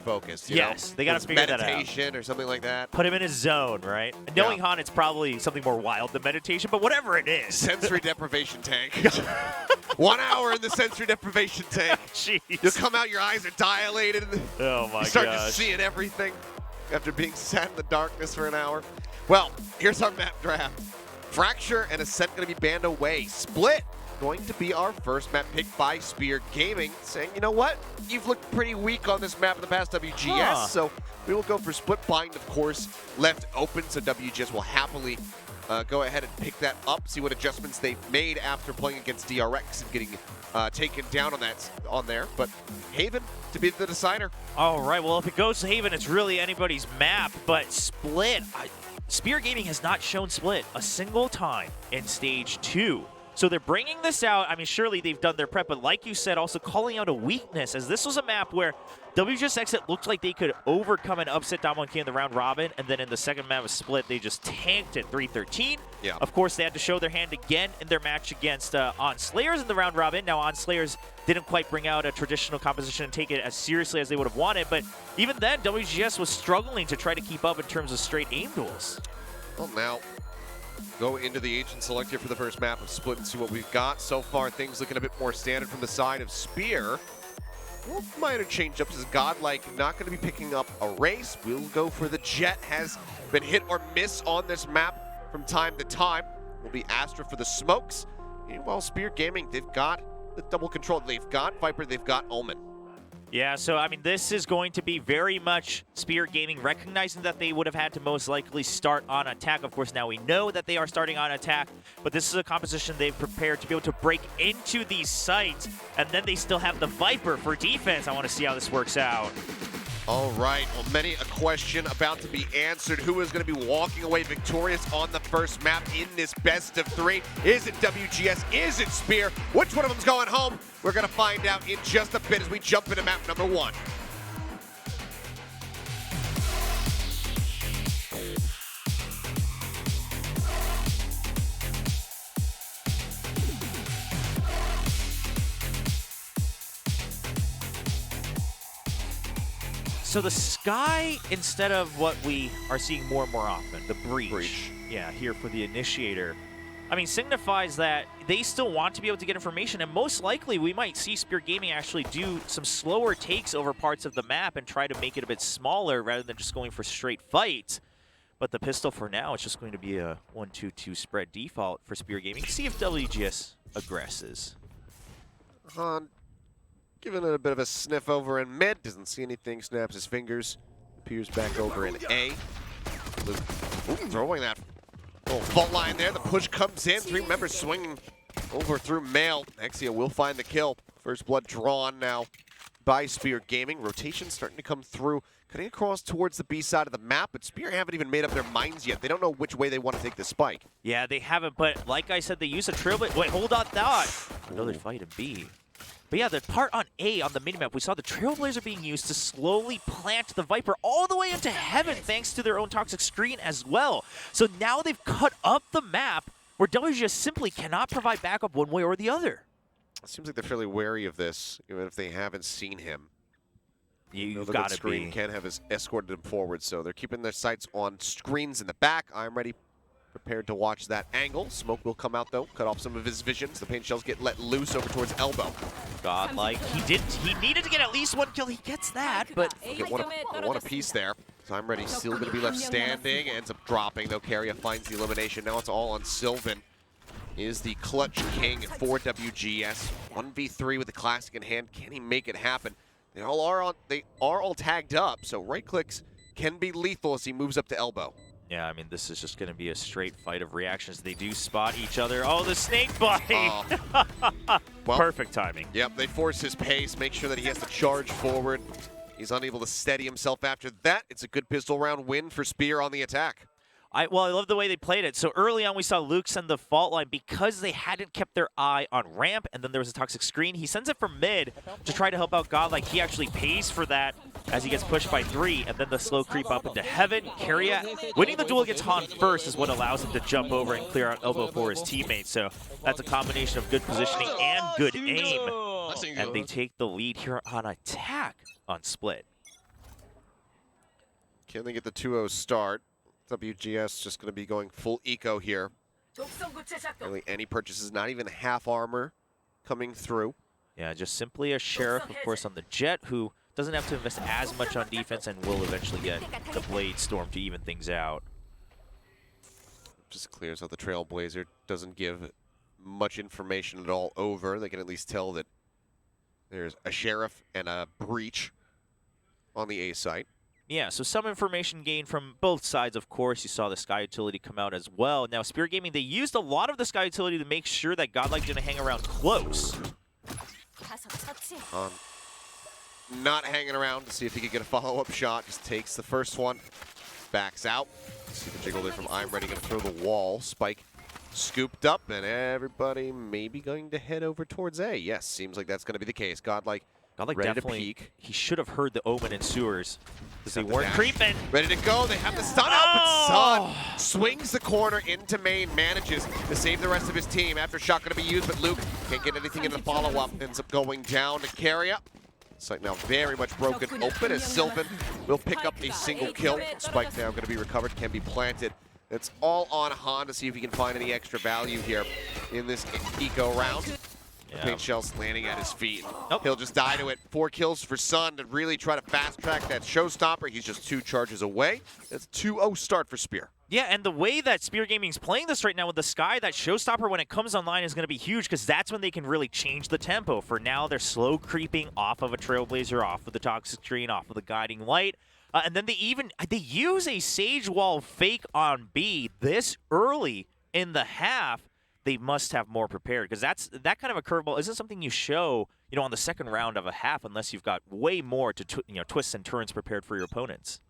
focused. You Yes, know? they got to figure that out. Meditation or something like that. Put him in his zone, right? Knowing Han, it's probably something more wild than meditation, but whatever it is. Sensory deprivation tank. 1 hour in the sensory deprivation tank. Jeez. You'll come out, your eyes are dilated. Oh my you start gosh. just seeing everything after being sat in the darkness for an hour. Well, here's our map draft. Fracture and Ascent going to be banned away. Split going to be our first map picked by Spear Gaming, saying, you know what? You've looked pretty weak on this map in the past WGS, so we will go for Split. Bind, of course, left open, so WGS will happily go ahead and pick that up, see what adjustments they've made after playing against DRX and getting taken down on there. But Haven to be the decider. All right, well, if it goes to Haven, it's really anybody's map, but Split, Spear Gaming has not shown Split a single time in Stage 2. So they're bringing this out. I mean, surely they've done their prep, but like you said, also calling out a weakness, as this was a map where WGS Exit looked like they could overcome and upset Damwon in the round robin, and then in the second map of Split, they just tanked it 3-13. Yeah. Of course, they had to show their hand again in their match against On Slayers in the round robin. Now, On Slayers didn't quite bring out a traditional composition and take it as seriously as they would have wanted, but even then, WGS was struggling to try to keep up in terms of straight aim duels. Well, now go into the agent select here for the first map of Split and see what we've got. So far, things looking a bit more standard from the side of Spear. Well, minor change-ups as Godlike not going to be picking up a race. We'll go for the Jet. Has been hit or miss on this map from time to time. Will be Astra for the smokes. Meanwhile, Spear Gaming, they've got the double control. They've got Viper, they've got Omen. Yeah, so I mean, this is going to be very much Spear Gaming recognizing that they would have had to most likely start on attack. Of course, now we know that they are starting on attack, but this is a composition they've prepared to be able to break into these sites, and then they still have the Viper for defense. I want to see how this works out. All right, well, many a question about to be answered. Who is going to be walking away victorious on the first map in this best of three? Is it WGS? Is it Spear? Which one of them's going home? We're going to find out in just a bit as we jump into map number one. So the Sky, instead of what we are seeing more and more often, the breach. Yeah, here for the Initiator, I mean, signifies that they still want to be able to get information, and most likely we might see Spear Gaming actually do some slower takes over parts of the map and try to make it a bit smaller rather than just going for straight fights. But the pistol for now, it's just going to be a 1-2-2 spread default for Spear Gaming. See if WGS aggresses. Giving it a bit of a sniff over in mid. Doesn't see anything. Snaps his fingers. Appears back over in A. Throwing that little fault line there. The push comes in. Three members swinging over through Mail. Exia will find the kill. First blood drawn now by Spear Gaming. Rotation starting to come through. Cutting across towards the B side of the map, but Spear haven't even made up their minds yet. They don't know which way they want to take the spike. Yeah, they haven't, but like I said, they use a trailblazer. Wait, hold on, thought. Another fight in B. But yeah, the part on A on the minimap, we saw the Trailblazer being used to slowly plant the Viper all the way into heaven thanks to their own toxic screen as well. So now they've cut up the map where WGS simply cannot provide backup one way or the other. It seems like they're fairly wary of this, even if they haven't seen him. You've got to be. Can have escorted him forward, so they're keeping their sights on screens in the back. I'm ready. Prepared to watch that angle. Smoke will come out though, cut off some of his visions. The paint shells get let loose over towards Elbow. Godlike, he needed to get at least one kill. He gets that, but get one apiece there. So I'm ready. Still going to be left standing. Ends up dropping though. Carrier finds the elimination. Now it's all on Sylvan. Is the clutch king for WGS. 1v3 with the classic in hand. Can he make it happen? They are all tagged up. So right clicks can be lethal as he moves up to Elbow. Yeah, I mean, this is just going to be a straight fight of reactions. They do spot each other. Oh, the snake bite! Well, perfect timing. Yep, they force his pace, make sure that he has to charge forward. He's unable to steady himself after that. It's a good pistol round win for Spear on the attack. I love the way they played it. So early on, we saw Luke send the fault line because they hadn't kept their eye on ramp, and then there was a toxic screen. He sends it from mid to try to help out Godlike. He actually pays for that as he gets pushed by 3, and then the slow creep up into heaven. Carrier winning the duel against Han first is what allows him to jump over and clear out Elbow for his teammates. So that's a combination of good positioning and good aim. And they take the lead here on attack on Split. Can they get the 2-0 start? WGS just going to be going full eco here. Really, any purchases, not even half armor coming through. Yeah, just simply a Sheriff, of course, on the Jet, who doesn't have to invest as much on defense and will eventually get the Blade Storm to even things out. Just clears out the Trailblazer. Doesn't give much information at all over. They can at least tell that there's a Sheriff and a Breach on the A site. Yeah, so some information gained from both sides, of course. You saw the Sky Utility come out as well. Now, Spirit Gaming, they used a lot of the Sky Utility to make sure that Godlike didn't hang around close. Not hanging around to see if he could get a follow-up shot. Just takes the first one, backs out. See the jiggle there from I'm Ready, going to throw the wall. Spike scooped up, and everybody maybe going to head over towards A. Yes, seems like that's going to be the case. Godlike ready definitely, to peek. He should have heard the Omen in sewers, because they weren't creeping. Ready to go. They have the stun out, but Sun swings the corner into main, manages to save the rest of his team. After shot going to be used, but Luke can't get anything in the follow-up. Ends up going down to Carrier. Site now very much broken open as Sylvan will pick up a single kill. Spike now going to be recovered, can be planted. It's all on Han to see if he can find any extra value here in this eco round. Yeah. Paint shells landing at his feet. Nope. He'll just die to it. 4 kills for Sun to really try to fast track that showstopper. He's just 2 charges away. It's 2-0 start for Spear. Yeah, and the way that Spear Gaming's playing this right now with the Sky, that showstopper when it comes online is going to be huge, because that's when they can really change the tempo. For now, they're slow creeping off of a Trailblazer, off of the Toxic Screen, off of the Guiding Light. And then they use a Sage Wall fake on B this early in the half. They must have more prepared, because that kind of a curveball isn't something you show, on the second round of a half unless you've got way more to twists and turns prepared for your opponents.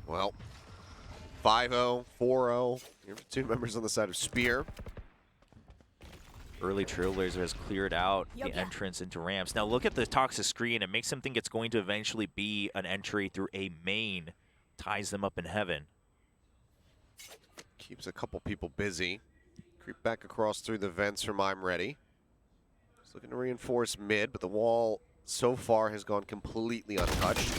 Well, 5-0, 4-0. Here are 2 members on the side of Spear. Early Trailblazer has cleared out the entrance into ramps. Now look at the Toxic Screen. It makes them think it's going to eventually be an entry through a main. Ties them up in heaven. Keeps a couple people busy. Creep back across through the vents from I'm Ready. Just looking to reinforce mid, but the wall so far has gone completely untouched.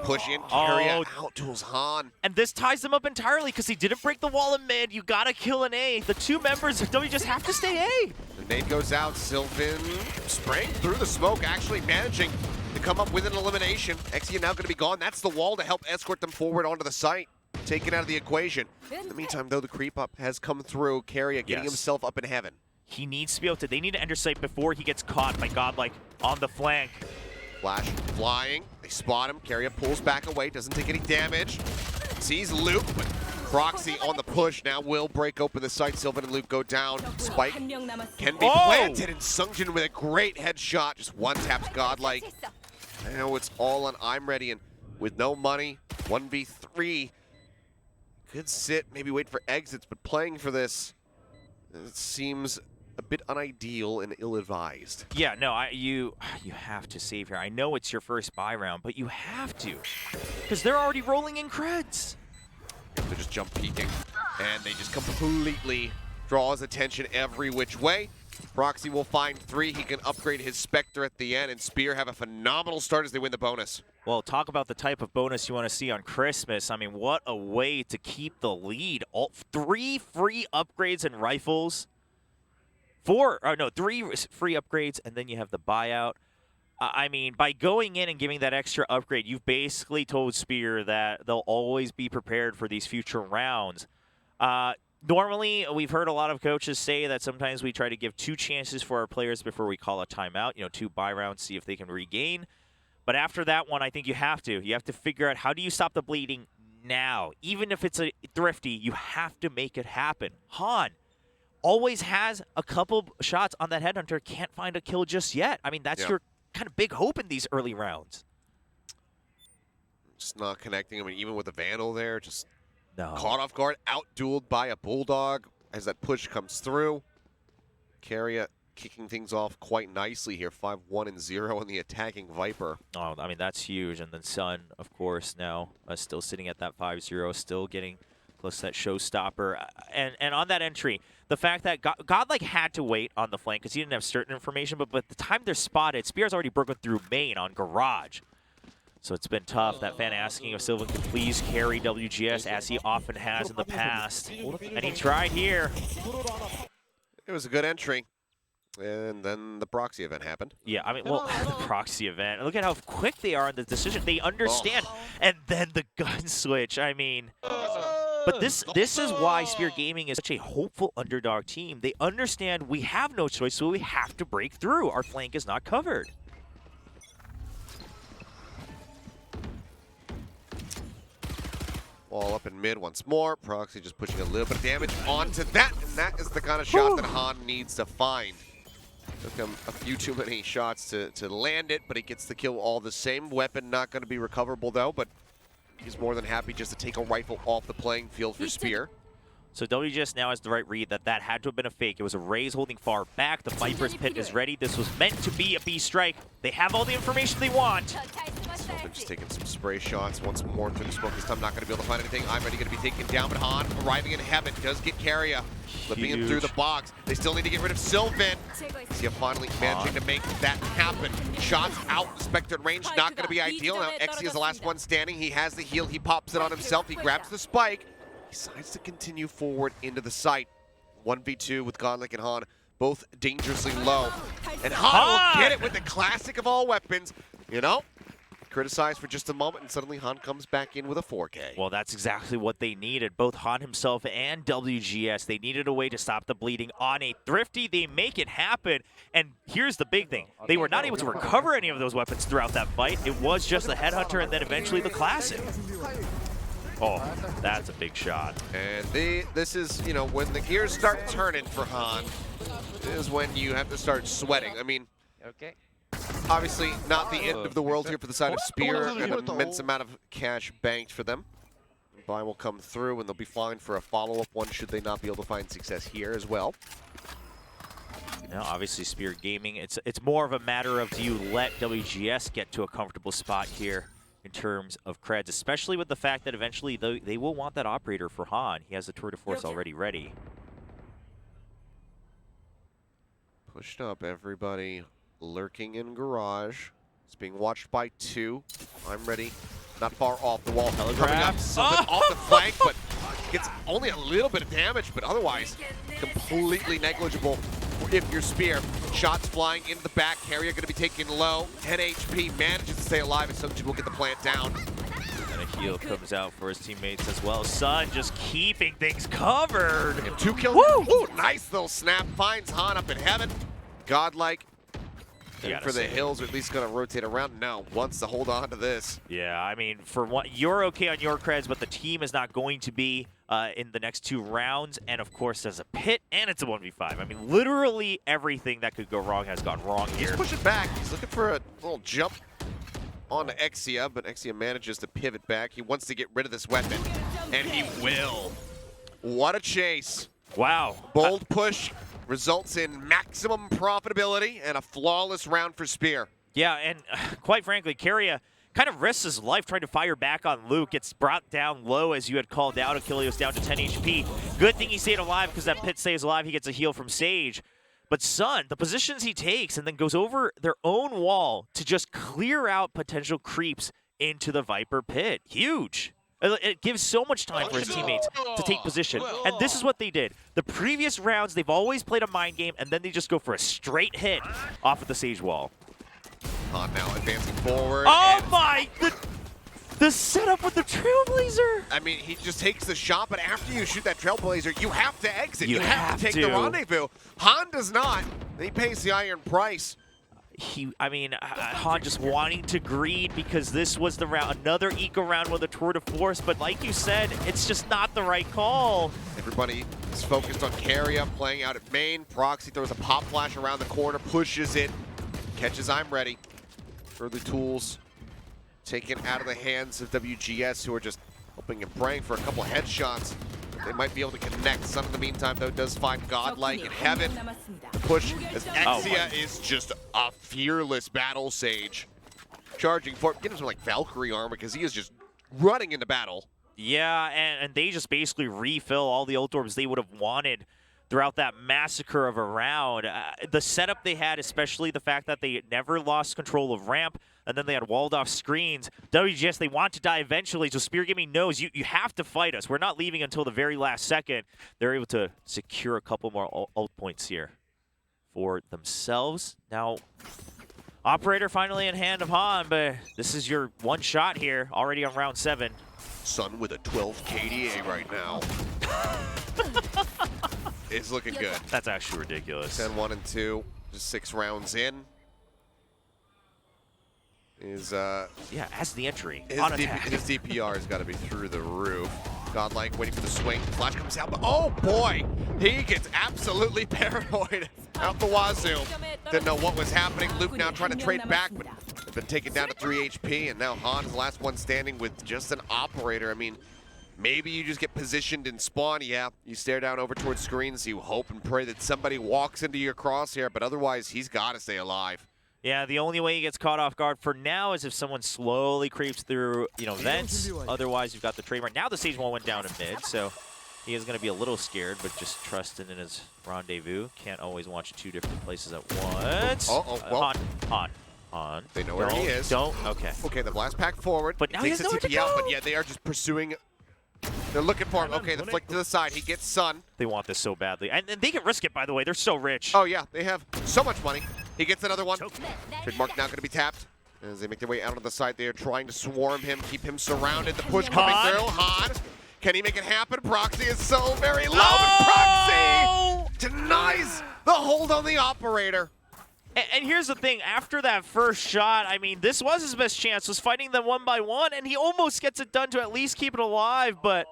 Push in, Carrier out tools Han. And this ties them up entirely, because he didn't break the wall in mid. You gotta kill an A. The 2 members of W just have to stay A. The nade goes out. Sylvan spraying through the smoke, actually managing to come up with an elimination. Exia now going to be gone. That's the wall to help escort them forward onto the site. Taken out of the equation. In the meantime, though, the creep up has come through. Carrier getting himself up in heaven. He needs to be able to, they need to enter site before he gets caught by Godlike on the flank. Flash flying. They spot him. Carrier pulls back away. Doesn't take any damage. Sees Luke, but Proxy on the push now will break open the site. Sylvan and Luke go down. Spike can be planted, and Sungjin with a great headshot. Just one taps Godlike. Now it's all on I'm Ready, and with no money, 1v3. Could sit, maybe wait for exits, but playing for this, it seems a bit unideal and ill-advised. Yeah, no, you have to save here. I know it's your first buy round, but you have to, because they're already rolling in creds. They're just jump peeking, and they just completely draw his attention every which way. Proxy will find 3. He can upgrade his Spectre at the end, and Spear have a phenomenal start as they win the bonus. Well, talk about the type of bonus you want to see on Christmas. I mean, what a way to keep the lead. 3 free upgrades and rifles. 3 free upgrades, and then you have the buyout. I mean, by going in and giving that extra upgrade, you've basically told Spear that they'll always be prepared for these future rounds. Normally, we've heard a lot of coaches say that sometimes we try to give 2 chances for our players before we call a timeout. 2 buy rounds, see if they can regain. But after that one, I think you have to. You have to figure out, how do you stop the bleeding now? Even if it's a thrifty, you have to make it happen. Han always has a couple shots on that headhunter, can't find a kill just yet. I mean, that's your kind of big hope in these early rounds. Just not connecting. I mean, even with the Vandal there, just caught off guard, out-dueled by a Bulldog as that push comes through. Carrier kicking things off quite nicely here, 5-1-0 on the attacking Viper. Oh, I mean, that's huge. And then Sun, of course, now still sitting at that 5-0, still getting close to that showstopper. And on that entry, the fact that Godlike had to wait on the flank because he didn't have certain information, but by the time they're spotted, Spear's already broken through main on Garage. So it's been tough. That fan asking if Sylvan could please carry WGS as he often has in the past. And he tried here. It was a good entry. And then the proxy event happened. Yeah, I mean, well, the proxy event. Look at how quick they are in the decision. They understand. And then the gun switch. I mean, but this is why Spear Gaming is such a hopeful underdog team. They understand we have no choice, so we have to break through. Our flank is not covered. Wall up in mid once more. Proxy just pushing a little bit of damage onto that, and that is the kind of shot that Han needs to find. Took him a few too many shots to land it, but he gets the kill all the same. Weapon not going to be recoverable though, but he's more than happy just to take a rifle off the playing field for Spear. So WGS now has the right read that that had to have been a fake. It was a Raze holding far back. The Viper's Pit is ready. This was meant to be a B strike. They have all the information they want. Sylvan just taking some spray shots once more through the smoke. This time not going to be able to find anything. I'm ready going to be taken down, but Han arriving in heaven does get Carrier. Flipping him through the box. They still need to get rid of Sylvan. See him finally managing to make that happen. Shots out, expected range, not going to be ideal. Now Exia is the last one standing. He has the heal. He pops it on himself. He grabs the spike. He decides to continue forward into the site. 1v2 with Godlik and Han, both dangerously low. And Han will get it with the classic of all weapons. You know, criticized for just a moment, and suddenly Han comes back in with a 4K. Well, that's exactly what they needed. Both Han himself and WGS. They needed a way to stop the bleeding on a Thrifty. They make it happen. And here's the big thing. They were not able to recover any of those weapons throughout that fight. It was just the Headhunter and then eventually the Classic. Oh, that's a big shot. And this is, you know, when the gears start turning for Han, is when you have to start sweating. I mean, obviously not the end of the world here for the side of Spear. An immense amount of cash banked for them. Buy will come through, and they'll be fine for a follow-up one should they not be able to find success here as well. Now, obviously, Spear Gaming, it's more of a matter of do you let WGS get to a comfortable spot here in terms of creds, especially with the fact that eventually they will want that operator for Han. He has the tour de force already ready. Pushed up, everybody lurking in garage. It's being watched by 2. I'm ready. Not far off the wall. Coming up, off the flank, but gets only a little bit of damage, but otherwise completely negligible if you're Spear. Shots flying into the back. Carrier going to be taken low. 10 HP, manages to stay alive, and Sung-Jin will get the plant down. And a heal comes out for his teammates as well. Sun just keeping things covered. And 2 kills. Woo! Nice little snap. Finds Han up in heaven. Godlike. And for the hills, or at least going to rotate around. No, wants to hold on to this. Yeah, I mean, for one, you're okay on your creds, but the team is not going to be in the next 2 rounds. And of course, there's a pit, and it's a 1v5. I mean, literally everything that could go wrong has gone wrong here. He's pushing back. He's looking for a little jump onto Exia, but Exia manages to pivot back. He wants to get rid of this weapon, and he will. What a chase. Wow. Bold push. Results in maximum profitability and a flawless round for Spear. Yeah, and quite frankly, Carrier kind of risks his life trying to fire back on Luke. Gets brought down low, as you had called out. Achilles down to 10 HP. Good thing he stayed alive, because that pit stays alive. He gets a heal from Sage. But Sun, the positions he takes and then goes over their own wall to just clear out potential creeps into the Viper pit. Huge. It gives so much time for his teammates to take position. And this is what they did. The previous rounds, they've always played a mind game, and then they just go for a straight hit off of the Sage wall. Han now advancing forward. Oh my! The setup with the Trailblazer! I mean, he just takes the shot, but after you shoot that Trailblazer, you have to exit. You have to take the rendezvous. Han does not. He pays the iron price. Han just wanting to greed, because this was the round, another eco round with a tour de force, but like you said, it's just not the right call. Everybody is focused on Carrier, playing out at main. Proxy throws a pop flash around the corner, pushes it, catches I'm ready. Further tools taken out of the hands of WGS, who are just hoping and praying for a couple of headshots. They might be able to connect. Sun, in the meantime, though, does find Godlike in heaven. The push as Exia is just a fearless battle Sage. Charging for it. Get him some like Valkyrie armor, because he is just running into battle. Yeah, and they just basically refill all the ult orbs they would have wanted throughout that massacre of a round. The setup they had, especially the fact that they never lost control of ramp, and then they had walled off screens. WGS, they want to die eventually, so Spear Gaming knows you have to fight us. We're not leaving until the very last second. They're able to secure a couple more ult points here for themselves. Now, Operator finally in hand of Han, but this is your one shot here, already on round 7. Sun with a 12 KDA right now. It's looking good. That's actually ridiculous. 10, 1, and 2, just 6 rounds in. Yeah, as the entry His on attack. His DPR has got to be through the roof. Godlike waiting for the swing. Flash comes out, but oh boy, he gets absolutely paranoid out the wazoo. Didn't know what was happening. Luke now trying to trade back, but been taken down to 3 HP, and now Han is the last one standing with just an operator. I mean, maybe you just get positioned in spawn. Yeah, you stare down over towards screens. You hope and pray that somebody walks into your crosshair, but otherwise he's got to stay alive. Yeah, the only way he gets caught off guard for now is if someone slowly creeps through, vents. Otherwise, you've got the trademark. Now the stage 1 went down in mid, so he is going to be a little scared, but just trusting in his rendezvous. Can't always watch 2 different places at once. Well. Han. They know where he is. Okay. Okay, the blast pack forward. But now he takes has the nowhere to TP out, go. but yeah, they are just pursuing. They're looking for him. Okay, the flick to the side. He gets Sun. They want this so badly. And they can risk it, by the way. They're so rich. Oh, yeah. They have so much money. He gets another one. Trademark now going to be tapped. As they make their way out on the side, they are trying to swarm him, keep him surrounded. The push coming through. Han. Can he make it happen? Proxy is so very low. Oh! Proxy denies the hold on the operator. And here's the thing, after that first shot, I mean, this was his best chance, was fighting them 1 by 1, and he almost gets it done to at least keep it alive, but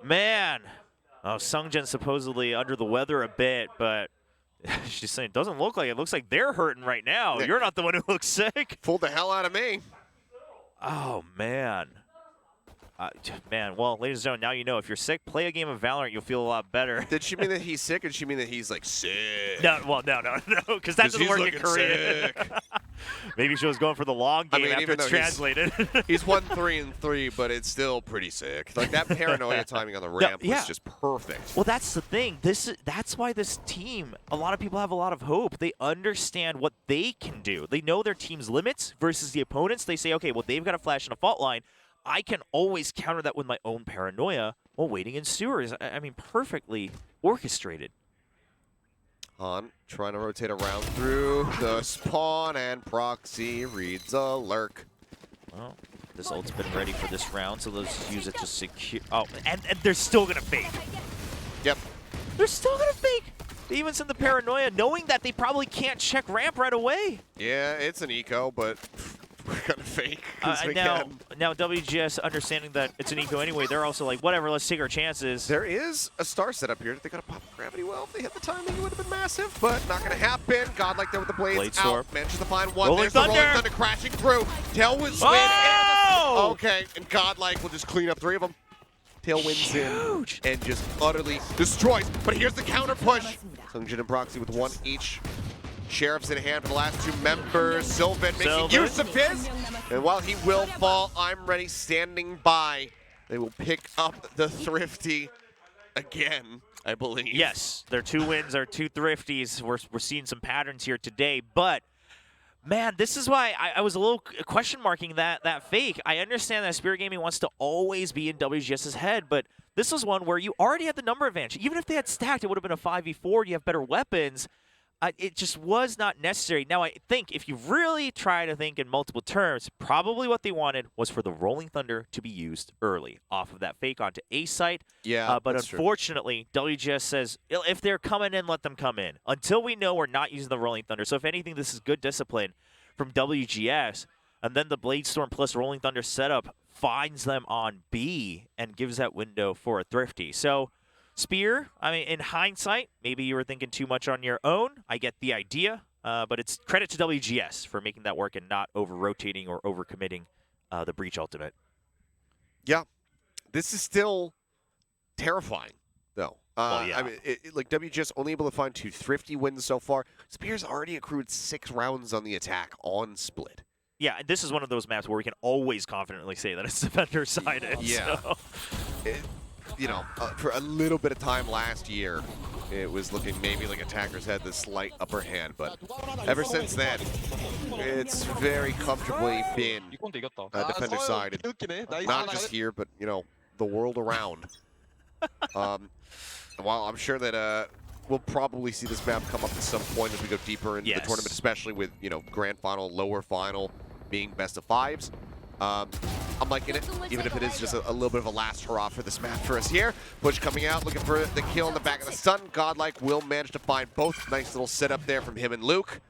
man. Oh, Sungjin supposedly under the weather a bit, but she's saying it doesn't look like it. It looks like they're hurting right now. You're not the one who looks sick. Fooled the hell out of me. Oh, man. Man, well, ladies and gentlemen, now you know if you're sick, play a game of Valorant, you'll feel a lot better. Did she mean that he's sick, or did she mean that he's like sick? No, because that doesn't work in Korean. Maybe she was going for the long game after it's translated. He's 1-3-3, but it's still pretty sick. Like that paranoia timing on the ramp was just perfect. Well, that's the thing. That's why this team, a lot of people have a lot of hope. They understand what they can do. They know their team's limits versus the opponents. They say, okay, well, they've got a flash and a fault line. I can always counter that with my own paranoia while waiting in sewers. I mean, perfectly orchestrated. Han trying to rotate around through the spawn, and Proxy reads a lurk. Well, this ult's been ready for this round, so let's use it to secure. Oh, and they're still going to fake. Yep. They're still going to fake. They even send the paranoia, knowing that they probably can't check ramp right away. Yeah, it's an eco, but we're going to fake. Now WGS, understanding that it's an eco anyway, they're also like, whatever, let's take our chances. There is a star set up here. They got to pop gravity well. If they hit the timing, it would have been massive, but not going to happen. Godlike there with the blades out. Manages to find one. There's the Rolling Thunder crashing through. Tailwind swing. Oh! Okay, and Godlike will just clean up 3 of them. Tailwinds in and just utterly destroys. But here's the counter push. Sungjin and Proxy with 1 each. Sheriff's in hand for the last 2 members. Sylvan making use of his. And while he will fall, I'm ready standing by. They will pick up the Thrifty again, I believe. Yes, their 2 wins are 2 Thrifties. We're seeing some patterns here today. But, man, this is why I was a little question marking that fake. I understand that Spirit Gaming wants to always be in WGS's head, but this was one where you already had the number advantage. Even if they had stacked, it would have been a 5v4. You have better weapons. It just was not necessary. Now, I think if you really try to think in multiple terms, probably what they wanted was for the Rolling Thunder to be used early off of that fake onto A site. Yeah, but unfortunately, WGS says if they're coming in, let them come in. Until we know we're not using the Rolling Thunder. So if anything, this is good discipline from WGS. And then the Bladestorm plus Rolling Thunder setup finds them on B and gives that window for a Thrifty. So Spear, I mean, in hindsight, maybe you were thinking too much on your own. I get the idea, but it's credit to WGS for making that work and not over-rotating or over-committing the Breach Ultimate. Yeah. This is still terrifying, though. Yeah. I mean, like WGS only able to find 2 Thrifty wins so far. Spear's already accrued 6 rounds on the attack on Split. Yeah, this is one of those maps where we can always confidently say that it's defender-sided. Yeah. So. you know, for a little bit of time last year, it was looking maybe like attackers had this slight upper hand, but ever since then, it's very comfortably been defender side, not just here, but you know, the world around. While I'm sure that we'll probably see this map come up at some point as we go deeper into the tournament, especially with, you know, grand final, lower final being best of fives. I'm liking it, even if it is just a little bit of a last hurrah for this map for us here. Push coming out, looking for the kill in the back of the sun. Godlike will manage to find both. Nice little setup there from him and Luke.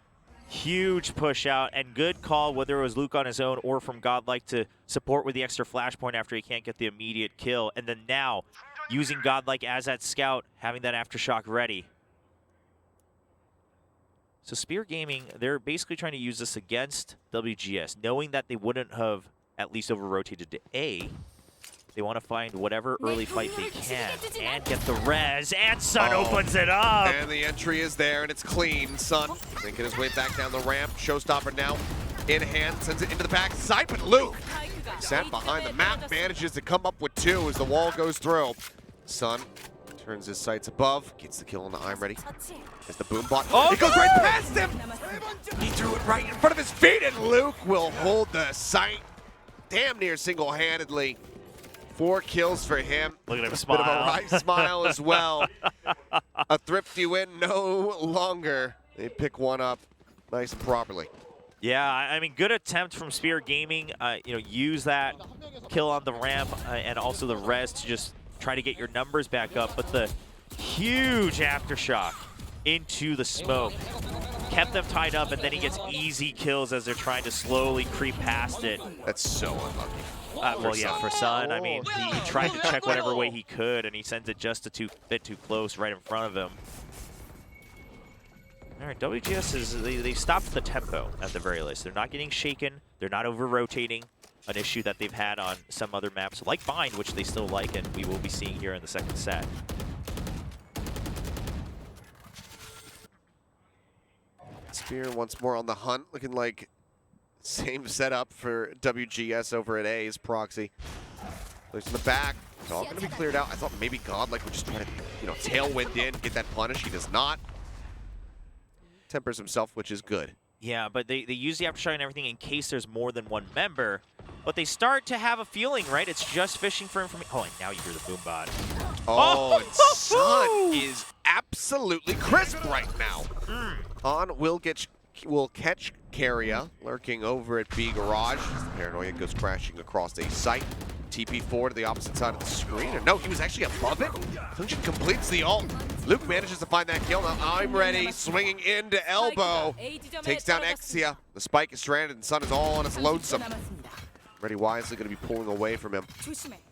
Huge push out and good call, whether it was Luke on his own or from Godlike to support with the extra flashpoint after he can't get the immediate kill. And then now, using Godlike as that scout, having that aftershock ready. So Spear Gaming, they're basically trying to use this against WGS, knowing that they wouldn't have at least over-rotated to A. They want to find whatever early fight they can and get the res, and Sun opens it up! And the entry is there, and it's clean. Sun making his way back down the ramp. Showstopper now in hand, sends it into the back side, but Luke sat behind the map, manages to come up with two as the wall goes through. Sun turns his sights above, gets the kill on the I'm ready. There's the boom bot. Oh, it goes right past him! He threw it right in front of his feet, and Luke will hold the sight damn near single-handedly. 4 kills for him. Look at him a smile. Bit of a wry smile as well. A thrifty win no longer. They pick one up nice and properly. Yeah, I mean, good attempt from Spear Gaming. You know, use that kill on the ramp and also the res to just try to get your numbers back up. But the huge aftershock into the smoke kept them tied up, and then he gets easy kills as they're trying to slowly creep past it. That's so unlucky. Well, yeah, for Sun, I mean, he tried to check whatever way he could, and he sends it just a bit too close right in front of him. All right, WGS is, they stopped the tempo at the very least. They're not getting shaken. They're not over-rotating, an issue that they've had on some other maps, like Bind, which they still like, and we will be seeing here in the second set. Spear once more on the hunt, looking like same setup for WGS over at A's proxy. Looks in the back. It's all going to be cleared out. I thought maybe Godlike would just try to, you know, tailwind in, get that punish. He does not. Tempers himself, which is good. Yeah, but they use the aftershock and everything in case there's more than one member. But they start to have a feeling, right? It's just fishing for information. Oh, and now you hear the boom bot. Oh, and Sun is absolutely crisp right now. Han will catch Carrier lurking over at B Garage. The paranoia goes crashing across a site. TP4 to the opposite side of the screen. Or no, he was actually above it. Function completes the ult. Luke manages to find that kill. Now I'm ready, swinging into elbow. Takes down Exia. The spike is stranded, and Sun is all on its lonesome. Ready wisely going to be pulling away from him.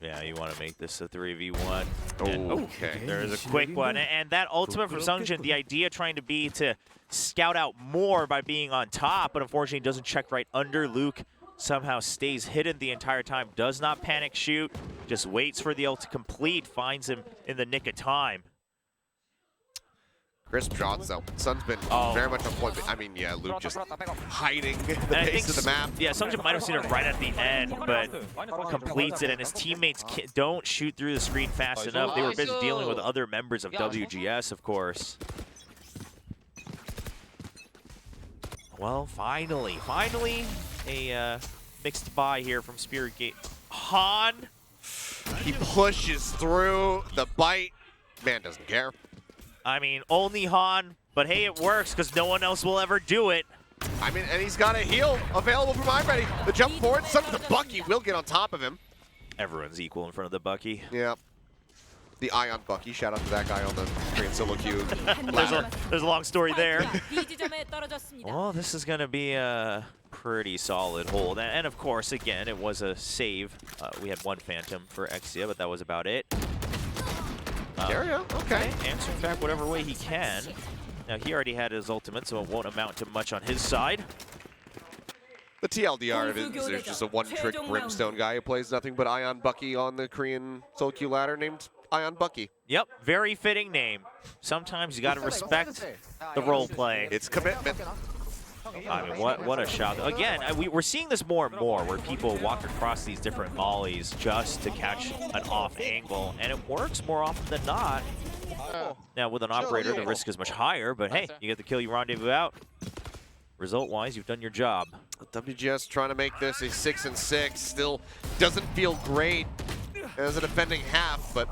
Yeah, you want to make this a 3v1. Okay. There's a quick one. And that ultimate from Sungjin, the idea trying to be to scout out more by being on top, but unfortunately doesn't check right under. Luke somehow stays hidden the entire time, does not panic shoot, just waits for the ult to complete, finds him in the nick of time. Crisp shots, though. Sun's been very much on point. I mean, yeah, Luke just hiding the base of the map. Yeah, Sungjin might have seen it right at the end, but completes it, and his teammates don't shoot through the screen fast enough. They were busy dealing with other members of WGS, of course. Well, finally a mixed buy here from Spirit Gate. Han. He pushes through the bite. Man doesn't care. I mean, only Han, but hey, it works because no one else will ever do it. I mean, and he's got a heal available from I'm ready. The jump forward, son of the Bucky will get on top of him. Everyone's equal in front of the Bucky. Yeah. The Ion Bucky. Shout out to that guy on the Korean solo queue. There's a long story there. Well, this is going to be a pretty solid hold. And of course, again, it was a save. We had one Phantom for Exia, but that was about it. Okay. Answering back whatever way he can. Now, he already had his ultimate, so it won't amount to much on his side. The TLDR of it is there's just a one-trick Brimstone guy who plays nothing but Ion Bucky on the Korean solo queue ladder named Ion Bucky. Yep, very fitting name. Sometimes you got to respect the role play. It's commitment. I mean, what a shot. Again, we're seeing this more and more where people walk across these different mollies just to catch an off angle, and it works more often than not. Now, with an operator, the risk is much higher, but hey, you get the kill, you rendezvous out. Result-wise, you've done your job. WGS trying to make this a 6-6. Still doesn't feel great as a defending half, but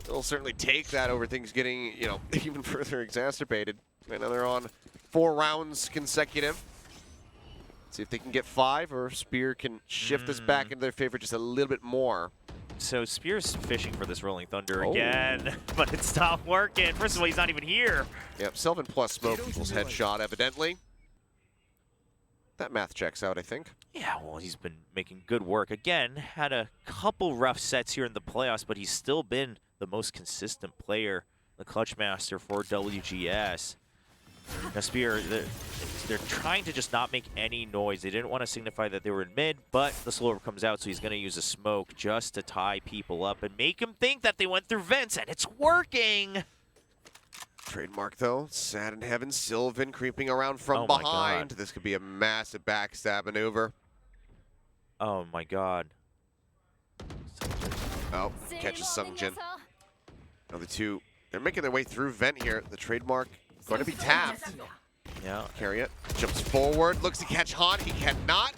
they'll certainly take that over things getting, you know, even further exacerbated. Right now they're on 4 rounds consecutive. See if they can get 5, or Spear can shift this back into their favor just a little bit more. So Spear's fishing for this Rolling Thunder again, but it stopped working. First of all, he's not even here. Yep, Sylvan plus smoke equals headshot, evidently. That math checks out, I think. Yeah, well, he's been making good work. Again, had a couple rough sets here in the playoffs, but he's still been the most consistent player, the clutch master for WGS. Now, Spear, they're trying to just not make any noise. They didn't want to signify that they were in mid, but the slower comes out, so he's going to use a smoke just to tie people up and make them think that they went through vents, and it's working. Trademark, though, sad in heaven. Sylvan creeping around from behind. This could be a massive backstab maneuver. Oh, my God. Oh, catches Sungjin. Now the two, they're making their way through vent here. The Trademark going to be tapped. Yeah. Carry it. Jumps forward. Looks to catch Han. He cannot.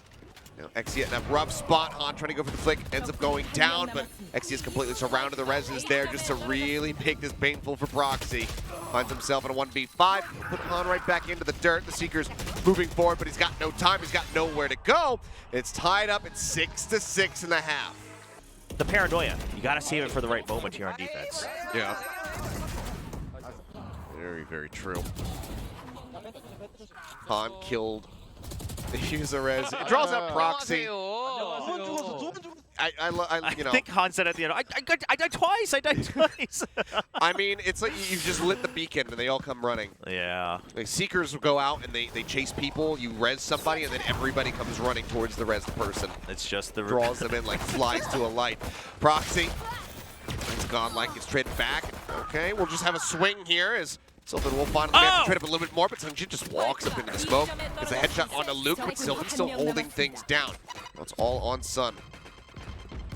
Now, Exia in a rough spot. Han trying to go for the flick. Ends up going down, but Exia's completely surrounded. The res is there just to really make this painful for Proxy. Finds himself in a 1v5. Put Han right back into the dirt. The Seeker's moving forward, but he's got no time. He's got nowhere to go. It's tied up at 6-6.5. The paranoia. You got to save it for the right moment here on defense. Yeah. Very, very true. Han killed the user res. It draws out Proxy. You know. I think Han said at the end, I died twice, I died twice. I mean, it's like you just lit the beacon and they all come running. Yeah. Like Seekers will go out and they chase people, you res somebody, and then everybody comes running towards the res person. It's just the... Draws them in like flies to a light. Proxy, it's gone like it's traded back. Okay, we'll just have a swing here as Sylvan will finally have to trade up a little bit more, but Sungjin just walks up into the smoke. Gets a headshot onto Luke, but Sylvan still holding things down. That's all on Sun.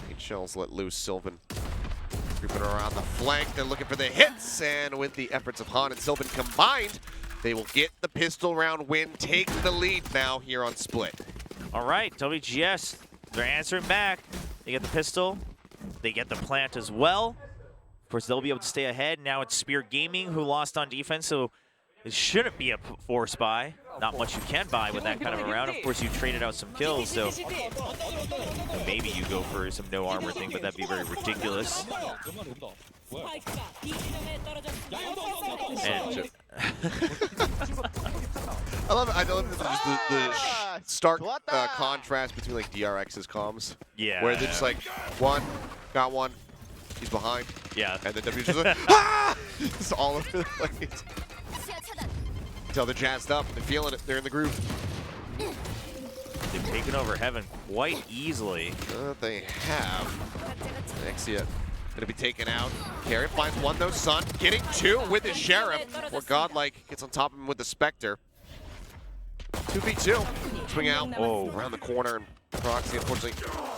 8 shells let loose. Sylvan creeping around the flank. They're looking for the hits, and with the efforts of Han and Sylvan combined, they will get the pistol round win, take the lead now here on Split. All right, WGS, they're answering back. They get the pistol, they get the plant as well. Of course, they'll be able to stay ahead. Now it's Spear Gaming who lost on defense, so it shouldn't be a force buy. Not much you can buy with that kind of a round. Of course, you traded out some kills, so maybe you go for some no armor thing, but that'd be very ridiculous. And I love it. I love just the stark contrast between like DRX's comms. Yeah. Where they're just like, one, got one, he's behind. Yeah. And then W's just like, ah! It's all over the place. Until they're jazzed up, they're feeling it, they're in the groove. They've taken over Heaven quite easily. They have. Exia gonna be taken out. Carry finds one though, Sun getting 2 with the Sheriff. Or Godlike gets on top of him with the Spectre. 2v2. Swing out. Oh, around the corner, and Proxy unfortunately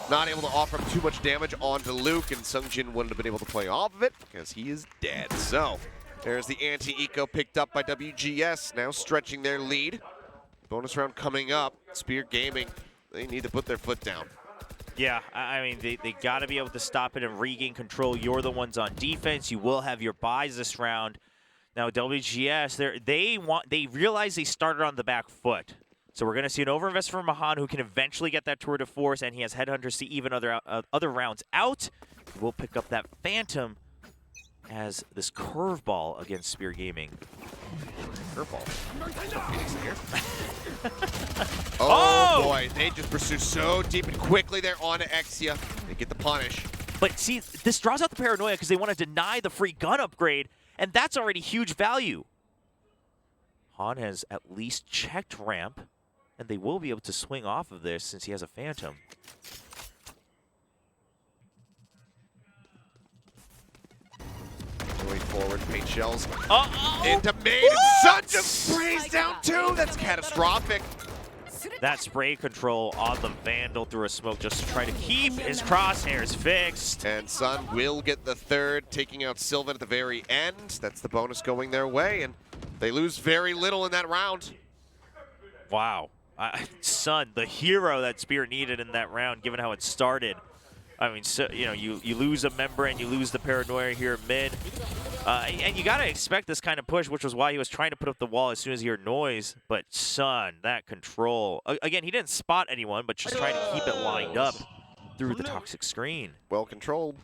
not able to offer him too much damage onto Luke, and Sungjin wouldn't have been able to play off of it because he is dead. So there's the anti-eco picked up by WGS, now stretching their lead. Bonus round coming up. Spear Gaming, they need to put their foot down. Yeah, I mean, they got to be able to stop it and regain control. You're the ones on defense. You will have your buys this round. Now, WGS, they realize they started on the back foot. So we're going to see an overinvest from Mahan, who can eventually get that tour de force, and he has Headhunters to even other rounds out. We'll pick up that Phantom as this curveball against Spear Gaming. Curveball. Oh boy, they just pursue so deep and quickly. They're on to Exia. They get the punish. But see, this draws out the paranoia because they want to deny the free gun upgrade, and that's already huge value. Han has at least checked ramp, and they will be able to swing off of this since he has a Phantom. Going forward. Paint shells Oh! into main. And Sun just sprays down two. That's catastrophic. That spray control on the Vandal through a smoke just to try to keep his crosshairs fixed. And Sun will get the third, taking out Sylvan at the very end. That's the bonus going their way, and they lose very little in that round. Wow. Sun, the hero that Spear needed in that round, given how it started. I mean, so, you know, you lose a member and you lose the paranoia here mid. And you got to expect this kind of push, which was why he was trying to put up the wall as soon as he heard noise. But Sun, that control. Again, he didn't spot anyone, but just trying to keep it lined up through the toxic screen. Well controlled.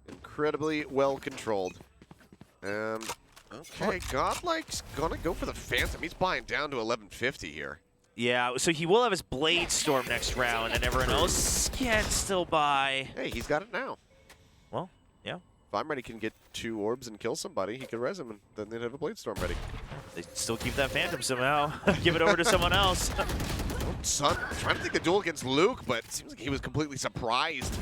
Incredibly well controlled. And, okay, Godlike's going to go for the Phantom. He's buying down to 1150 here. Yeah, so he will have his Blade Storm next round, and everyone else can still buy. Hey, he's got it now. Well, yeah. If I'm ready, can get 2 orbs and kill somebody, he could res him, and then they'd have a Blade Storm ready. They still keep that Phantom somehow. Give it over to someone else. Sun trying to take the duel against Luke, but it seems like he was completely surprised.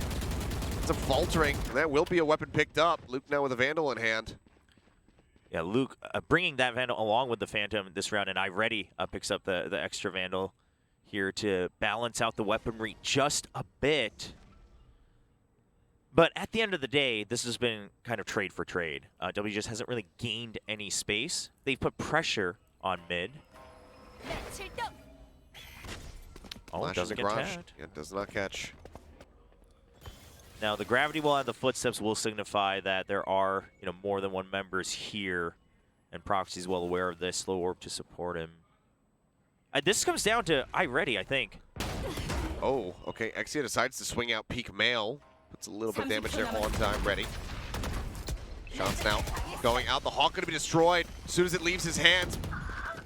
It's a faltering. That will be a weapon picked up. Luke now with a Vandal in hand. Yeah, Luke bringing that Vandal along with the Phantom this round, and iReady picks up the extra Vandal here to balance out the weaponry just a bit. But at the end of the day, this has been kind of trade for trade. WGS hasn't really gained any space. They've put pressure on mid. Oh, it doesn't get tagged. Yeah, it does not catch. Now, the gravity wall and the footsteps will signify that there are, more than one members here, and Proxy's well aware of this. Slow orb to support him. This comes down to iReady, I think. Oh, okay. Exia decides to swing out peak mail. Puts a little bit of damage there on time. Ready. Shots now going out. The Hawk going to be destroyed as soon as it leaves his hands.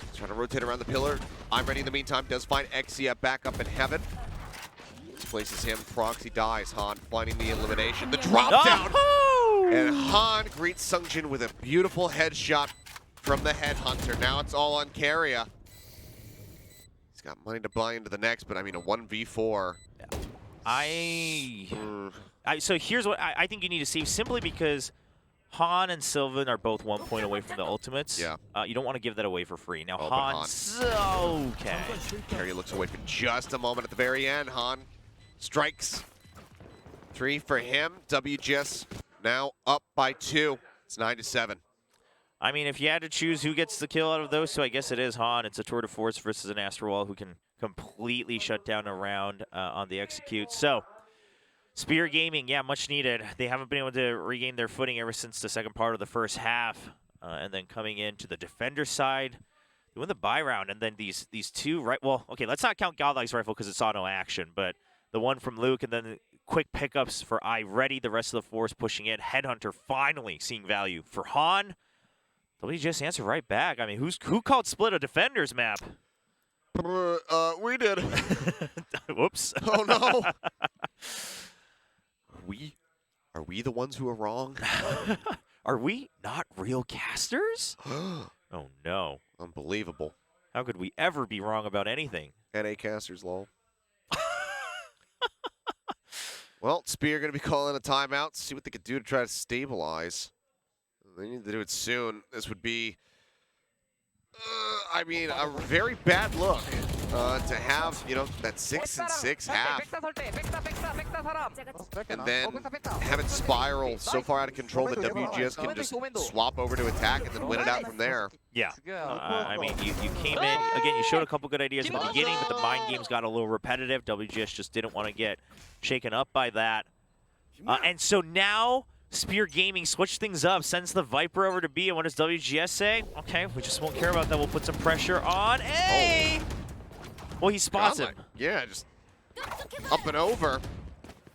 He's trying to rotate around the pillar. iReady in the meantime does find Exia back up in heaven. Places him. Proxy dies. Han finding the elimination. The drop down. Oh! And Han greets Sungjin with a beautiful headshot from the Headhunter. Now it's all on Carrier. He's got money to buy into the next, but I mean a 1v4. So here's what I think you need to see, simply because Han and Sylvan are both 1 point away from the ultimates. Yeah. You don't want to give that away for free. Now, Han. Okay. Carrier looks away for just a moment at the very end. Han strikes. 3 for him. WGS now up by 2. It's 9-7. I mean, if you had to choose who gets the kill out of those two, I guess it is Han. It's a tour de force versus an Astrowall who can completely shut down a round on the execute. So, Spear Gaming, yeah, much needed. They haven't been able to regain their footing ever since the second part of the first half. And then coming into the defender side, they win the buy round. And then these two, right? Well, okay, let's not count Godlike's rifle because it saw no action. But the one from Luke, and then the quick pickups for iReady, the rest of the force pushing in. Headhunter finally seeing value. For Han, WGS answered right back. I mean, who called split a defenders map? We did. Whoops. Oh, no. Are we the ones who are wrong? Are we not real casters? Oh, no. Unbelievable. How could we ever be wrong about anything? NA casters, lol. Well, Spear going to be calling a timeout. See what they could do to try to stabilize. They need to do it soon. This would be, I mean, a very bad look to have, that 6-6 half. And then have it spiral so far out of control that WGS can just swap over to attack and then win it out from there. Yeah. I mean, you came in, again, you showed a couple good ideas in the beginning, but the mind games got a little repetitive. WGS just didn't want to get shaken up by that. And so now Spear Gaming switched things up, sends the Viper over to B, and what does WGS say? Okay, we just won't care about that. We'll put some pressure on A. Oh. Well, he spots him. Yeah, just up and over.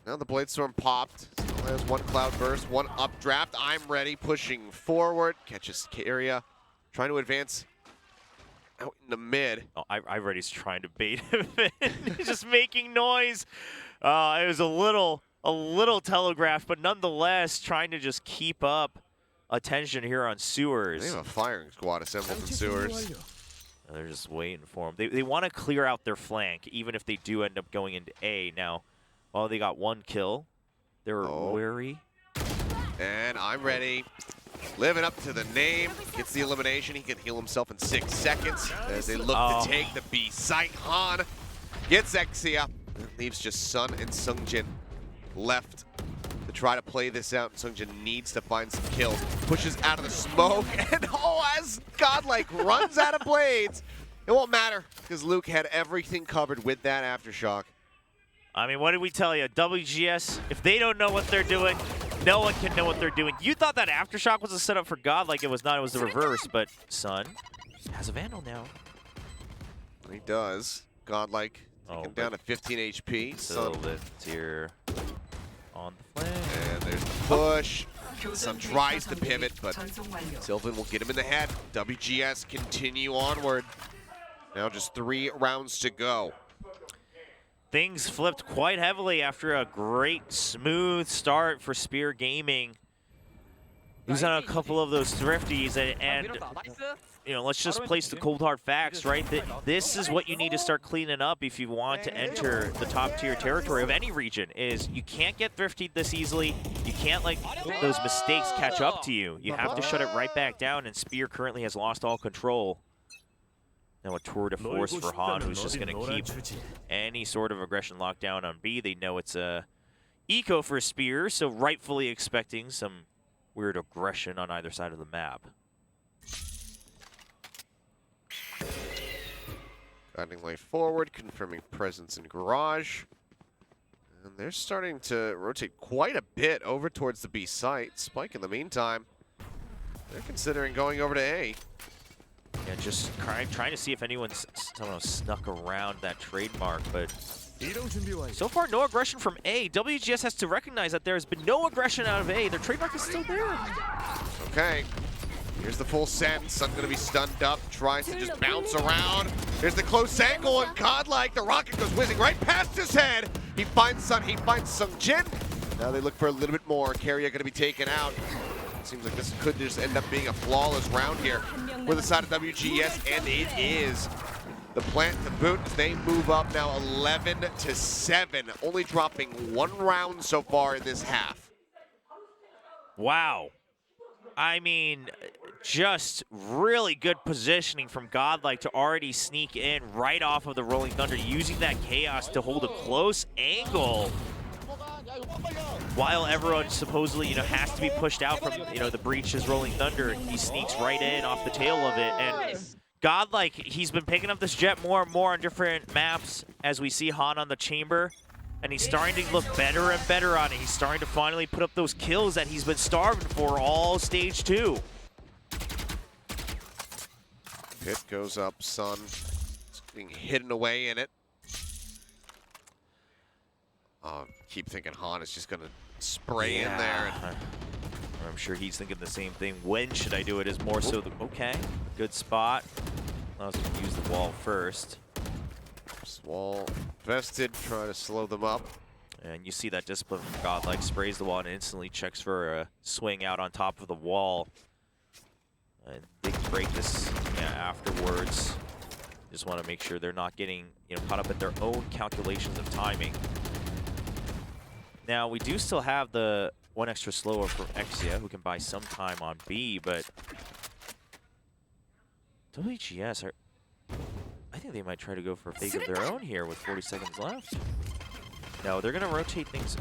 Now the Blade Storm popped. Still has one Cloud Burst, one updraft. I'm ready, pushing forward. Catches Carrier, trying to advance out in the mid. Oh, iReady's trying to bait him in. He's just making noise. It was a little telegraphed, but nonetheless trying to just keep up attention here on Sewers. They have a firing squad assembled in Sewers. They're just waiting for him. They want to clear out their flank, even if they do end up going into A. Now, they got one kill. They're wary. And I'm ready. Living up to the name. Gets the elimination. He can heal himself in 6 seconds as they look to take the B site. Han gets Exia. Leaves just Sun and Sungjin left to try to play this out. Sungjin needs to find some kills. Pushes out of the smoke. And as Godlike runs out of blades, it won't matter because Luke had everything covered with that Aftershock. I mean, what did we tell you? WGS, if they don't know what they're doing, no one can know what they're doing. You thought that Aftershock was a setup for God, like it was not. It was the reverse, but Sun has a Vandal now. He does. Godlike taken down to 15 HP. Sun here on the flank. And there's the push. Sun tries to pivot, but Sylvan will get him in the head. WGS continue onward. Now just 3 rounds to go. Things flipped quite heavily after a great, smooth start for Spear Gaming. He's on a couple of those thrifties, and you know, let's just place the cold hard facts, right? This is what you need to start cleaning up if you want to enter the top tier territory of any region. Is you can't get thrifted this easily. You can't let those mistakes catch up to you. You have to shut it right back down, and Spear currently has lost all control. Now a tour de force for Han, who's just going to keep any sort of aggression locked down on B. They know it's a eco for Spear, so rightfully expecting some weird aggression on either side of the map. Guiding light forward, confirming presence in garage. And they're starting to rotate quite a bit over towards the B site. Spike in the meantime, they're considering going over to A. Yeah, just trying to see if anyone's somehow snuck around that trademark, but so far no aggression from A. WGS has to recognize that there's been no aggression out of A. Their trademark is still there. Okay, here's the full send. Sun's gonna be stunned up, tries to just bounce around. There's the close angle, and Godlike, the rocket goes whizzing right past his head. He finds Sun, he finds Sungjin. Now they look for a little bit more. Carrier gonna be taken out. Seems like this could just end up being a flawless round here for the side of WGS, and it is. The plant to boot as they move up now 11-7, only dropping 1 round so far in this half. Wow. I mean, just really good positioning from Godlike to already sneak in right off of the Rolling Thunder, using that chaos to hold a close angle. While everyone supposedly, has to be pushed out from, the breach's Rolling Thunder, he sneaks right in off the tail of it. And Godlike, he's been picking up this jet more and more on different maps as we see Han on the chamber. And he's starting to look better and better on it. He's starting to finally put up those kills that he's been starving for all Stage 2. Pit goes up, Sun. It's being hidden away in it. Keep thinking Han is just going to spray in there. I'm sure he's thinking the same thing. When should I do it is more so the, okay, good spot. Allows him to use the wall first. Wall vested, try to slow them up. And you see that discipline from Godlike, sprays the wall and instantly checks for a swing out on top of the wall. And they can break this afterwards. Just want to make sure they're not getting caught up in their own calculations of timing. Now, we do still have the 1 extra slower from Exia, who can buy some time on B, but WGS I think they might try to go for a fake of their own here with 40 seconds left. No, they're going to rotate things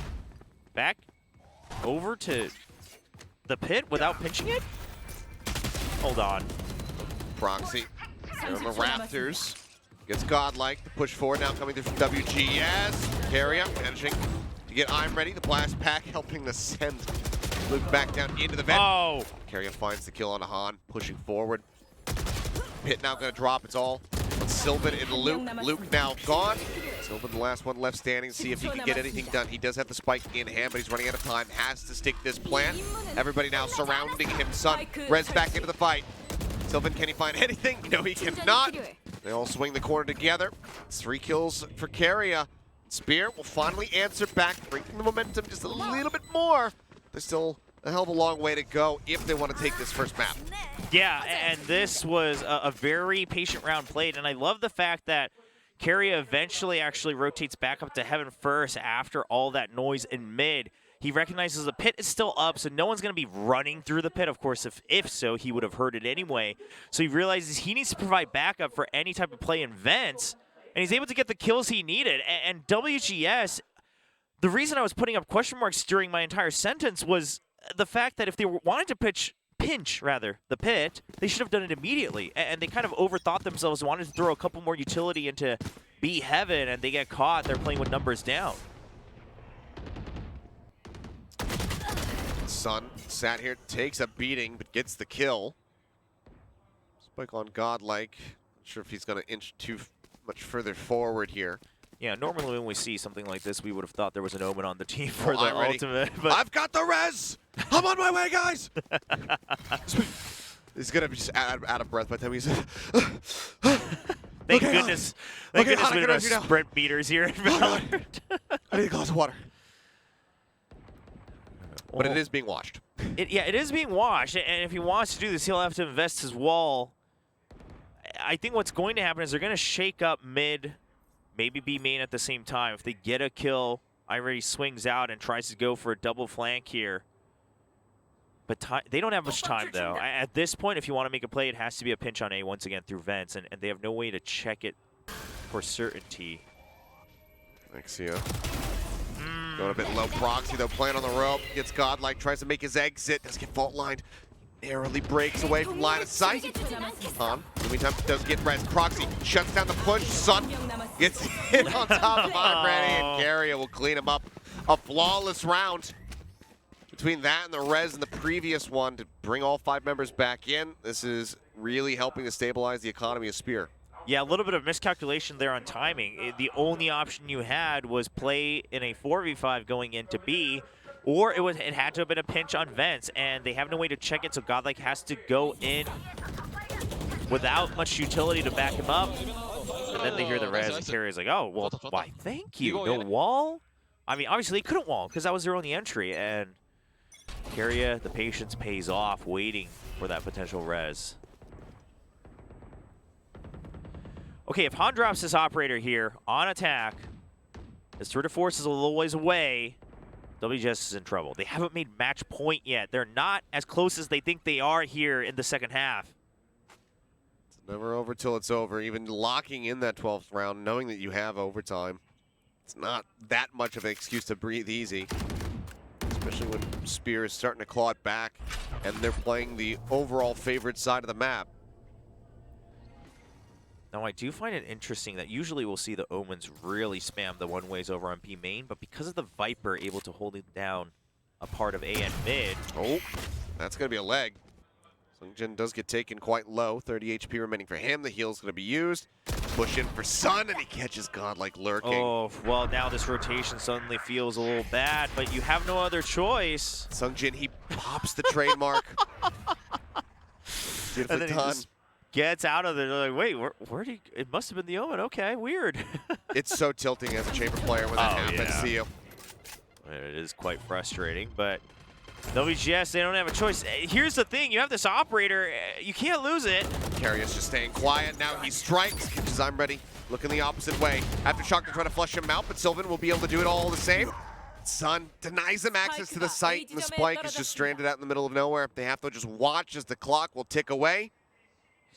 back over to the pit without pinching it? Hold on. Proxy on the rafters. Gets Godlike. The push forward now coming through from WGS. Carrier managing to get I'm ready. The blast pack helping to send Luke back down into the vent. Oh! Carrier finds the kill on Han, pushing forward. Pit now going to drop. It's all on Sylvan and Luke. Luke now gone. Sylvan, the last one left standing. See if he can get anything done. He does have the spike in hand, but he's running out of time. Has to stick this plant. Everybody now surrounding him. Sun, Rez back into the fight. Sylvan, can he find anything? No, he cannot. They all swing the corner together. It's 3 kills for Carrier. Spear will finally answer back, breaking the momentum just a little bit more. There's still a hell of a long way to go if they want to take this first map. Yeah, and this was a very patient round played, and I love the fact that Carrier eventually actually rotates back up to Heaven first after all that noise in mid. He recognizes the pit is still up, so no one's going to be running through the pit. Of course, if so, he would have heard it anyway. So he realizes he needs to provide backup for any type of play in vents, and he's able to get the kills he needed. And WGS, the reason I was putting up question marks during my entire sentence was the fact that if they wanted to pinch the pit, they should have done it immediately. And they kind of overthought themselves, wanted to throw a couple more utility into B Heaven, and they get caught. They're playing with numbers down. Sun sat here, takes a beating, but gets the kill. Spike on Godlike. Not sure if he's going to inch too much further forward here. Yeah, normally when we see something like this, we would have thought there was an Omen on the team for the ultimate. But I've got the res! I'm on my way, guys! He's going to be just out of breath by the time he's... Thank goodness we don't have sprint meters here. I need a glass of water. But it is being watched. It is being watched, and if he wants to do this, he'll have to invest his wall. I think what's going to happen is they're going to shake up mid, maybe B main at the same time. If they get a kill, Ivory swings out and tries to go for a double flank here. But they don't have much time, though. At this point, if you want to make a play, it has to be a pinch on A once again through vents, and they have no way to check it for certainty. Exia. Going a bit low. Proxy, though, playing on the rope. Gets Godlike, tries to make his exit. Does get fault lined. Narrowly breaks away from line of sight. On. In the meantime, does get res. Proxy shuts down the push. Sun gets hit on top of Ready, and Carrier will clean him up. A flawless round. Between that and the res in the previous one to bring all 5 members back in, this is really helping to stabilize the economy of Spear. Yeah, a little bit of miscalculation there on timing. The only option you had was play in a 4v5 going into B, or it had to have been a pinch on vents, and they have no way to check it, so Godlike has to go in without much utility to back him up. And then they hear the res, and Carrier's like, oh, well, why, thank you. No wall? I mean, obviously, they couldn't wall, because that was their only entry, and Carrier, the patience pays off, waiting for that potential res. Okay, if Han drops this operator here on attack, his tour de force is a little ways away, WGS is in trouble. They haven't made match point yet. They're not as close as they think they are here in the second half. It's never over till it's over. Even locking in that 12th round, knowing that you have overtime, it's not that much of an excuse to breathe easy. Especially when Spear is starting to claw it back, and they're playing the overall favored side of the map. Now, I do find it interesting that usually we'll see the Omens really spam the one-ways over on B main, but because of the Viper able to hold it down a part of A and mid. Oh, that's going to be a leg. Sungjin does get taken quite low. 30 HP remaining for him. The heal's going to be used. Push in for Sun, and he catches Godlike lurking. Oh, well, now this rotation suddenly feels a little bad, but you have no other choice. Sungjin, he pops the trademark. Beautifully done. Gets out of there. They're like, wait, where'd he? It must have been the Omen. Okay, weird. It's so tilting as a chamber player when that happens. Yeah. See you. It is quite frustrating, but WGS, they don't have a choice. Here's the thing. You have this operator. You can't lose it. Carrier's just staying quiet. Now he strikes. Catches I'm ready. Looking the opposite way. Aftershock to try to flush him out, but Sylvan will be able to do it all the same. Sun denies him access to the site, and the Spike is just stranded out in the middle of nowhere. They have to just watch as the clock will tick away.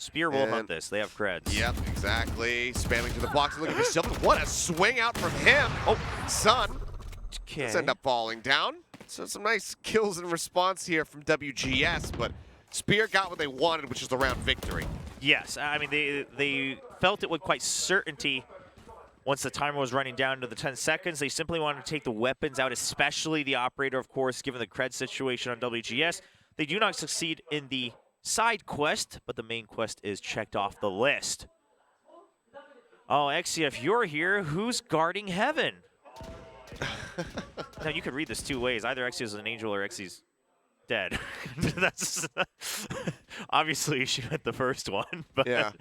Spear will hunt this. They have creds. Yep, exactly. Spamming to the box, looking for Sylvan. What a swing out from him. Oh, Sun does end up falling down. So some nice kills in response here from WGS, but Spear got what they wanted, which is the round victory. Yes, I mean, they felt it with quite certainty once the timer was running down to the 10 seconds. They simply wanted to take the weapons out, especially the operator, of course, given the cred situation on WGS. They do not succeed in the side quest, but the main quest is checked off the list. Oh, Exia, if you're here, who's guarding heaven? Now, you could read this 2 ways. Either Exia's an angel or Exia's dead. That's obviously she meant the first one, but yeah.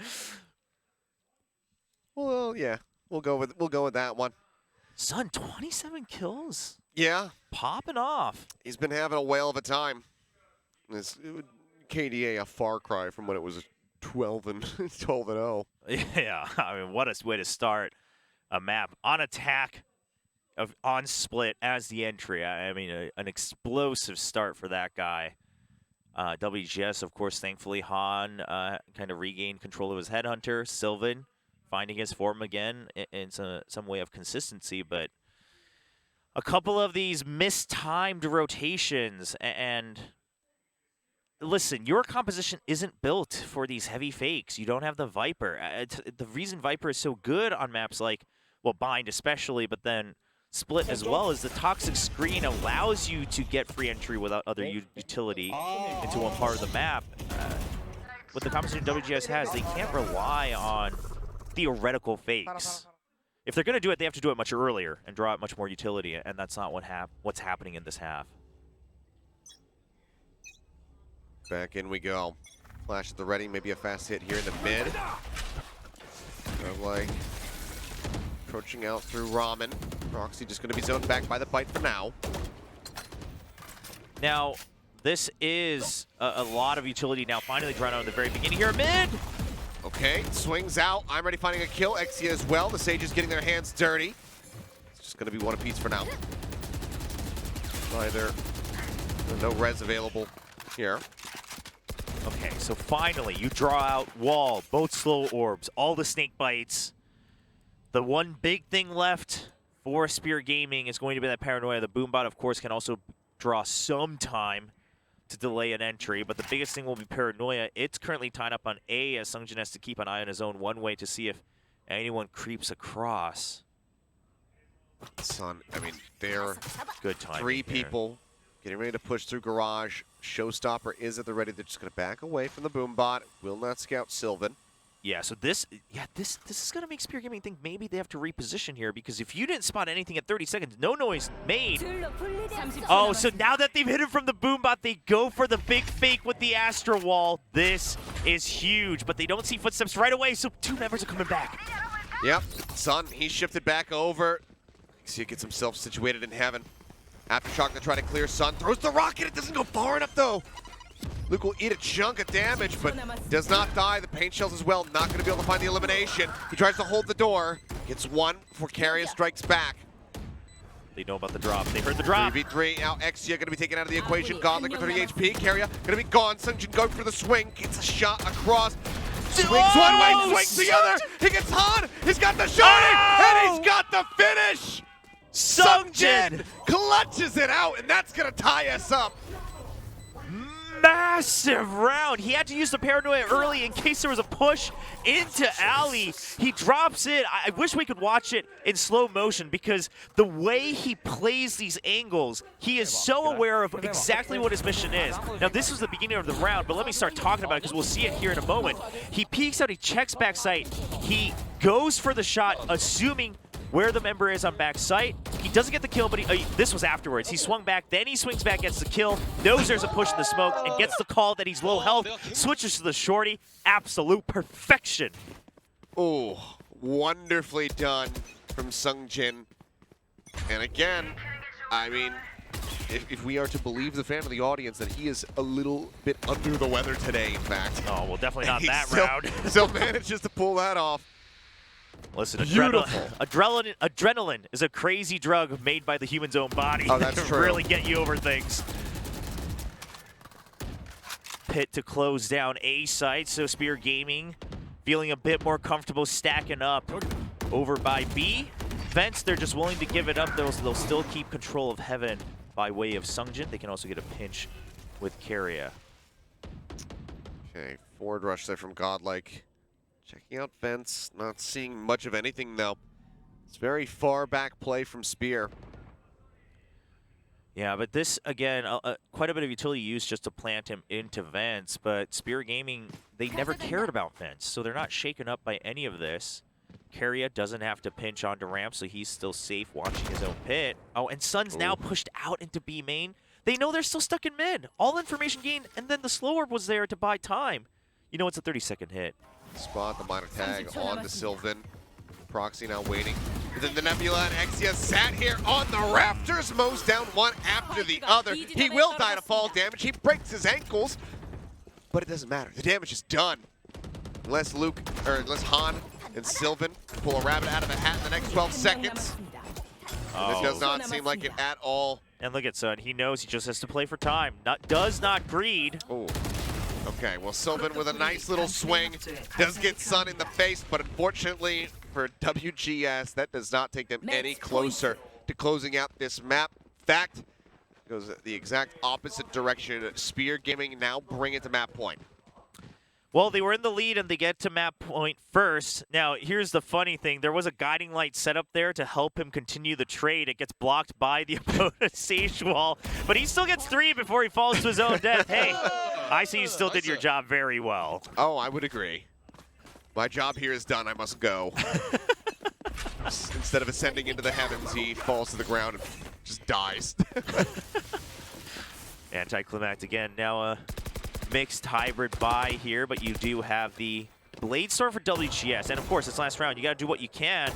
Well, yeah, we'll go with that one. Sun, 27 kills. Yeah, popping off. He's been having a whale of a time. This KDA a far cry from when it was 12-0. Yeah, I mean, what a way to start a map on attack. on split as the entry. I mean, an explosive start for that guy. WGS, of course, thankfully, Han kind of regained control of his headhunter. Sylvan finding his form again in some way of consistency, but a couple of these mistimed rotations. And listen, your composition isn't built for these heavy fakes. You don't have the Viper. The reason Viper is so good on maps like, well, Bind especially, but then Split as well, is the toxic screen allows you to get free entry without other utility into one part of the map. With the composition WGS has, they can't rely on theoretical fakes. If they're going to do it, they have to do it much earlier and draw out much more utility, and that's not what's happening in this half. Back in we go. Flash at the ready, maybe a fast hit here in the mid. Like approaching out through Ramen. Roxy just going to be zoned back by the bite for now. Now, this is a lot of utility now finally drawn out in the very beginning here. Mid! Okay, swings out. I'm ready finding a kill. Exia as well. The Sage is getting their hands dirty. It's just going to be one apiece for now. Either no res available here. Okay, so finally you draw out wall, both slow orbs, all the snake bites. The one big thing left for Spear Gaming is going to be that paranoia. The Boombot, of course, can also draw some time to delay an entry, but the biggest thing will be paranoia. It's currently tied up on A, as Sungjin has to keep an eye on his own one way to see if anyone creeps across. Son, I mean, they're good timing three here. people getting ready to push through garage. Showstopper is at the ready. They're just going to back away from the Boombot. Will not scout Sylvan. Yeah, so this is going to make Spear Gaming think maybe they have to reposition here, because if you didn't spot anything at 30 seconds, no noise made. Oh, so now that they've hit him from the Boombot, they go for the big fake with the Astra Wall. This is huge, but they don't see footsteps right away, so two members are coming back. Yep, Sun, he shifted back over. See, gets himself situated in heaven. Aftershock to try to clear Sun. Throws the rocket, it doesn't go far enough though. Luke will eat a chunk of damage, but does not die. The paint shells as well, not going to be able to find the elimination. He tries to hold the door. Gets one before Carrier strikes back. They know about the drop. They heard the drop. 3v3, now Exia going to be taken out of the equation. Godlike with 30 HP. Carrier going to be gone. Sungjin going for the swing. Gets a shot across. Swings one way, swings the other. He gets Han. He's got the shot, and he's got the finish. Sungjin clutches it out, and that's going to tie us up. Massive round. He had to use the paranoia early in case there was a push into Ali. He drops it. I wish we could watch it in slow motion, because the way he plays these angles, he is so aware of exactly what his mission is. Now, this was the beginning of the round, but let me start talking about it, because we'll see it here in a moment. He peeks out, he checks backside, he goes for the shot, assuming where the member is on back sight. He doesn't get the kill, but this was afterwards. He swung back, then he swings back, gets the kill, knows there's a push in the smoke, and gets the call that he's low health, switches to the shorty. Absolute perfection. Oh, wonderfully done from Sungjin. And again, I mean, if we are to believe the fan of the audience, that he is a little bit under the weather today, in fact. Oh, well, definitely not that round. Still manages to pull that off. Listen, adrenaline is a crazy drug made by the human's own body. Oh, that's that can true. really get you over things. Pit to close down A site, so Spear Gaming feeling a bit more comfortable stacking up over by B. Vents, they're just willing to give it up. They'll still keep control of Heaven by way of Sungjin. They can also get a pinch with Carrier. Okay, forward rush there from Godlike. Checking out Vents, not seeing much of anything though. It's very far back play from Spear. Yeah, but this, again, quite a bit of utility used just to plant him into Vents, but Spear Gaming, they never cared about Vents, so they're not shaken up by any of this. Carrier doesn't have to pinch onto ramp, so he's still safe watching his own pit. Oh, and Sun's now pushed out into B main. They know they're still stuck in mid. All information gained, and then the slow orb was there to buy time. You know, it's a 30-second hit. Spot the minor tag on to Sylvan. Proxy now waiting. And then the Nebula and Exia sat here on the rafters, mows down one after the other. He will die to fall damage. He breaks his ankles, but it doesn't matter. The damage is done. Unless Han and Sylvan pull a rabbit out of a hat in the next 12 seconds. It does not seem like it at all. And look at Sun. He knows he just has to play for time. Does not greed. Oh. Okay, well, Sylvan with a nice little swing does get Sun in the face, but unfortunately for WGS, that does not take them any closer to closing out this map. In fact, it goes the exact opposite direction. Spear Gaming now bring it to map point. Well, they were in the lead and they get to map point first. Now, here's the funny thing. There was a guiding light set up there to help him continue the trade. It gets blocked by the opponent's stage wall, but he still gets 3 before he falls to his own death. Hey, I see you still did your job very well. Oh, I would agree. My job here is done. I must go. Instead of ascending into the heavens, he falls to the ground and just dies. Anticlimax again. Now a mixed hybrid buy here, but you do have the Blade Storm for WGS. And of course, it's last round. You got to do what you can.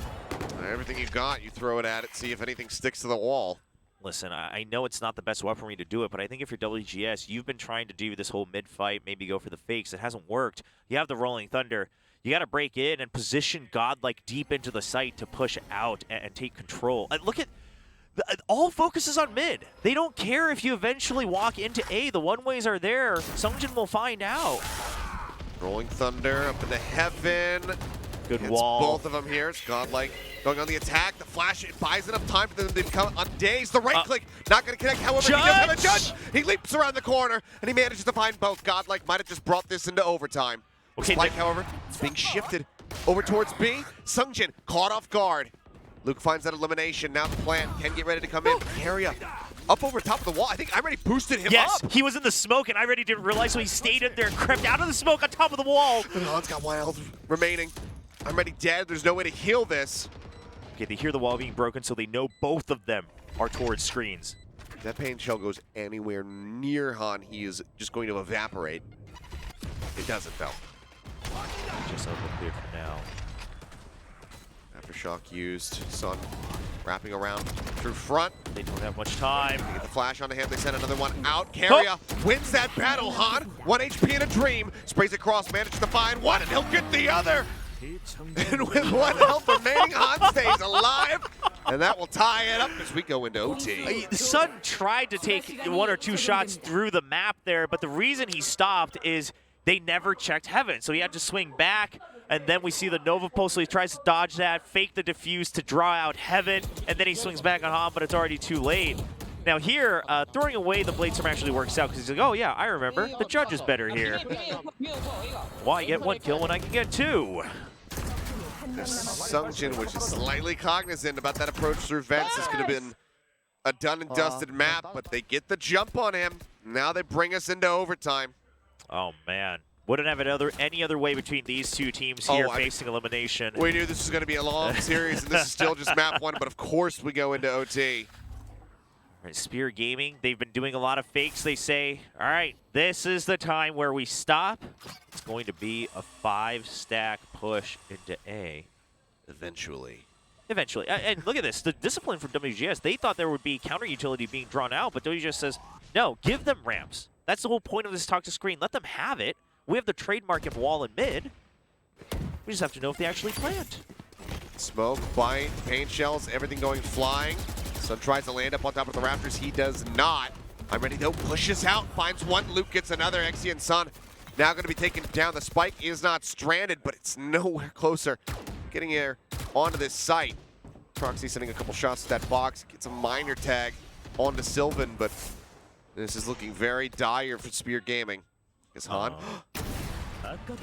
Everything you got, you throw it at it, see if anything sticks to the wall. Listen, I know it's not the best weapon for me to do it, but I think if you're WGS, you've been trying to do this whole mid-fight, maybe go for the fakes. It hasn't worked. You have the Rolling Thunder. You got to break in and position Godlike deep into the site to push out and take control. And look at, all focus is on mid. They don't care if you eventually walk into A. The one-ways are there. Sungjin will find out. Rolling Thunder up into heaven. Good Hits wall. Both of them here. It's Godlike going on the attack. The flash, it buys enough time for them to become on days. The right click, not going to connect. However, he does have a judge. He leaps around the corner, and he manages to find both. Godlike might have just brought this into overtime. Okay, Spike, however, it's being shifted over towards B. Sungjin caught off guard. Luke finds that elimination. Now the plant can get ready to come in. But Carrier up over top of the wall. I think I already boosted him up. Yes, he was in the smoke, and I already didn't realize, so he stayed in there and crept out of the smoke on top of the wall. Han's got 1 health remaining. I'm already dead. There's no way to heal this. Okay, they hear the wall being broken, so they know both of them are towards screens. If that pain shell goes anywhere near Han, he is just going to evaporate. It doesn't, though. Just open clear for now. Aftershock used. Sun wrapping around through front. They don't have much time. They get the flash onto him. They send another one out. Carrier wins that battle. Han, 1 HP in a dream. Sprays across, manages to find one, and he'll get the other. And with 1 health remaining, Han stays alive. And that will tie it up as we go into OT. Sun tried to take 1 or 2 shots through the map there, but the reason he stopped is they never checked heaven. So he had to swing back, and then we see the Nova Pulse, so he tries to dodge that, fake the defuse to draw out heaven, and then he swings back on Han, but it's already too late. Now here, throwing away the Blade Storm actually works out, because he's like, oh yeah, I remember. The judge is better here. Why get 1 kill when I can get 2? Sungjin, which is slightly cognizant about that approach through vents. This could have been a done and dusted map, but they get the jump on him. Now they bring us into overtime. Oh man, wouldn't have it any other way between these two teams here facing elimination. We knew this was going to be a long series, and this is still just map 1, but of course we go into OT. All right, Spear Gaming, they've been doing a lot of fakes. They say, all right, this is the time where we stop. It's going to be a 5-stack push into A. Eventually. And look at this, the discipline from WGS. They thought there would be counter utility being drawn out, but WGS says, no, give them ramps. That's the whole point of this talk to screen. Let them have it. We have the trademark in wall and mid. We just have to know if they actually plant. Smoke, bite, paint shells, everything going flying. Sun tries to land up on top of the rafters. He does not. I'm ready though. Pushes out, finds one. Luke gets another. Xe and Sun now going to be taken down. The spike is not stranded, but it's nowhere closer. Getting here onto this site. Proxy sending a couple shots to that box. Gets a minor tag onto Sylvan, but this is looking very dire for Spear Gaming. Is Han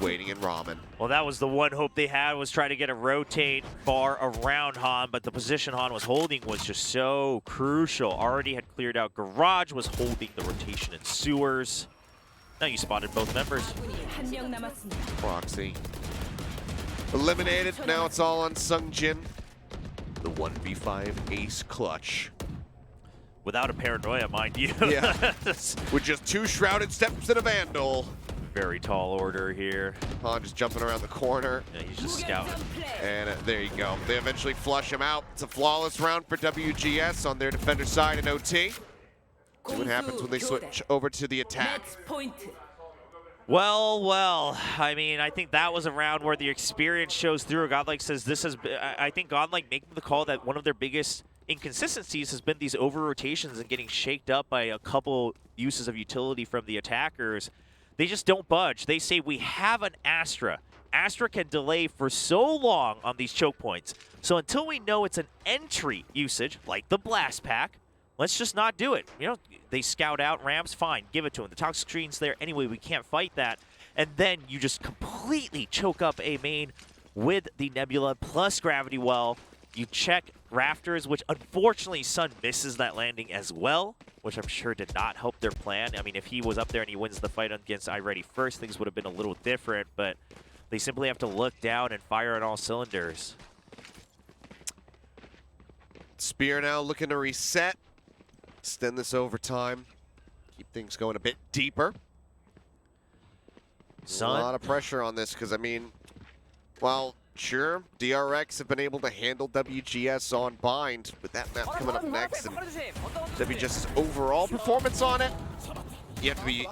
waiting in Ramen. Well, that was the one hope they had, was try to get a rotate bar around Han, but the position Han was holding was just so crucial. Already had cleared out Garage, was holding the rotation in sewers. Now you spotted both members. Proxy eliminated. Now it's all on Sungjin. The 1v5 ace clutch. Without a paranoia, mind you. Yeah. With just 2 shrouded steps and a Vandal. Very tall order here. Han just jumping around the corner. Yeah, he's just scouting. And there you go. They eventually flush him out. It's a flawless round for WGS on their defender side in OT. See what happens when they switch over to the attack. Well, I mean, I think that was a round where the experience shows through. Godlike says this is, I think Godlike making the call that one of their biggest inconsistencies has been these over-rotations and getting shaked up by a couple uses of utility from the attackers. They just don't budge. They say, we have an Astra. Astra can delay for so long on these choke points. So until we know it's an entry usage, like the Blast Pack, let's just not do it. You know, they scout out ramps, fine, give it to them. The toxic screen's there anyway, we can't fight that. And then you just completely choke up a main with the Nebula plus Gravity Well. You check Rafters, which unfortunately Sun misses that landing as well, which I'm sure did not help their plan. I mean, if he was up there and he wins the fight against iReady first, things would have been a little different, but they simply have to look down and fire on all cylinders. Spear now looking to reset, extend this overtime, keep things going a bit deeper. A lot of pressure on this because, I mean, well, sure, DRX have been able to handle WGS on bind, with that map coming up next, and WGS's overall performance on it, you have to be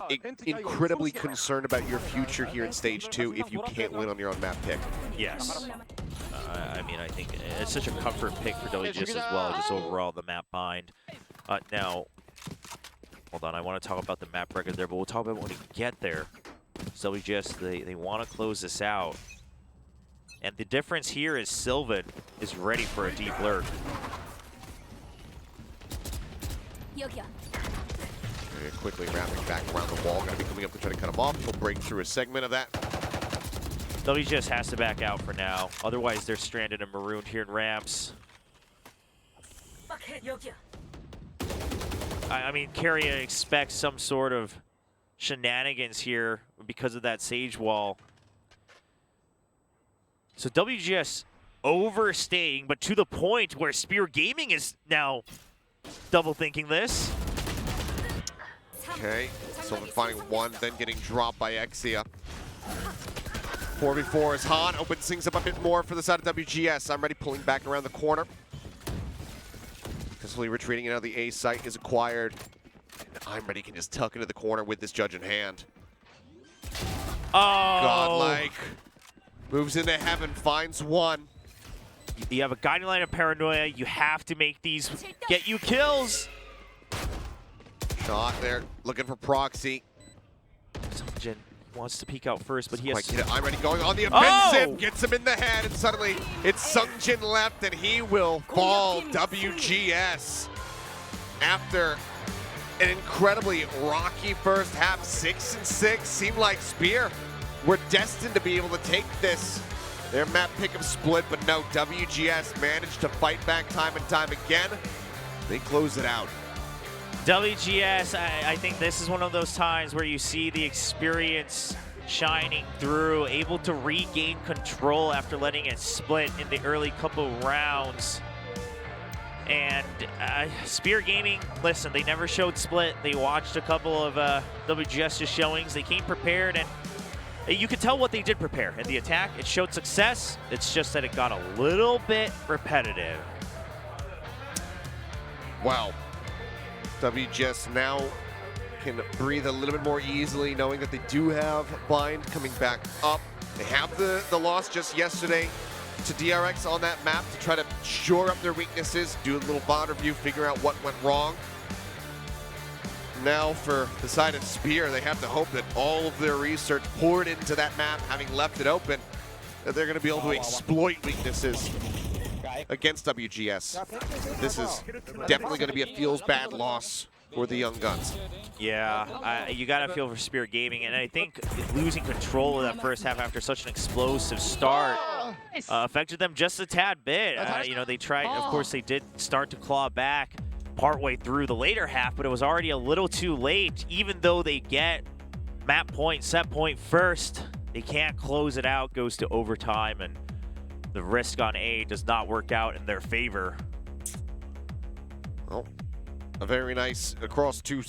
incredibly concerned about your future here in Stage 2 if you can't win on your own map pick. Yes. I mean, I think it's such a comfort pick for WGS as well, just overall the map bind. Now, hold on, I want to talk about the map record there, but we'll talk about it when we get there. WGS, they want to close this out. And the difference here is Sylvan is ready for a deep lurk. Very quickly wrapping back around the wall, going to be coming up to try to cut him off. He'll break through a segment of that. WGS has to back out for now. Otherwise, they're stranded and marooned here in ramps. I mean, Carrier expects some sort of shenanigans here because of that Sage Wall. So WGS overstaying, but to the point where Spear Gaming is now double thinking this. Okay, Sylvan finding one, then getting dropped by Exia. 4v4 is Han, opens things up a bit more for the side of WGS. I'm ready, pulling back around the corner. Successfully retreating out of the A site is acquired. And I'm ready, can just tuck into the corner with this judge in hand. Oh! Godlike. Moves into heaven, finds one. You have a guiding line of paranoia. You have to make these get you kills. Shot there, looking for proxy. Jin wants to peek out first, but he has. I'm ready, going on the offensive. Oh! Gets him in the head, and suddenly it's Sungjin left, and he will fall. WGS after an incredibly rocky first half, 6-6. Seemed like Spear were destined to be able to take this. Their map pick of split, but no, WGS managed to fight back time and time again. They close it out. WGS, I think this is one of those times where you see the experience shining through, able to regain control after letting it split in the early couple rounds. And Spear Gaming, listen, they never showed split. They watched a couple of WGS's showings. They came prepared, and you could tell what they did prepare. In the attack, it showed success. It's just that it got a little bit repetitive. Wow. WGS now can breathe a little bit more easily, knowing that they do have bind coming back up. They have the loss just yesterday to DRX on that map to try to shore up their weaknesses, do a little bond review, figure out what went wrong. Now for the side of Spear, they have to hope that all of their research poured into that map, having left it open, that they're going to be able to exploit weaknesses against WGS. This is definitely going to be a feels bad loss for the Young Guns. Yeah, you got to feel for Spear Gaming, and I think losing control of that first half after such an explosive start affected them just a tad bit. You know, they tried, of course, they did start to claw back partway through the later half, but it was already a little too late. Even though they get map point, set point first, they can't close it out, goes to overtime, and the risk on A does not work out in their favor. Well, a very nice across two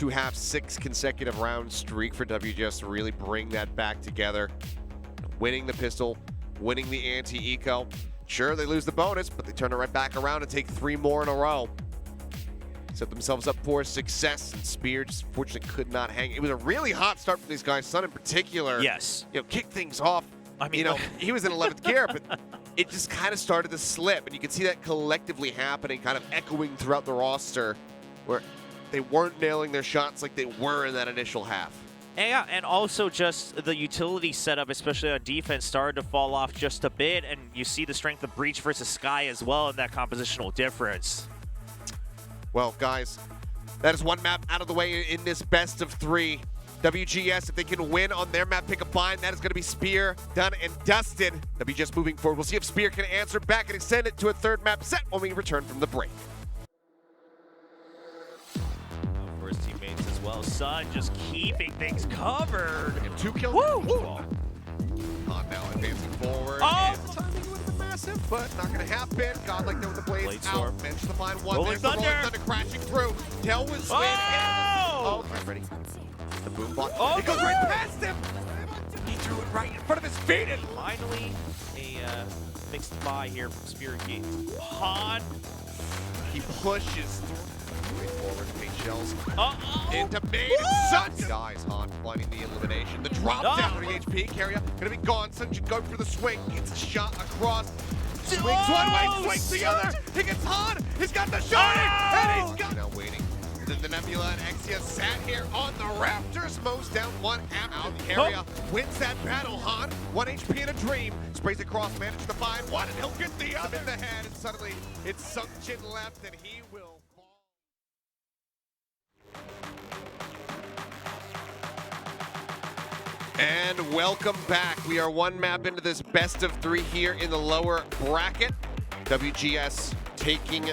halves, 6 consecutive round streak for WGS to really bring that back together. Winning the pistol, winning the anti-eco. Sure, they lose the bonus, but they turn it right back around and take 3 more in a row. Set themselves up for success, and Spear just fortunately could not hang. It was a really hot start for these guys. Sun in particular, yes, kicked things off. I mean, he was in 11th gear, but it just kind of started to slip, and you can see that collectively happening, kind of echoing throughout the roster, where they weren't nailing their shots like they were in that initial half. Yeah, and also just the utility setup, especially on defense, started to fall off just a bit, and you see the strength of Breach versus Sky as well in that compositional difference. Well, guys, that is one map out of the way in this best of 3. WGS, if they can win on their map pick a bind, that is going to be Spear done and dusted. WGS moving forward. We'll see if Spear can answer back and extend it to a third map set when we return from the break. For his teammates as well. Sun just keeping things covered. And 2 kills. Woo! On now, advancing forward. Oh! And the timing would have been massive, but not going to happen. Godlike there with the blades out. Managed to find one. Rolling There's the Thunder. Rolling Thunder crashing through. Dell was swing. Oh! Okay, ready. The boom block. Oh, It goes right past him. He threw it right in front of his feet. And Finally, a mixed buy here from Spirit Gate. Han. he pushes way forward. Paint shells Uh-oh. into main. Sun dies. Han finding the elimination. The drop down to HP. Carrier gonna be gone. Sun should go for the swing. Gets a shot across. Swings one way, swings the other. He gets Han. He's got the shot. And he's got. Now waiting. Then the Nebula and Exia sat here on the rafters. Mows down one out. Carrier wins that battle. Han, 1 HP in a dream. Sprays across, manages to find one, and he'll get the other in the head. And suddenly, it's Sung Jin left, and he will fall. And welcome back. We are one map into this best of 3 here in the lower bracket. WGS taking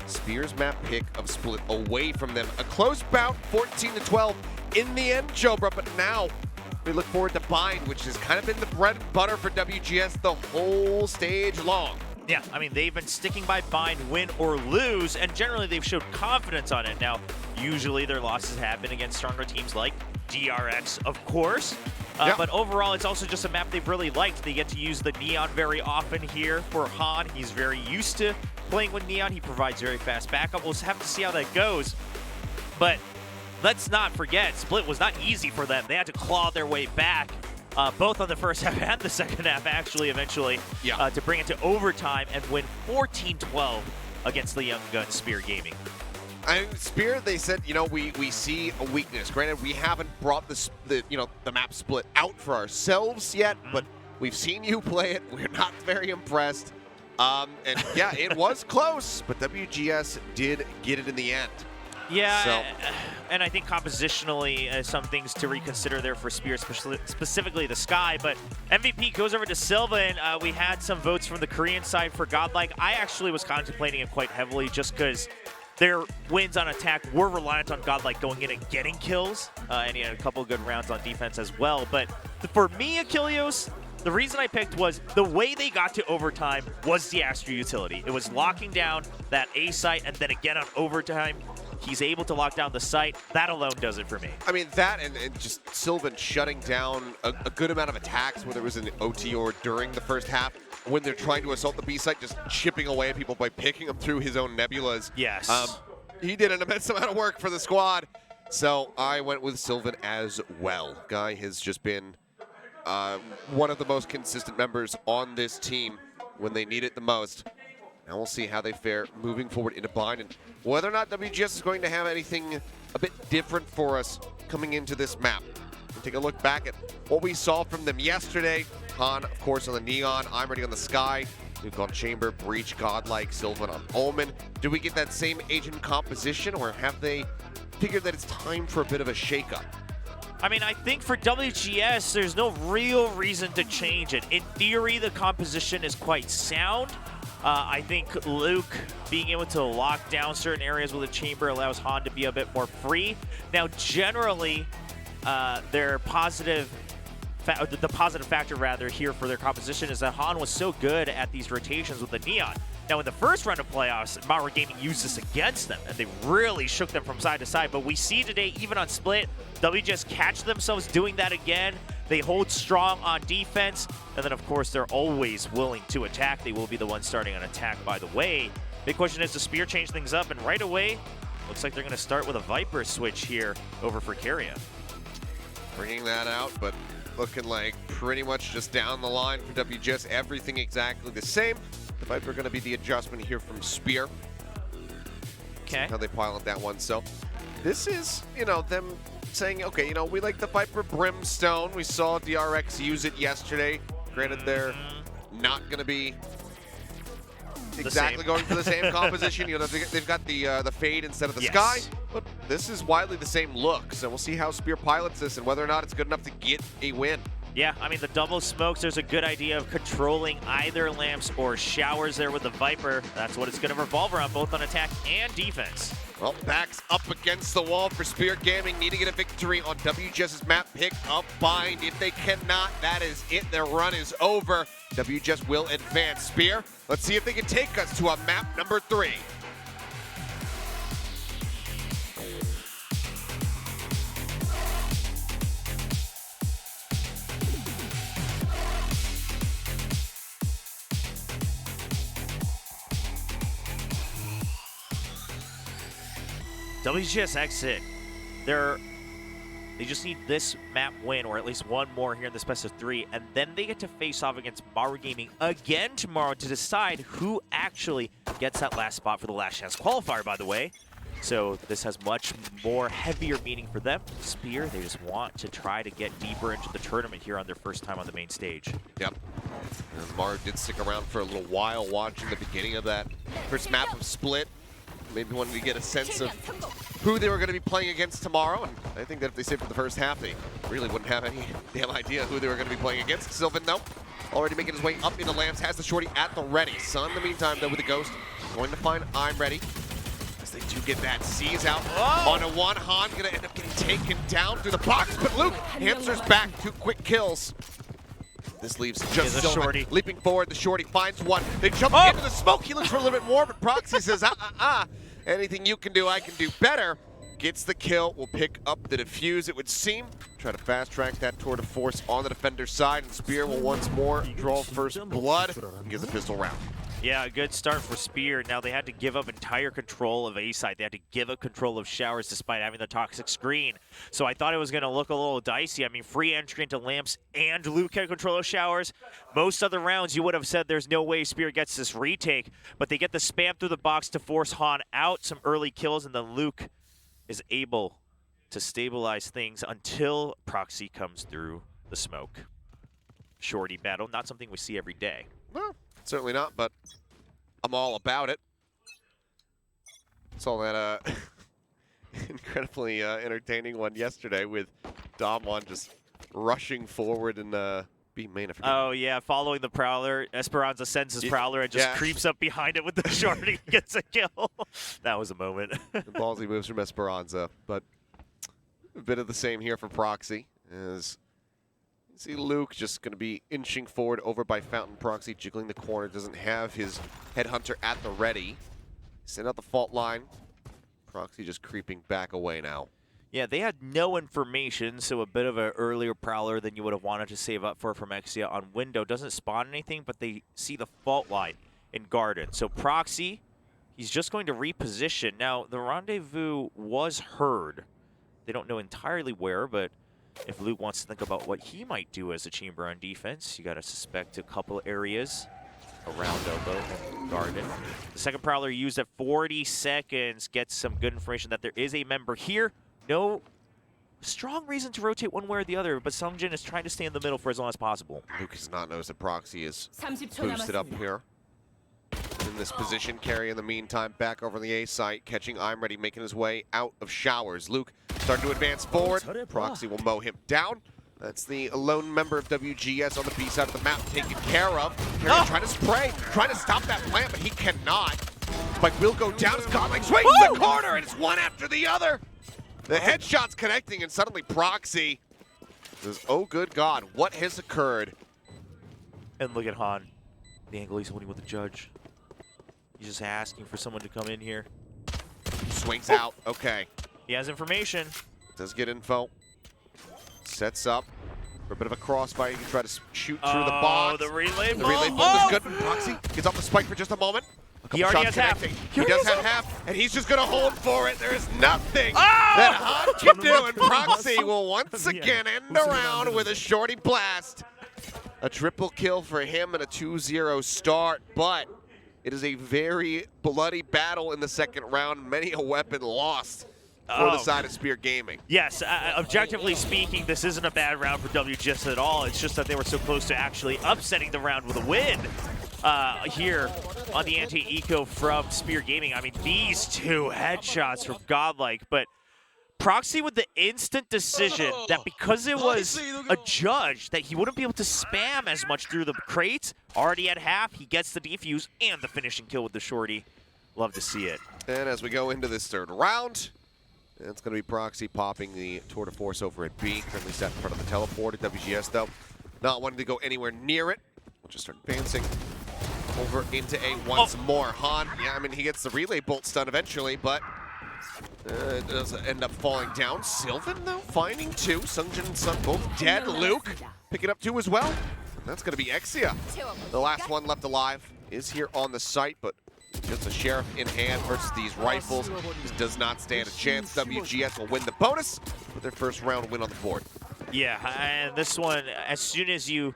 Spear's map pick of Split away from them. A close bout, 14-12 in the end, Jobra, but now we look forward to Bind, which has kind of been the bread and butter for WGS the whole stage long. Yeah, I mean, they've been sticking by Bind, win or lose, and generally they've showed confidence on it. Now, usually their losses have been against stronger teams like DRX, of course. But overall, it's also just a map they've really liked. They get to use the Neon very often here for Han. He's very used to playing with Neon. He provides very fast backup. We'll have to see how that goes. But let's not forget, Split was not easy for them. They had to claw their way back, both on the first half and the second half, actually, eventually, to bring it to overtime and win 14-12 against the Young Gun Spear Gaming. And Spear, they said, you know, we see a weakness. Granted, we haven't brought the map Split out for ourselves yet, but we've seen you play it. We're not very impressed. And yeah, it was close, but WGS did get it in the end. Yeah, and I think compositionally, some things to reconsider there for Spear, specifically the Sky. But MVP goes over to Silva, and we had some votes from the Korean side for Godlike. I actually was contemplating it quite heavily just because their wins on attack were reliant on Godlike going in and getting kills, and he had a couple of good rounds on defense as well. But for me, Achilleos, the reason I picked was the way they got to overtime was the Astro utility. It was locking down that A site, and then again on overtime, he's able to lock down the site. That alone does it for me. I mean, that and just Sylvan shutting down a good amount of attacks, whether it was in the OT or during the first half, when they're trying to assault the B site, just chipping away at people by picking them through his own nebulas. Yes. He did an immense amount of work for the squad. So I went with Sylvan as well. Guy has just been one of the most consistent members on this team when they need it the most. Now we'll see how they fare moving forward into Bind and whether or not WGS is going to have anything a bit different for us coming into this map. We'll take a look back at what we saw from them yesterday. Han, of course, on the Neon. I'm ready on the Sky. Luke on Chamber, Breach, Godlike, Sylvan on Omen. Do we get that same agent composition, or have they figured that it's time for a bit of a shakeup? I mean, I think for WGS, there's no real reason to change it. In theory, the composition is quite sound. I think Luke being able to lock down certain areas with a chamber allows Han to be a bit more free. Now, generally, the positive factor rather here for their composition is that Han was so good at these rotations with the Neon. Now, in the first round of playoffs, Mauer Gaming used this against them, and they really shook them from side to side. But we see today, even on Split, WGS catch themselves doing that again. They hold strong on defense, and then, of course, they're always willing to attack. They will be the ones starting an attack, by the way. Big question is, does Spear change things up? And right away, looks like they're going to start with a Viper switch here over for Carrier. Bringing that out, but looking like pretty much just down the line for WGS. Everything exactly the same. The Viper going to be the adjustment here from Spear. Okay. How they pilot that one. So this is, you know, them saying, okay, you know, we like the Viper Brimstone. We saw DRX use it yesterday. Granted, they're not going to be exactly going for the same composition. You know, they've got the fade instead of the sky. But this is widely the same look. So we'll see how Spear pilots this and whether or not it's good enough to get a win. Yeah, I mean, the double smokes, there's a good idea of controlling either lamps or showers there with the Viper. That's what it's going to revolve around, both on attack and defense. Well, backs up against the wall for Spear Gaming, needing to get a victory on WGS's map pick of Bind. If they cannot, that is it. Their run is over. WGS will advance. Spear, let's see if they can take us to a map number 3. WGS exit. They just need this map win, or at least one more here in this best of 3, and then they get to face off against Maru Gaming again tomorrow to decide who actually gets that last spot for the last chance qualifier, by the way. So this has much more heavier meaning for them. Spear, they just want to try to get deeper into the tournament here on their first time on the main stage. Yep. And Maru did stick around for a little while watching the beginning of that first map of Split. Maybe wanted to get a sense of who they were going to be playing against tomorrow, and I think that if they stayed for the first half, they really wouldn't have any damn idea who they were going to be playing against. Sylvan, though, already making his way up into Lamps, has the shorty at the ready. Sun, in the meantime, though, with the Ghost, going to find I'm ready. As they do get that C's out on a one. Han going to end up getting taken down through the box, but Luke answers back. 2 quick kills. This leaves just Sylvan leaping forward. The shorty finds one. They jump into the smoke. He looks for a little bit more, but Proxy says, anything you can do, I can do better. Gets the kill. Will pick up the defuse, it would seem. Try to fast track that tour de force on the defender's side, and Spear will once more draw first blood and get the pistol round. Yeah, a good start for Spear. Now they had to give up entire control of A side. They had to give up control of showers despite having the toxic screen. So I thought it was going to look a little dicey. I mean, free entry into Lamps and Luke had control of showers. Most other rounds you would have said there's no way Spear gets this retake, but they get the spam through the box to force Han out, some early kills, and then Luke is able to stabilize things until Proxy comes through the smoke. Shorty battle, not something we see every day. Well, certainly not, but I'm all about it. Saw that incredibly entertaining one yesterday with Domwon just rushing forward and being main. Oh, yeah, following the Prowler. Esperanza sends his Prowler and just creeps up behind it with the shorty and gets a kill. That was a moment. The ballsy moves from Esperanza, but a bit of the same here for Proxy. As see Luke just going to be inching forward over by Fountain. Proxy jiggling the corner, doesn't have his headhunter at the ready. Send out the fault line. Proxy just creeping back away now. Yeah, they had no information, so a bit of an earlier Prowler than you would have wanted to save up for from Exia on window. Doesn't spawn anything, but they see the fault line in Garden. So Proxy, he's just going to reposition. Now, the rendezvous was heard. They don't know entirely where, but if Luke wants to think about what he might do as a chamber on defense, you got to suspect a couple areas around elbow and Garden. The second Prowler used at 40 seconds gets some good information that there is a member here. No strong reason to rotate one way or the other, but Sungjin is trying to stay in the middle for as long as possible. Luke has not noticed that Proxy is boosted up here. In this position, Carry in the meantime back over the A site, catching I'm ready, making his way out of showers. Luke starting to advance forward. Proxy will mow him down. That's the lone member of WGS on the B side of the map taken care of. Carry trying to spray, trying to stop that plant, but he cannot. Spike will go down as Godlike swings the corner, and it's one after the other. The headshots connecting, and suddenly Proxy says, oh good God, what has occurred? And look at Han, the angle he's holding with the judge. He's just asking for someone to come in here. Swings out, okay. He has information. Does get info. Sets up for a bit of a crossfire. You can try to shoot through the box. The relay bolt is good. Proxy gets off the spike for just a moment. He already has half. He does have half, and he's just going to hold for it. There is nothing that Han can do, and Proxy will once again end the round with a shorty blast. A triple kill for him and a 2-0 start, but it is a very bloody battle in the second round. Many a weapon lost for the side of Spear Gaming. Yes, objectively speaking, this isn't a bad round for WGS at all. It's just that they were so close to actually upsetting the round with a win here on the anti-eco from Spear Gaming. I mean, these two headshots from Godlike, but Proxy with the instant decision that because it was a judge that he wouldn't be able to spam as much through the crates. Already at half, he gets the defuse and the finishing kill with the shorty. Love to see it. And as we go into this third round, it's going to be Proxy popping the tour de force over at B. Currently set in front of the teleport at WGS, though. Not wanting to go anywhere near it. We'll just start advancing over into A once more. Han, yeah, I mean, he gets the relay bolt stun eventually, but it does end up falling down. Sylvan, though, finding two. Sungjin and Sun both dead. Luke picking up two as well. That's going to be Exia. The last one left alive is here on the site, but just a sheriff in hand versus these rifles. This does not stand a chance. WGS will win the bonus with their first round win on the board. Yeah, and this one, as soon as you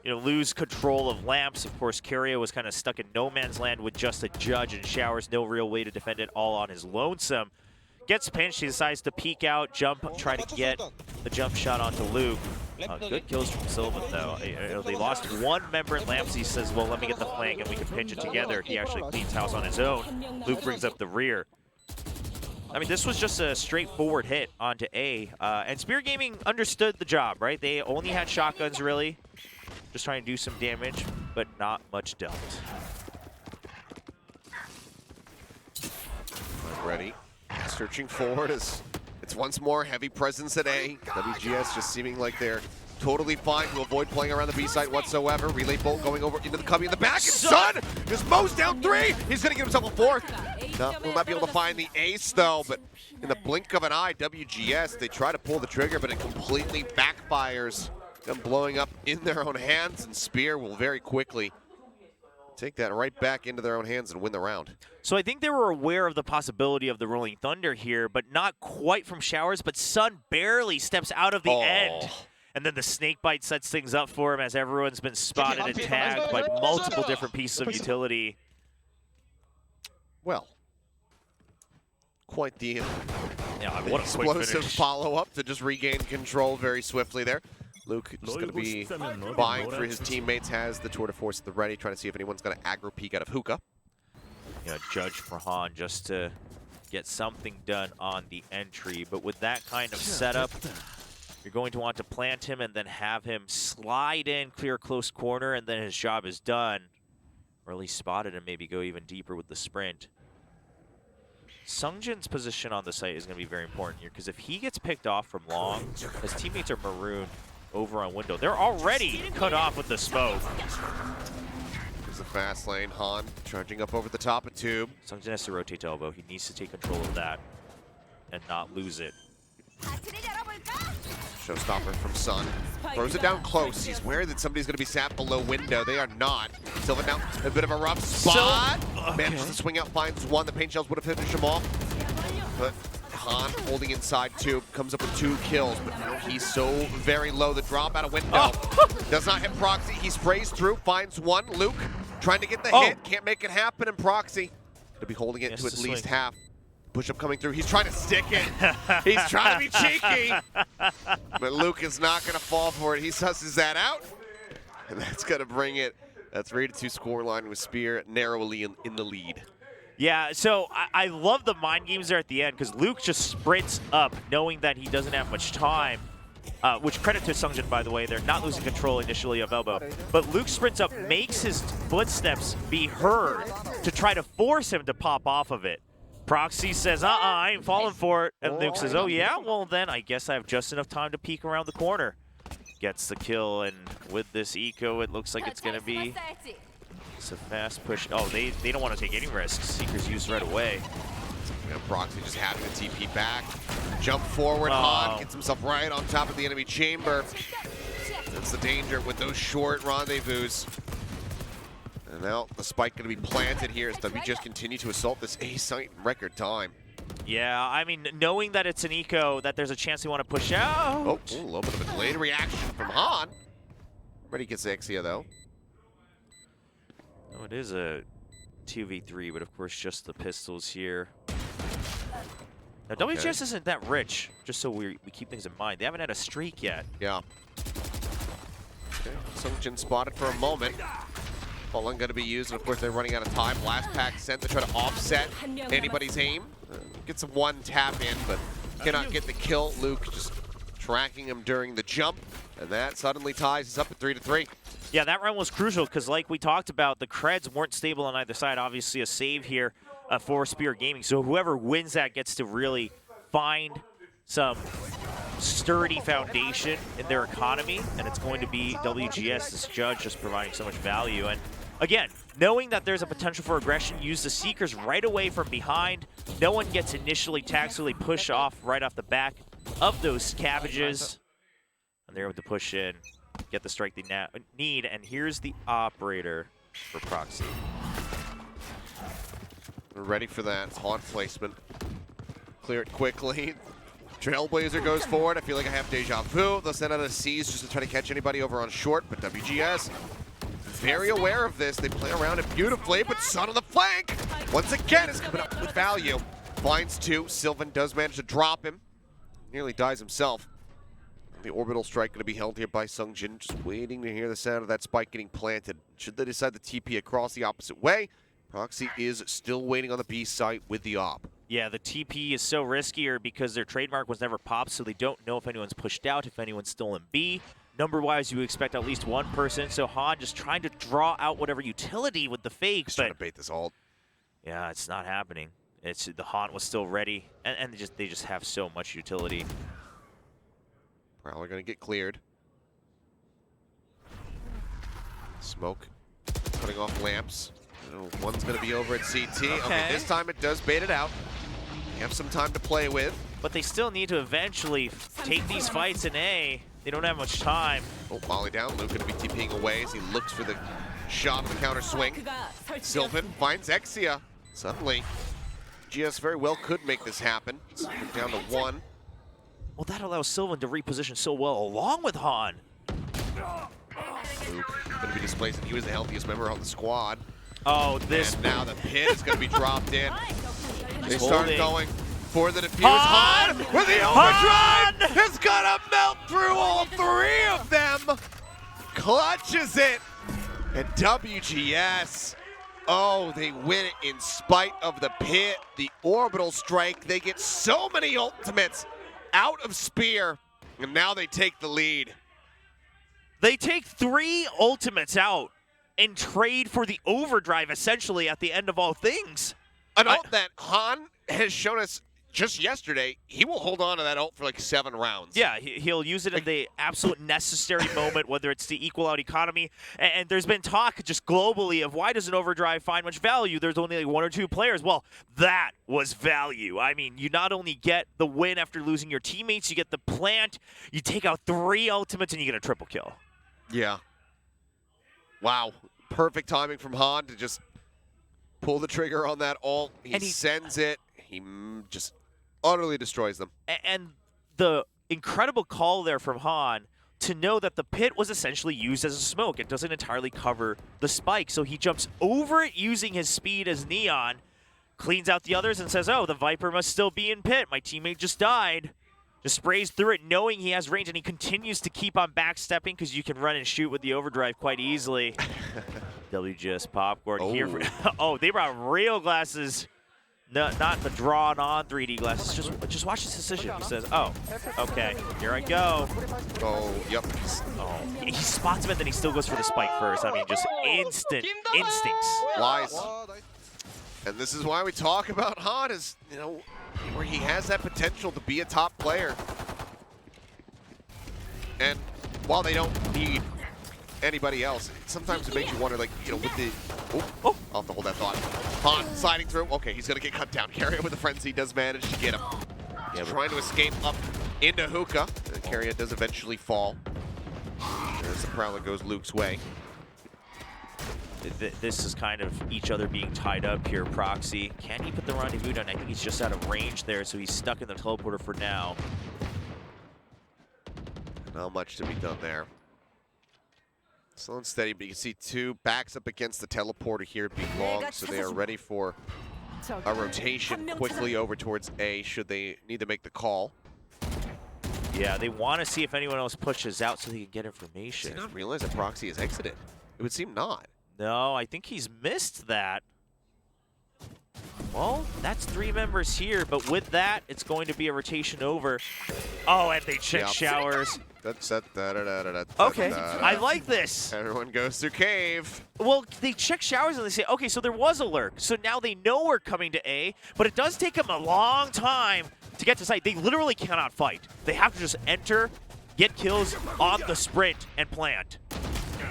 lose control of lamps, of course, Carrier was kind of stuck in no man's land with just a judge and Showers, no real way to defend it all on his lonesome. Gets pinched, he decides to peek out, jump, try to get the jump shot onto Luke. Good kills from Sylvan, though. They lost one member in lamps. He says, well, let me get the flank and we can pinch it together. He actually cleans house on his own. Luke brings up the rear. I mean, this was just a straightforward hit onto A. And Spear Gaming understood the job, right? They only had shotguns, really. Just trying to do some damage, but not much dealt. Ready. Searching forward as it's once more heavy presence at A. WGS just seeming like they're totally fine to avoid playing around the B site whatsoever. Relay bolt going over into the cubby in the back. And Sun just mows down three. He's going to give himself a fourth. No, will not be able to find the ace, though, but in the blink of an eye, WGS, they try to pull the trigger, but it completely backfires. Them blowing up in their own hands, and Spear will very quickly take that right back into their own hands and win the round. So I think they were aware of the possibility of the Rolling Thunder here, but not quite from Showers, but Sun barely steps out of the end. And then the snake bite sets things up for him as everyone's been spotted and tagged by multiple different pieces of utility. Well, quite the what a explosive follow-up to just regain control very swiftly there. Luke just going to be buying for his teammates, has the tour de force at the ready, trying to see if anyone's going to aggro peek out of hookah. Judge for Han just to get something done on the entry. But with that kind of setup, you're going to want to plant him and then have him slide in, clear close corner, and then his job is done. Or at least spotted and maybe go even deeper with the sprint. Sungjin's position on the site is going to be very important here, because if he gets picked off from long, his teammates are marooned over on window. They're already cut off with the smoke. There's the fast lane. Han charging up over the top of tube. Sungjin has to rotate to elbow. He needs to take control of that and not lose it. Showstopper from Sun. Throws it down close. He's aware that somebody's going to be sat below window. They are not. Sylvan now a bit of a rough spot. Manages to swing out, finds one. The paint shells would have finished him off. But Han holding inside tube, comes up with 2 kills, but he's so very low. The drop out of window does not hit Proxy. He sprays through, finds one. Luke trying to get the hit, can't make it happen, and Proxy to be holding it to at least half. Push-up coming through. He's trying to stick it. He's trying to be cheeky. But Luke is not going to fall for it. He susses that out. And that's going to bring it. That's 3-2 scoreline with Spear narrowly in the lead. Yeah, so I love the mind games there at the end, because Luke just sprints up knowing that he doesn't have much time. Which credit to Sungjin, by the way. They're not losing control initially of elbow. But Luke sprints up, makes his footsteps be heard to try to force him to pop off of it. Proxy says, I ain't falling for it. And Luke says, oh yeah? Well then, I guess I have just enough time to peek around the corner. Gets the kill, and with this eco, it looks like it's going to be it's a fast push. Oh, they don't want to take any risks. Seeker's used right away. Proxy just having the TP back. Jump forward, Han gets himself right on top of the enemy chamber. That's the danger with those short rendezvous. And now the spike going to be planted here as WGS continue to assault this A site in record time. Yeah, I mean, knowing that it's an eco, that there's a chance they want to push out. Oh, a little bit of a delayed reaction from Han. Ready gets Exia though. Oh, it is a 2v3, but of course just the pistols here. Now, WGS isn't that rich, just so we keep things in mind. They haven't had a streak yet. Yeah. Okay, Sungjin spotted for a moment. Fallen going to be used, and of course they're running out of time. Last pack sent to try to offset anybody's aim. Gets a one tap in, but cannot get the kill. Luke just tracking him during the jump, and that suddenly ties us up at 3-3. Yeah, that round was crucial because, like we talked about, the creds weren't stable on either side. Obviously, a save here for Spear Gaming. So whoever wins that gets to really find some sturdy foundation in their economy, and it's going to be WGS, this judge, just providing so much value. And again, knowing that there's a potential for aggression, use the Seekers right away from behind. No one gets initially tagged, so they push off right off the back of those cabbages. And they're able to push in, get the strike they need. And here's the operator for Proxy. We're ready for that haunt placement. Clear it quickly. Trailblazer goes forward. I feel like I have deja vu. They'll send out a C's just to try to catch anybody over on short, but WGS very aware of this. They play around it beautifully, but Sun on the flank once again is coming up with value. Finds two. Sylvan does manage to drop him. Nearly dies himself. The orbital strike going to be held here by Sungjin, just waiting to hear the sound of that spike getting planted. Should they decide to TP across the opposite way, Proxy is still waiting on the B site with the op. Yeah, the TP is so riskier because their trademark was never popped, so they don't know if anyone's pushed out, if anyone's still in B. Number-wise, you expect at least one person, so Han just trying to draw out whatever utility with the fake. Just trying to bait this ult. Yeah, it's not happening. It's the Haunt was still ready, and they just have so much utility. Prowler going to get cleared. Smoke cutting off lamps. One's going to be over at CT. Okay, this time it does bait it out. You have some time to play with. But they still need to eventually take these fights in A. They don't have much time. Oh, volley down. Luke going to be TPing away as he looks for the shot of the counter swing. Sylvan finds Exia. Suddenly, GS very well could make this happen. It's down to one. Well, that allows Sylvan to reposition so well along with Han. Luke going to be displaced, and he was the healthiest member on the squad. Oh, this. And now the pit is going to be dropped in. They start going for the defuse. Han with the overdrive is going to melt through all three of them. Clutches it. And WGS, oh, they win it in spite of the pit, the orbital strike. They get so many ultimates out of Spear, and now they take the lead. They take 3 ultimates out and trade for the overdrive, essentially, at the end of all things. An ult that Han has shown us just yesterday, he will hold on to that ult for like 7 rounds. Yeah, he'll use it in the absolute necessary moment, whether it's to equal out economy. And there's been talk just globally of why does an overdrive find much value? There's only like 1 or 2 players. Well, that was value. I mean, you not only get the win after losing your teammates, you get the plant, you take out 3 ultimates, and you get a triple kill. Yeah. Wow. Perfect timing from Han to just pull the trigger on that ult. He sends it. He just utterly destroys them. And the incredible call there from Han to know that the pit was essentially used as a smoke. It doesn't entirely cover the spike. So he jumps over it using his speed as Neon, cleans out the others and says, oh, the Viper must still be in pit. My teammate just died. Just sprays through it knowing he has range, and he continues to keep on backstepping because you can run and shoot with the overdrive quite easily. WGS popcorn here. Oh, they brought real glasses. No, not the drawn-on 3D glasses. Just watch his decision. He says, oh, okay, here I go. Oh, yep. Oh, he spots him, and then he still goes for the spike first. I mean, just instant instincts. Lies. And this is why we talk about Han, is, you know, where he has that potential to be a top player. And while they don't need anybody else, sometimes it makes you wonder, like, you know, with the... Oh, I'll have to hold that thought. Han sliding through. Okay, he's going to get cut down. Carrier with the frenzy does manage to get him. Yeah, trying to escape up into Hookah. Carrier does eventually fall. There's the Prowler goes Luke's way. this is kind of each other being tied up here. Proxy, can he put the rendezvous down? I think he's just out of range there, so he's stuck in the teleporter for now. Not much to be done there. Slow and steady, but you can see two backs up against the teleporter here being long, so they are ready for a rotation quickly over towards A should they need to make the call. Yeah, they want to see if anyone else pushes out so they can get information. Did not realize that Proxy has exited. It would seem not. No, I think he's missed that. Well, that's 3 members here, but with that, it's going to be a rotation over. Oh, and they check showers. Okay, I like this. Everyone goes through cave. Well, they check showers and they say, okay, so there was a lurk. So now they know we're coming to A, but it does take them a long time to get to site. They literally cannot fight. They have to just enter, get kills on the sprint, and plant.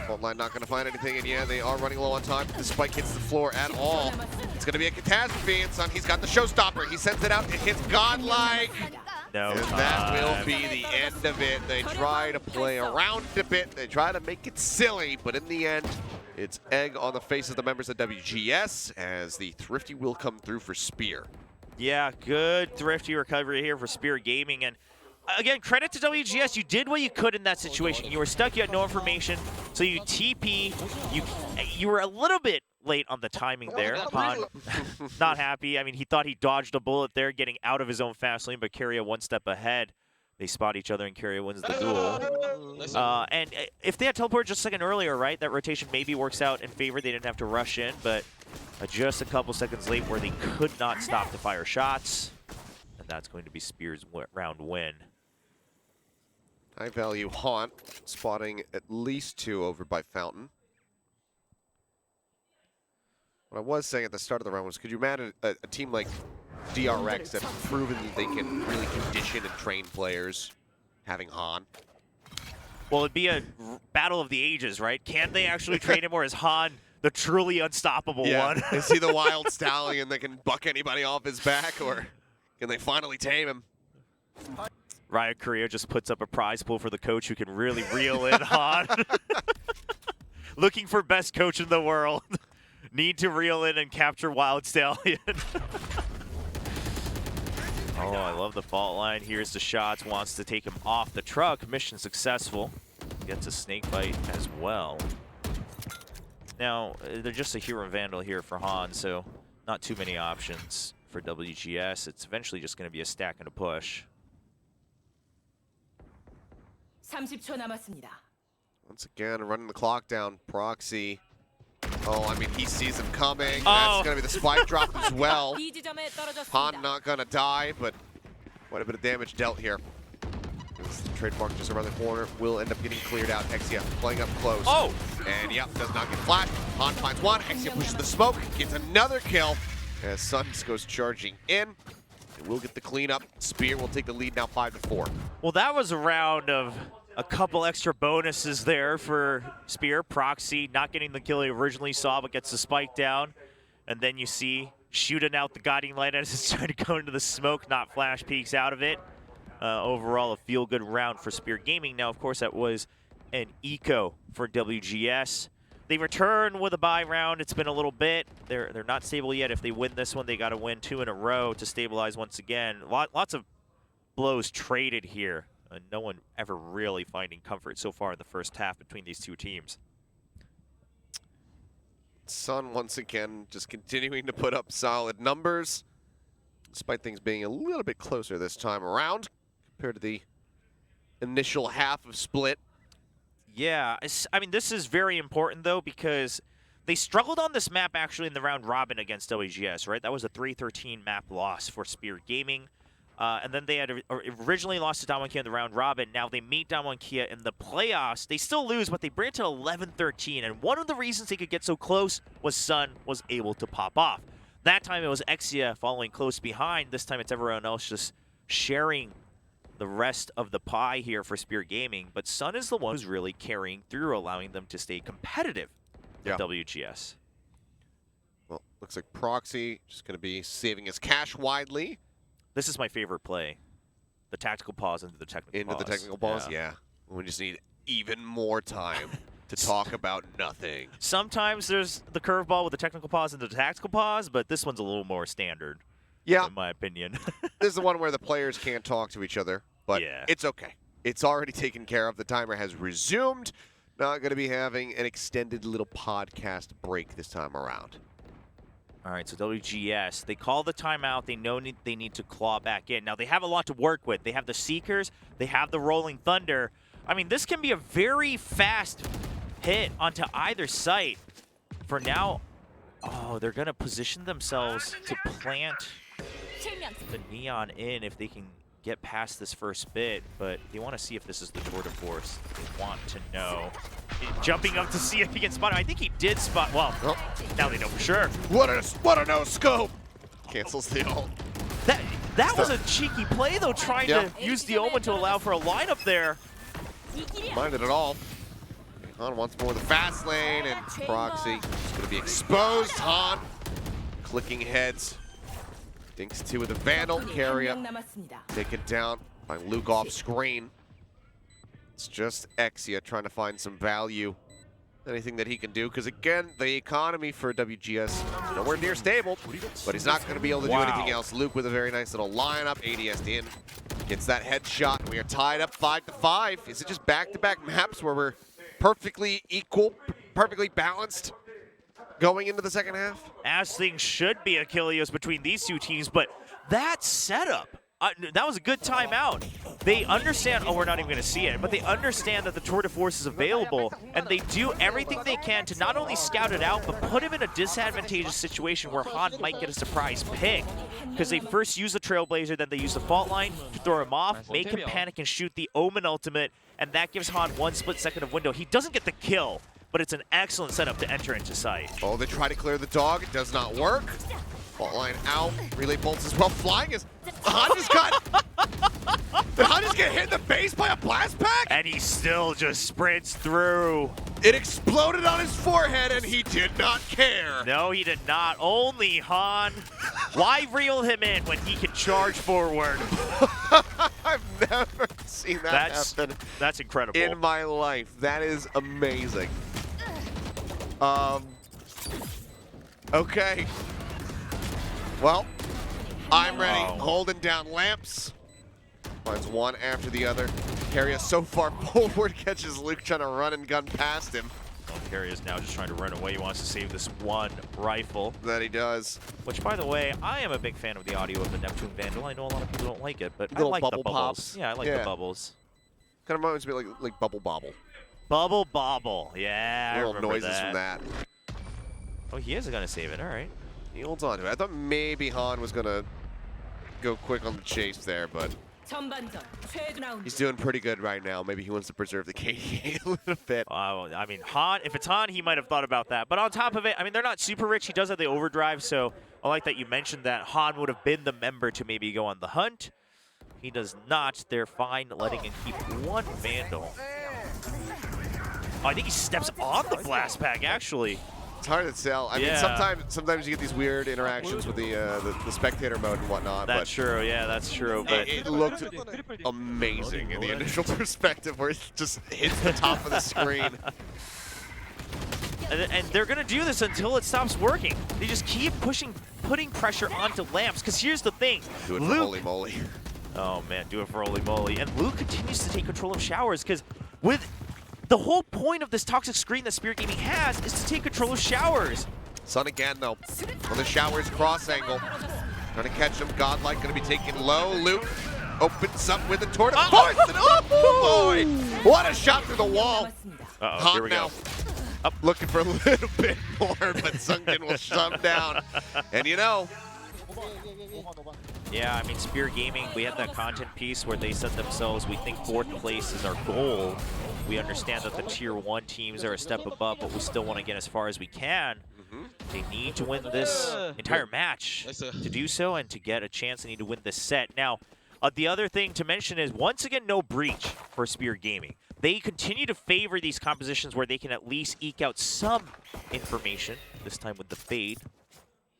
Fault line not going to find anything, and yeah, they are running low on time. The spike hits the floor at all. It's going to be a catastrophe, and Sun, he's got the showstopper. He sends it out, it hits godlike. No and that will be the end of it. They try to play around a bit. They try to make it silly, but in the end, it's egg on the faces of the members of WGS as the Thrifty will come through for Spear. Yeah, good Thrifty recovery here for Spear Gaming. And again, credit to WGS. You did what you could in that situation. You were stuck. You had no information. So you TP. You were a little bit late on the timing there. Han not happy. I mean, he thought he dodged a bullet there getting out of his own fast lane, but Keria 1 step ahead. They spot each other and Keria wins the duel. And if they had teleported just a second earlier, right, that rotation maybe works out in favor. They didn't have to rush in, but just a couple seconds late where they could not stop to fire shots. And that's going to be Spear's round win. High value Haunt, spotting at least 2 over by Fountain. What I was saying at the start of the round was, could you imagine a team like DRX that have proven that they can really condition and train players having Han? Well, it'd be a battle of the ages, right? Can they actually train him, or is Han the truly unstoppable one? Is he the wild stallion that can buck anybody off his back, or can they finally tame him? Riot Korea just puts up a prize pool for the coach who can really reel in Han. Looking for best coach in the world. Need to reel in and capture Wild Stallion. Oh, I love the fault line. Here's the shots. Wants to take him off the truck. Mission successful. Gets a snake bite as well. Now, they're just a hero and vandal here for Han, so not too many options for WGS. It's eventually just going to be a stack and a push. 30초 남았습니다. Once again, running the clock down. Proxy. Oh, I mean, he sees him coming. Oh. That's going to be the spike drop as well. B 지점에 떨어졌습니다. Han not going to die, but quite a bit of damage dealt here. The trademark just around the corner will end up getting cleared out. Exia playing up close. Oh! And yep, does not get flat. Han finds one. Exia pushes the smoke, gets another kill as Suns goes charging in. They will get the cleanup. Spear will take the lead now 5-4. Well, that was a round of a couple extra bonuses there for Spear. Proxy not getting the kill he originally saw, but gets the spike down. And then you see shooting out the guiding light as it's trying to go into the smoke, not flash peeks out of it. Overall, a feel-good round for Spear Gaming. Now, of course, that was an eco for WGS. They return with a bye round. It's been a little bit. They're not stable yet. If they win this one, they got to win 2 in a row to stabilize once again. Lots of blows traded here. No one ever really finding comfort so far in the first half between these two teams. Sun once again just continuing to put up solid numbers, despite things being a little bit closer this time around compared to the initial half of Split. Yeah, I mean, this is very important, though, because they struggled on this map, actually, in the round robin against WGS, right? That was a 3-13 map loss for Spear Gaming. And then they had originally lost to Damwon Kia in the round robin. Now they meet Damwon Kia in the playoffs. They still lose, but they bring it to 11-13. And one of the reasons they could get so close was Sun was able to pop off. That time it was Exia following close behind. This time it's everyone else just sharing the rest of the pie here for Spear Gaming. But Sun is the one who's really carrying through, allowing them to stay competitive with WGS. Well, looks like Proxy just going to be saving his cash widely. This is my favorite play. The tactical pause into the technical pause. Into the technical pause, yeah. We just need even more time. to talk about nothing. Sometimes there's the curveball with the technical pause and the tactical pause, but this one's a little more standard, Yeah, in my opinion. this is the one where the players can't talk to each other, but Yeah. it's okay. It's already taken care of. The timer has resumed. Not going to be having an extended little podcast break this time around. All right, so WGS, they call the timeout. They know they need to claw back in. Now, they have a lot to work with. They have the Seekers. They have the Rolling Thunder. I mean, this can be a very fast hit onto either site. For now, oh, they're going to position themselves to plant the Neon in if they can get past this first bit, but they want to see if this is the tour de force. They want to know. Jumping up to see if he can spot it. I think he did spot. Well, now they know for sure. What a no scope! Cancels the ult. That was a cheeky play though, trying to use the Omen to allow for a lineup there. Minded it all. Han wants more of the fast lane, and Proxy is going to be exposed. Han clicking heads. Dinks 2 with a Vandal. Carrier taken down by Luke off screen. It's just Exia trying to find some value. Anything that he can do, because again, the economy for WGS nowhere near stable, but he's not going to be able to do anything else. Luke with a very nice little lineup. ADS in, gets that headshot, and we are tied up 5-5. Is it just back-to-back maps where we're perfectly equal, perfectly balanced going into the second half? As things should be, Achilles, between these two teams, but that setup, that was a good timeout. They understand, oh, we're not even going to see it, but they understand that the tour de force is available, and they do everything they can to not only scout it out, but put him in a disadvantageous situation where Han might get a surprise pick, because they first use the Trailblazer, then they use the fault line to throw him off, make him panic and shoot the Omen ultimate, and that gives Han 1 split second of window. He doesn't get the kill, but it's an excellent setup to enter into site. Oh, they try to clear the dog. It does not work. Fault line out. Relay bolts as well. Flying is... Han just got... Did Han just get hit in the face by a blast pack? And he still just sprints through. It exploded on his forehead, and he did not care. No, he did not. Only Han. Why reel him in when he can charge forward? I've never seen that happen. That's incredible. In my life. That is amazing. Okay. Well, I'm ready. Holding down lamps. Finds one after the other. Carrier so far forward, catches Luke trying to run and gun past him. Well, Carrier is now just trying to run away. He wants to save this one rifle. That he does. Which, by the way, I am a big fan of the audio of the Neptune Vandal. I know a lot of people don't like it, but I Little like the bubble bubbles. pops. Yeah, I like the bubbles. Kind of reminds me like Bubble Bobble. Bubble Bobble. Yeah, Little I remember noises from that. Oh, he is going to save it. All right. He holds on to it. I thought maybe Han was going to go quick on the chase there, but he's doing pretty good right now. Maybe he wants to preserve the KDA a little bit. I mean, Han, if it's Han, he might have thought about that. But on top of it, I mean, they're not super rich. He does have the overdrive, so I like that you mentioned that Han would have been the member to maybe go on the hunt. He does not. They're fine letting him keep one Vandal. Oh, I think he steps on the blast pack, actually. It's hard to tell. I mean, sometimes you get these weird interactions with the spectator mode and whatnot. That's true. Yeah, that's true. But it looked amazing in the initial perspective, where it just hits the top of the screen. And they're gonna do this until it stops working. They just keep putting pressure onto lamps. Because here's the thing, Do it for Holy Moly. Oh man, do it for Holy Moly. And Luke continues to take control of showers because with the whole point of this toxic screen that Spirit Gaming has is to take control of showers. Sun again, though, on the showers cross angle. Trying to catch him. Godlike going to be taken low. Luke opens up with a tour de force. Oh, boy. What a shot through the wall. Here we go. Up looking for a little bit more, but Sunken will shut him down. And you know. Yeah, I mean, Spirit Gaming, we had that content piece where they said themselves, we think 4th place is our goal. We understand that the Tier 1 teams are a step above, but we still want to get as far as we can. They need to win this entire match to do so, and to get a chance, they need to win this set. Now, the other thing to mention is, once again, no breach for Spirit Gaming. They continue to favor these compositions where they can at least eke out some information, this time with the Fade.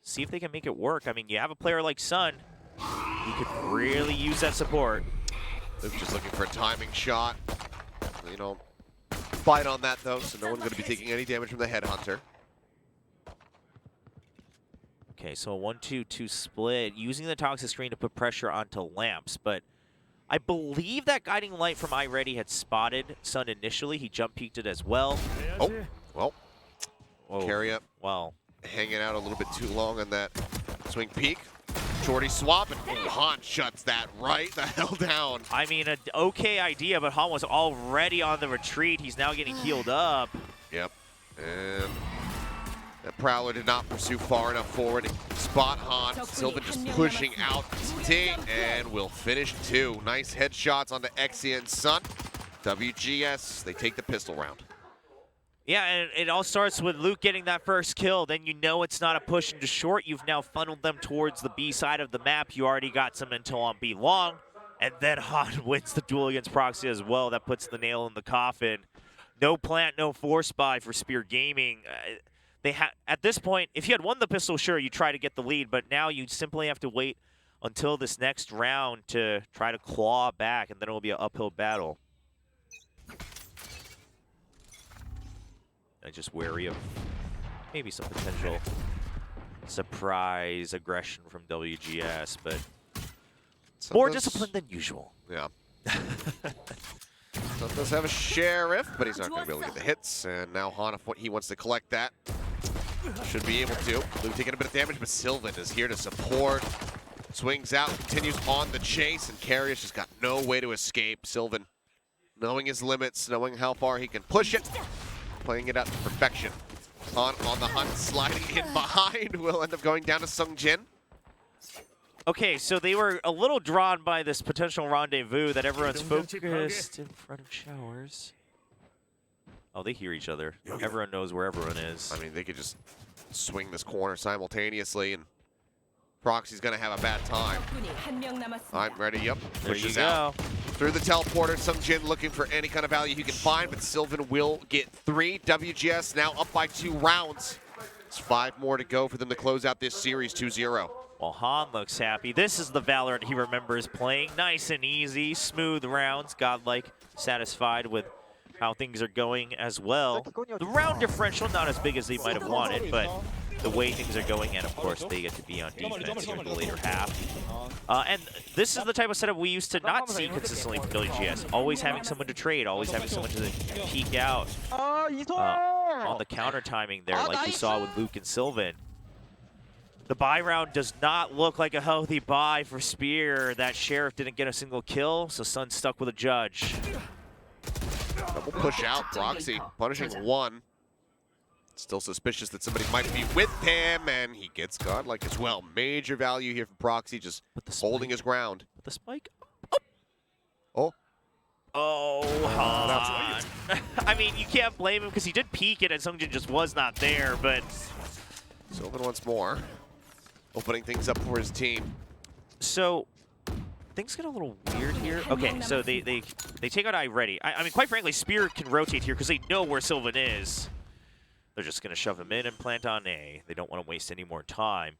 See if they can make it work. I mean, you have a player like Sun. He could really use that support. Luke just looking for a timing shot. You know, bite on that, though, so no one's going to be taking any damage from the Headhunter. Okay, so a 1-2-2 split, using the toxic screen to put pressure onto Lamps, but I believe that Guiding Light from iReady had spotted Sun initially. He jump peeked it as well. Oh, well, Whoa. carry up, Wow. hanging out a little bit too long on that swing peek. Jordy swap, and Han shuts that right the hell down. I mean, an okay idea, but Han was already on the retreat. He's now getting healed up. Yep, and that Prowler did not pursue far enough forward. Spot Han. Sylvan just pushing out VCT, and will finish 2. Nice headshots onto Exia and Sun. WGS, they take the pistol round. Yeah, and it all starts with Luke getting that first kill. Then you know it's not a push into short. You've now funneled them towards the B side of the map. You already got some intel on B long. And then Han wins the duel against Proxy as well. That puts the nail in the coffin. No plant, no force buy for Spear Gaming. At this point, if you had won the pistol, sure, you try to get the lead, but now you simply have to wait until this next round to try to claw back, and then it will be an uphill battle. I'm just wary of maybe some potential surprise aggression from WGS, but more disciplined than usual. Yeah. So does have a Sheriff, but he's not going to be able to get the hits. And now Han, if he wants to collect that, should be able to. Luke taking a bit of damage, but Sylvan is here to support. Swings out, continues on the chase, and Carrier's just got no way to escape. Sylvan, knowing his limits, knowing how far he can push it, playing it out to perfection. Han on the hunt, sliding in behind, will end up going down to Sungjin. Okay, so they were a little drawn by this potential rendezvous that everyone's focused in front of showers. Oh, they hear each other. Everyone knows where everyone is. I mean, they could just swing this corner simultaneously, and Proxy's going to have a bad time. I'm ready, yep. Pushes out. Through the teleporter, Sungjin looking for any kind of value he can find, but Sylvan will get 3. WGS now up by 2 rounds. There's 5 more to go for them to close out this series 2-0. Well, Han looks happy. This is the Valorant he remembers playing. Nice and easy, smooth rounds. Godlike, satisfied with how things are going as well. The round differential, not as big as they might have wanted, but the way things are going, and of course they get to be on defense here in the later half. And this is the type of setup we used to not see consistently from WGS. Always having someone to trade, always having someone to peek out. On the counter timing there, like we saw with Luke and Sylvan. The buy round does not look like a healthy buy for Spear. That Sheriff didn't get a single kill, so Sun's stuck with a judge. Double push out, Proxy punishing 1. Still suspicious that somebody might be with him, and he gets Godlike as well. Major value here for Proxy, just holding his ground. With the spike. Oh. Oh, Han. I mean, you can't blame him because he did peek it and Sungjin just was not there, but... Sylvan once more. Opening things up for his team. So, things get a little weird here. Okay, so they take out iReady. I mean, quite frankly, Spear can rotate here because they know where Sylvan is. They're just going to shove him in and plant on A. They don't want to waste any more time.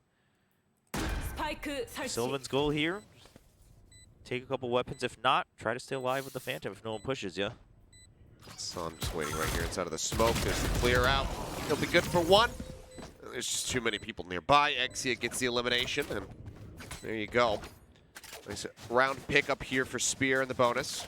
Sylvan's goal here, take a couple weapons. If not, try to stay alive with the Phantom if no one pushes you. So I'm just waiting right here inside of the smoke. There's the clear out. He'll be good for 1. There's just too many people nearby. Exia gets the elimination, and there you go. Nice round pick up here for Spear in the bonus.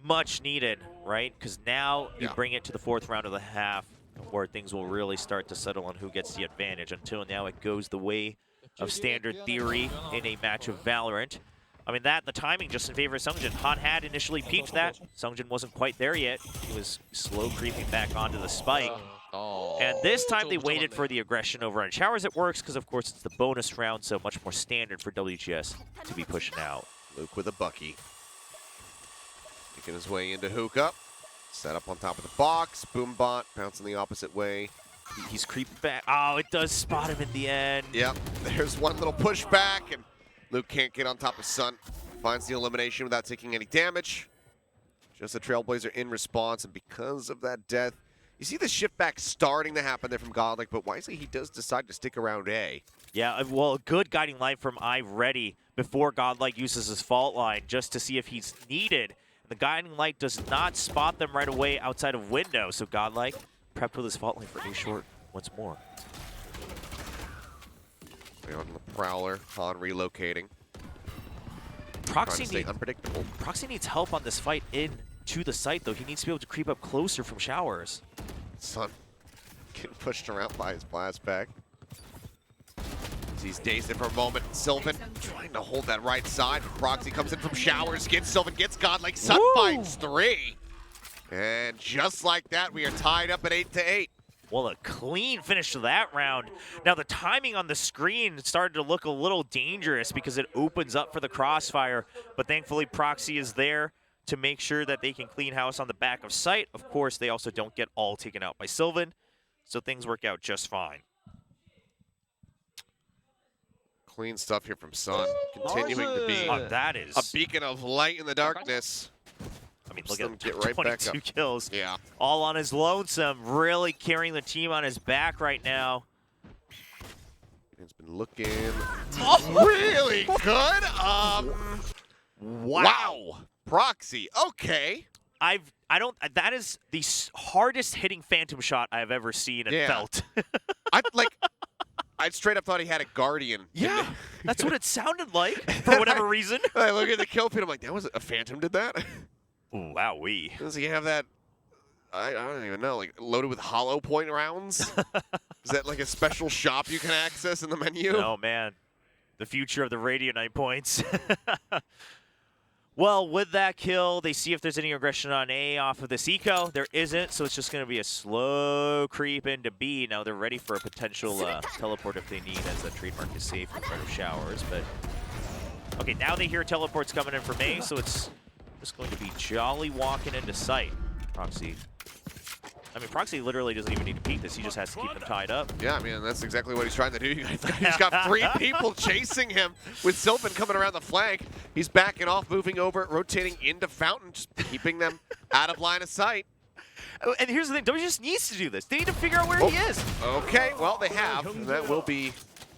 Much needed, right? Because now you bring it to the 4th round of the half, where things will really start to settle on who gets the advantage. Until now, it goes the way of standard theory in a match of Valorant. I mean, the timing just in favor of Sungjin. Han had initially peeked that. Sungjin wasn't quite there yet. He was slow creeping back onto the spike. And this time they waited for the aggression over on Showers. It works because, of course, it's the bonus round, so much more standard for WGS to be pushing out. Luke with a Bucky. Making his way into Hookah. Set up on top of the box. Boombot bouncing the opposite way. He's creeping back. Oh, it does spot him in the end. Yep, there's one little pushback, and Luke can't get on top of Sun. Finds the elimination without taking any damage. Just a Trailblazer in response, and because of that death, you see the shift back starting to happen there from Godlike, but wisely he does decide to stick around A. Yeah, well, a good guiding light from iReady before Godlike uses his fault line just to see if he's needed. The guiding light does not spot them right away outside of window, so Godlike prepped with his fault line for a short once more. They're on the Prowler, Han relocating. Proxy, unpredictable. Proxy needs help on this fight in to the site, though. He needs to be able to creep up closer from showers. Sun getting pushed around by his blast pack. He's dazed in for a moment. Sylvan trying to hold that right side. Proxy comes in from showers, gets Sylvan, gets Godlike. Sun finds 3. And just like that, we are tied up at 8-8. Well, a clean finish to that round. Now, the timing on the screen started to look a little dangerous because it opens up for the crossfire, but thankfully Proxy is there to make sure that they can clean house on the back of site. Of course, they also don't get all taken out by Sylvan, so things work out just fine. Clean stuff here from Sun, continuing to be that is a beacon of light in the darkness. I mean, look at get right back 22 up. kills. Yeah. All on his lonesome, really carrying the team on his back right now. It's been looking really good. Wow. Proxy. Okay. That is the hardest hitting phantom shot I've ever seen and felt. I straight up thought he had a Guardian. Yeah, that's what it sounded like for whatever reason. I look at the kill feed, I'm like, that was a Phantom did that? Wowee. Does he have that, I don't even know, like loaded with hollow point rounds? Is that like a special shop you can access in the menu? Oh man, the future of the Radionite points. Well, with that kill, they see if there's any aggression on A off of this eco. There isn't, so it's just going to be a slow creep into B. Now they're ready for a potential teleport if they need, as the trademark is safe in front of showers. But okay, now they hear teleports coming in from A, so it's just going to be jolly walking into sight. Proxy. I mean, Proxy literally doesn't even need to peek this. He just has to keep them tied up. Yeah, I mean, that's exactly what he's trying to do. He's got 3 people chasing him with Sylvan coming around the flank. He's backing off, moving over, rotating into Fountain, just keeping them out of line of sight. And here's the thing. WGS needs to do this. They need to figure out where he is. Okay, well, they have. And that will be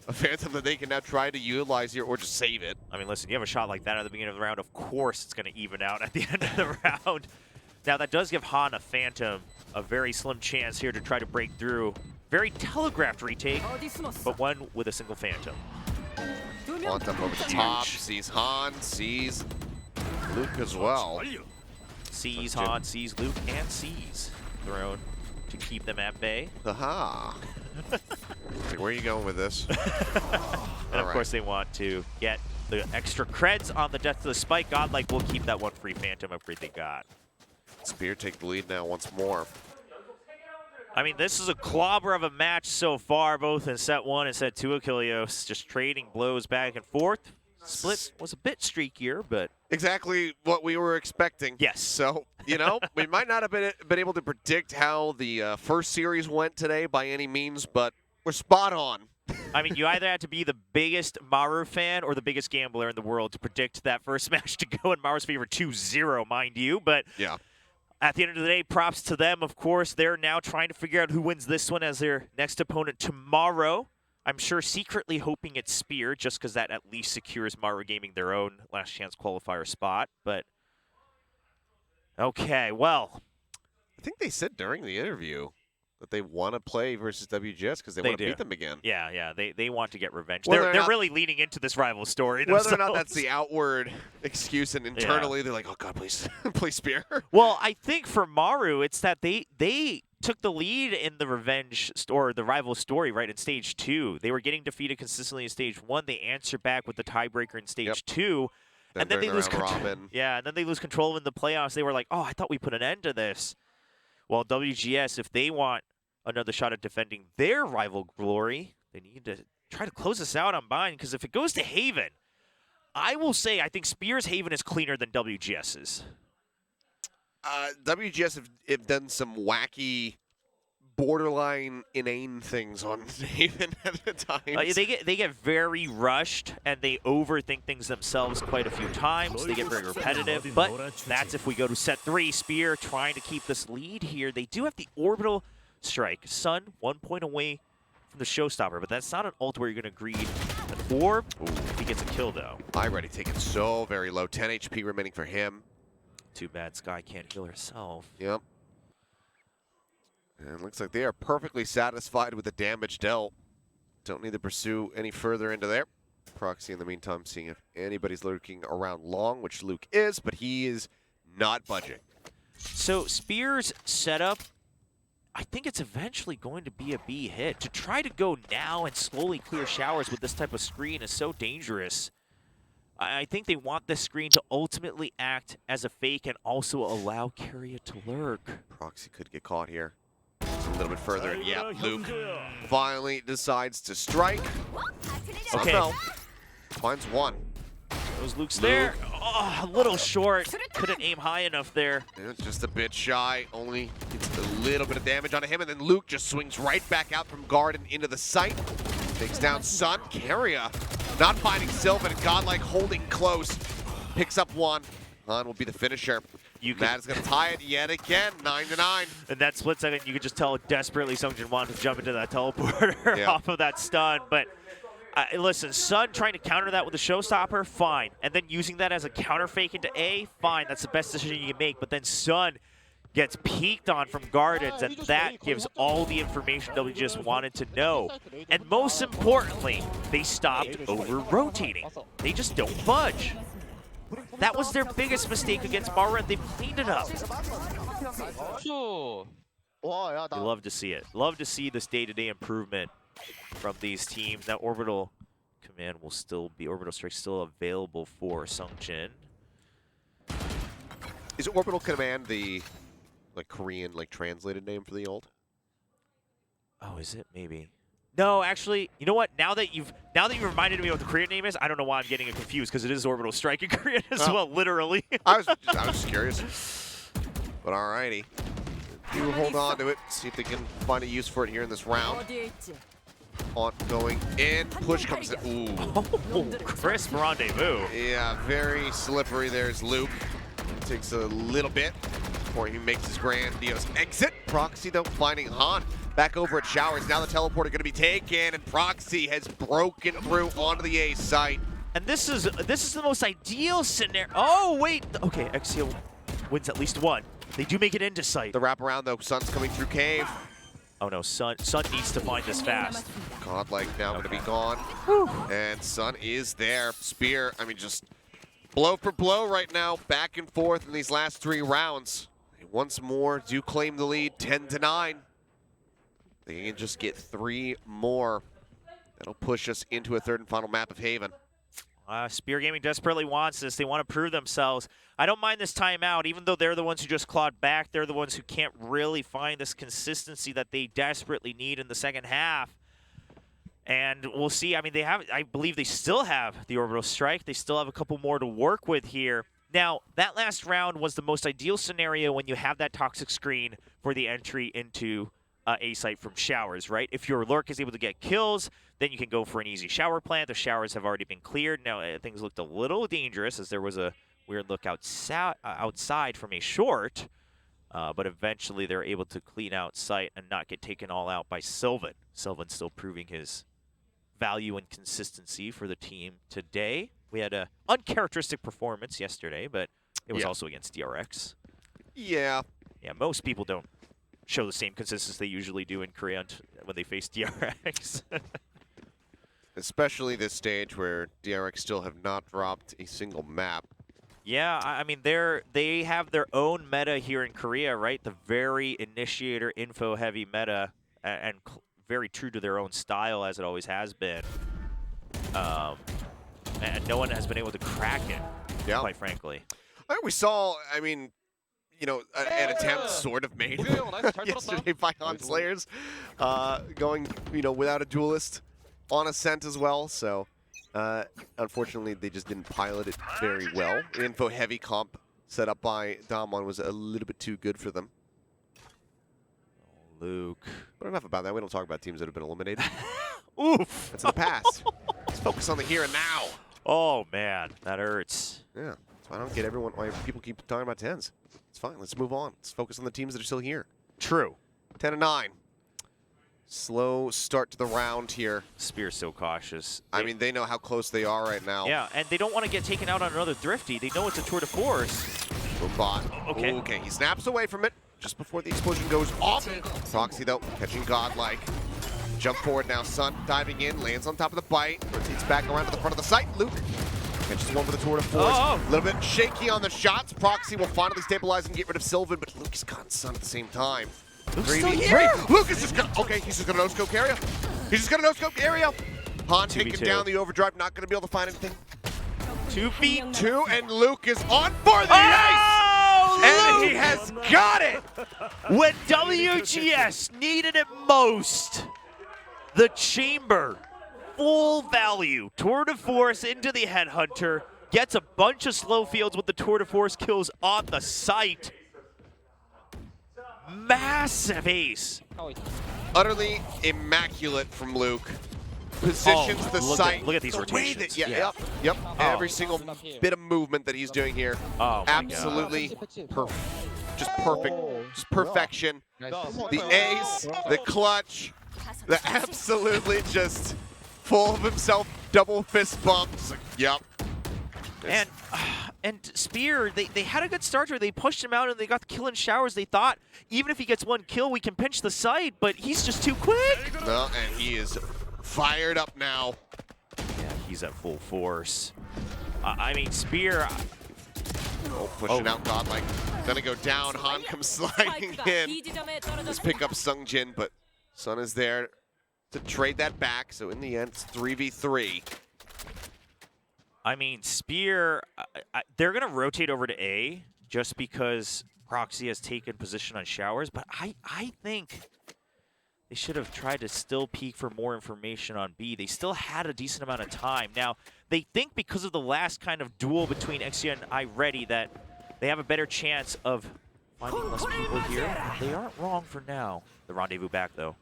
a Phantom that they can now try to utilize here or just save it. I mean, listen, you have a shot like that at the beginning of the round. Of course it's going to even out at the end of the round. Now, that does give Han a Phantom a very slim chance here to try to break through. Very telegraphed retake, but one with a single Phantom. Wants up over the top, sees Han, sees Luke as well. Sees Han, sees Luke, and sees Throne to keep them at bay. Aha. Where are you going with this? And of course they want to get the extra creds on the Death to the Spike. Godlike will keep that one free Phantom upgrade they got. Spear take the lead now once more. I mean, this is a clobber of a match so far, both in set 1 and set 2 of Kilios, just trading blows back and forth. Split was a bit streakier, but... Exactly what we were expecting. Yes. So, you know, we might not have been able to predict how the first series went today by any means, but we're spot on. I mean, you either had to be the biggest Maru fan or the biggest gambler in the world to predict that first match to go in Maru's favor 2-0, mind you, but... Yeah. At the end of the day, props to them, of course. They're now trying to figure out who wins this one as their next opponent tomorrow. I'm sure secretly hoping it's Spear, just because that at least secures Maru Gaming their own last chance qualifier spot. But, okay, well. I think they said during the interview that they want to play versus WGS because they want to beat them again. Yeah, they want to get revenge. Whether They're really leaning into this rival story Whether or not that's the outward excuse, and internally they're like, oh God, please, please Spear. Well, I think for Maru, it's that they took the lead in the revenge or the rival story, right, in Stage 2. They were getting defeated consistently in Stage 1. They answer back with the tiebreaker in Stage 2. And then they lose control. Yeah, and then they lose control in the playoffs. They were like, oh, I thought we put an end to this. Well, WGS, if they want another shot at defending their rival glory, they need to try to close this out on Bind, because if it goes to Haven, I will say I think Spear's Haven is cleaner than WGS's. WGS have done some wacky, borderline inane things on Haven at the time. They get very rushed, and they overthink things themselves quite a few times. They get very repetitive, but that's if we go to set 3. Spear trying to keep this lead here. They do have the orbital strike. Sun 1 point away from the showstopper, but that's not an ult where you're going to greed an orb if he gets a kill, though. Already taken so very low. 10 HP remaining for him. Too bad Sky can't heal herself. Yep. And it looks like they are perfectly satisfied with the damage dealt. Don't need to pursue any further into there. Proxy in the meantime seeing if anybody's lurking around long, which Luke is, but he is not budging. So Spear's setup, I think it's eventually going to be a B hit. To try to go now and slowly clear showers with this type of screen is so dangerous. I think they want this screen to ultimately act as a fake and also allow Carrier to lurk. Proxy could get caught here. Just a little bit further, and yeah, Luke finally decides to strike. Okay. No. Finds one. Those Luke's there. Oh, a little short. Couldn't aim high enough there. Yeah, just a bit shy. Only gets a little bit of damage onto him, and then Luke just swings right back out from garden into the site. Takes down Sun. Carrier not finding Sylvan. Godlike holding close. Picks up one. Han will be the finisher. Matt is going to tie it yet again, 9-9. And that split second, you could just tell desperately Sungjin wanted to jump into that teleporter off of that stun. But listen, Sun trying to counter that with a showstopper, fine. And then using that as a counter fake into A, fine. That's the best decision you can make. But then Sun gets peeked on from Gardens, and that gives all the information WGS wanted to know. And most importantly, they stopped over-rotating. They just don't budge. That was their biggest mistake against Mara, and they've cleaned it up. You love to see it. Love to see this day-to-day improvement from these teams. Now Orbital Command will still be, Orbital Strike still available for Sungjin. Is Orbital Command the Korean translated name for the old? Oh, is it? Maybe. No, actually, you know what? Now that you've reminded me what the Korean name is, I don't know why I'm getting it confused, because it is Orbital Strike in Korean as well, literally. I was just curious. But alrighty. You hold on to it, see if they can find a use for it here in this round. On going in, push comes in. Ooh. Oh, crisp rendezvous. Yeah, very slippery. There's Luke. It takes a little bit before he makes his grandiose exit. Proxy, though, finding Han back over at Showers. Now the teleporter going to be taken, and Proxy has broken through onto the A site. And this is the most ideal scenario. Oh, wait. Okay, Exio wins at least one. They do make it into sight. The wraparound, though, Sun's coming through cave. Oh, no, Sun needs to find this fast. Godlike now going to be gone. And Sun is there. Spear, I mean, just blow for blow right now, back and forth in these last 3 rounds. They once more do claim the lead, 10-9. They can just get 3 more. That'll push us into a 3rd and final map of Haven. Spear Gaming desperately wants this. They want to prove themselves. I don't mind this timeout, even though they're the ones who just clawed back. They're the ones who can't really find this consistency that they desperately need in the second half. And we'll see. I mean, I believe they still have the Orbital Strike. They still have a couple more to work with here. Now, that last round was the most ideal scenario when you have that toxic screen for the entry into A site from Showers, right? If your lurk is able to get kills, then you can go for an easy shower plant. The showers have already been cleared. Now, things looked a little dangerous as there was a weird look outside from a short, but eventually they're able to clean out site and not get taken all out by Sylvan. Sylvan still proving his value and consistency for the team today. We had an uncharacteristic performance yesterday, but it was also against DRX. Yeah. Yeah, most people don't show the same consistency they usually do in Korea when they face DRX. Especially this stage where DRX still have not dropped a single map. Yeah, I mean, they have their own meta here in Korea, right? The very initiator info-heavy meta, and very true to their own style, as it always has been. And no one has been able to crack it, quite frankly. I think we saw, I mean, you know, an attempt sort of made yesterday by Han Slayers, going, you know, without a duelist on Ascent as well. So, unfortunately, they just didn't pilot it very well. The info-heavy comp set up by Damwon was a little bit too good for them. Luke. But enough about that. We don't talk about teams that have been eliminated. Oof. That's in the past. Let's focus on the here and now. Oh, man. That hurts. Yeah. That's why I don't get why people keep talking about 10s. It's fine. Let's move on. Let's focus on the teams that are still here. True. 10-9. Slow start to the round here. Spear's so cautious. I mean, they know how close they are right now. Yeah, and they don't want to get taken out on another Thrifty. They know it's a tour de force. Robot. Okay. Okay, he snaps away from it just before the explosion goes off. Proxy, though, catching Godlike. Jump forward now, Sun diving in, lands on top of the bite, rotates back around to the front of the site. Luke catches one with a tour de force. A little bit shaky on the shots. Proxy will finally stabilize and get rid of Sylvan, but Luke has got Sun at the same time. Luke's still here. Luke is just gonna, okay, he's just gonna no-scope area. He's just gonna no-scope area. Han taking 2v2. down the overdrive, not gonna be able to find anything. 2v2. And Luke is on for the Oh, ace! And he has got it! When WGS needed it most, the chamber, full value, tour de force into the headhunter, gets a bunch of slow fields with the tour de force kills on the site. Massive ace. Utterly immaculate from Luke. Positions the site. Look at these the way rotations. that- yep. Oh. Every single bit of movement that he's doing here. Oh, my Absolutely just perfect. Just perfection. The ace, the clutch, the absolutely just full of himself, double fist bumps. Yep. And Spear, they had a good start here. They pushed him out and they got the kill in showers. They thought even if he gets one kill, we can pinch the site, but he's just too quick. No, and he is fired up now. Yeah, he's at full force. I mean, Spear. Pushing out Godlike. Gonna go down. Han comes sliding in. Just pick up Sungjin, but Sun is there to trade that back. So in the end, it's 3v3. I mean, Spear, they're going to rotate over to A just because Proxy has taken position on showers, but I think they should have tried to still peek for more information on B. They still had a decent amount of time. Now, they think because of the last kind of duel between Exia and iReady that they have a better chance of finding less people here. They aren't wrong for now. The rendezvous back, though.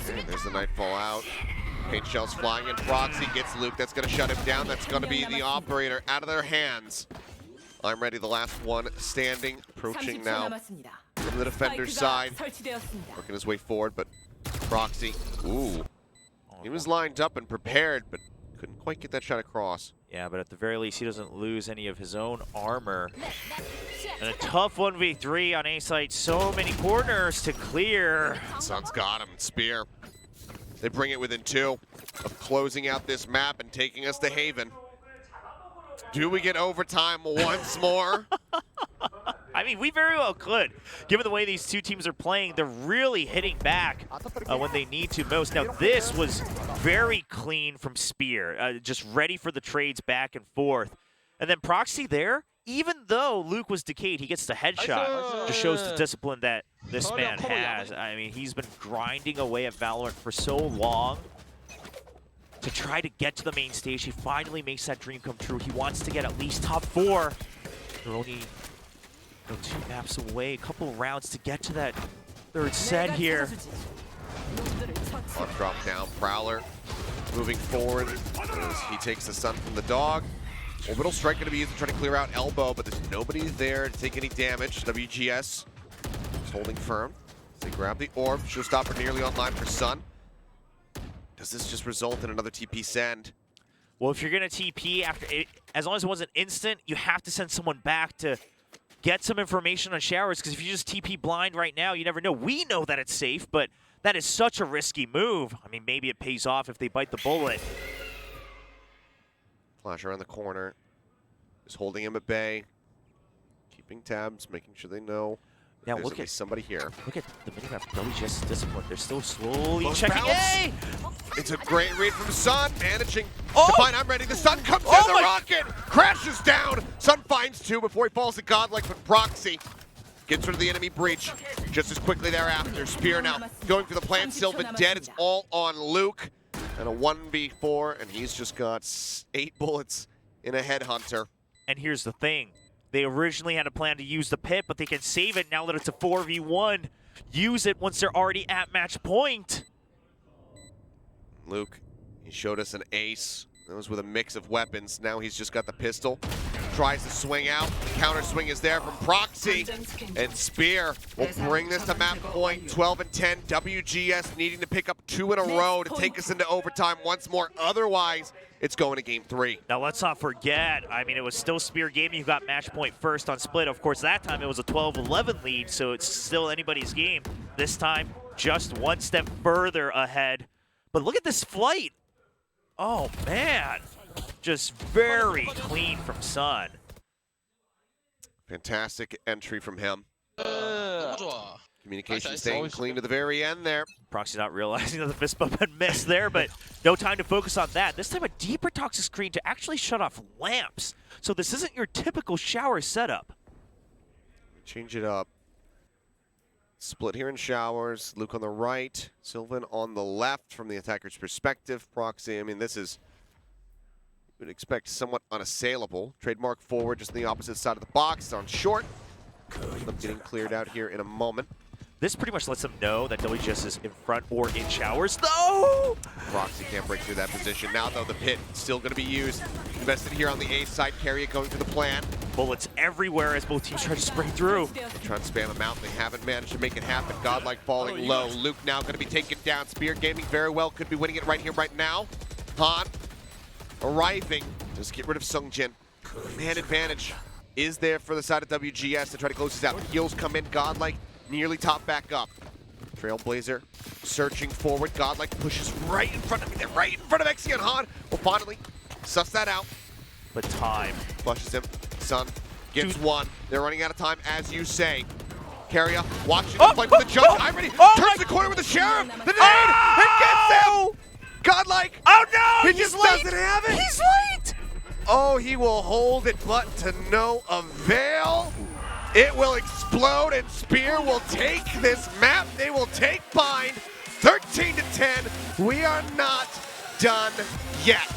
Okay, there's the Nightfall out. Paint shells flying in. Proxy gets Luke. That's going to shut him down. That's going to be the operator out of their hands. I'm ready. The last one standing. Approaching now from the defender's side. Working his way forward, but Proxy. Ooh. He was lined up and prepared, but couldn't quite get that shot across. Yeah, but at the very least, he doesn't lose any of his own armor. And a tough 1v3 on A site. So many corners to clear. Sun's got him. Spear. They bring it within 2 of closing out this map and taking us to Haven. Do we get overtime once more? I mean, we very well could. Given the way these two teams are playing, they're really hitting back when they need to most. Now, this was very clean from Spear, just ready for the trades back and forth. And then Proxy there, even though Luke was decayed, he gets the headshot. Just shows the discipline that this man has. I mean, he's been grinding away at Valorant for so long to try to get to the main stage. He finally makes that dream come true. He wants to get at least top 4. They're only 2 maps away, a couple of rounds to get to that 3rd set here. On drop down, Prowler moving forward as he takes the stun from the dog. Orbital strike going to be used to try to clear out elbow, but there's nobody there to take any damage. WGS is holding firm. They grab the orb. Showstopper nearly online for Sun. Does this just result in another TP send? Well, if you're going to TP, as long as it wasn't instant, you have to send someone back to get some information on showers, because if you just TP blind right now, you never know. We know that it's safe, but that is such a risky move. I mean, maybe it pays off if they bite the bullet. Flash around the corner. Is holding him at bay. Keeping tabs, making sure they know. Now there's look at at least somebody here. Look at the minimap. WGS discipline. They're still slowly Close checking. bounce. Yay! It's a great read from Sun, managing Oh! to find I'm ready. The Sun comes in, Oh the my- rocket crashes down. Sun finds 2 before he falls to Godlike with Proxy. Gets rid of the enemy breach just as quickly thereafter. Spear now going for the plant. Sylvan dead. It's all on Luke. And a 1v4, and he's just got 8 bullets in a headhunter. And here's the thing. They originally had a plan to use the pit, but they can save it now that it's a 4v1. Use it once they're already at match point. Luke, he showed us an ace. That was with a mix of weapons. Now he's just got the pistol. tries to swing out. The counter swing is there from Proxy. And Spear will bring this to map point 12 and 10. WGS needing to pick up 2 in a row to take us into overtime once more. Otherwise, it's going to game 3. Now, let's not forget, I mean, it was still Spear Gaming who got match point first on Split. Of course, that time it was a 12-11 lead, so it's still anybody's game. This time, just one step further ahead. But look at this flight. Oh, man. Just very clean from Sun. Fantastic entry from him. Communication staying clean to the very end there. Proxy not realizing that the fist bump had missed there, but no time to focus on that. This time a deeper toxic screen to actually shut off lamps. So this isn't your typical shower setup. Change it up. Split here in showers. Luke on the right. Sylvan on the left from the attacker's perspective. Proxy, I mean, this is, you would expect somewhat unassailable. Trademark forward just on the opposite side of the box. On short. Them getting cleared out here in a moment. This pretty much lets them know that WGS is in front or in showers. No! Proxy can't break through that position. Now, though, the pit still going to be used. Invested here on the A side. Carry it going to the plan. Bullets everywhere as both teams try to spray through. They try to spam them out. They haven't managed to make it happen. Godlike falling low. Luke now going to be taken down. Spear Gaming very well could be winning it right here, right now. Han arriving. Just get rid of Sungjin. Man advantage is there for the side of WGS to try to close this out. Heals come in. Godlike nearly top back up. Trailblazer searching forward. Godlike pushes right in front of me. They're right in front of Exi and Han. Will finally suss that out. But time. Flushes him. Sun gets one. They're running out of time, as you say. Carrier watching the fight with the jump. Irony turns the corner with the Sheriff. The nade! It gets him! Godlike! Oh no! He just doesn't have it! He's late! Oh, he will hold it, but to no avail. It will explode, and Spear will take this map. They will take bind. 13 to 10. We are not done yet.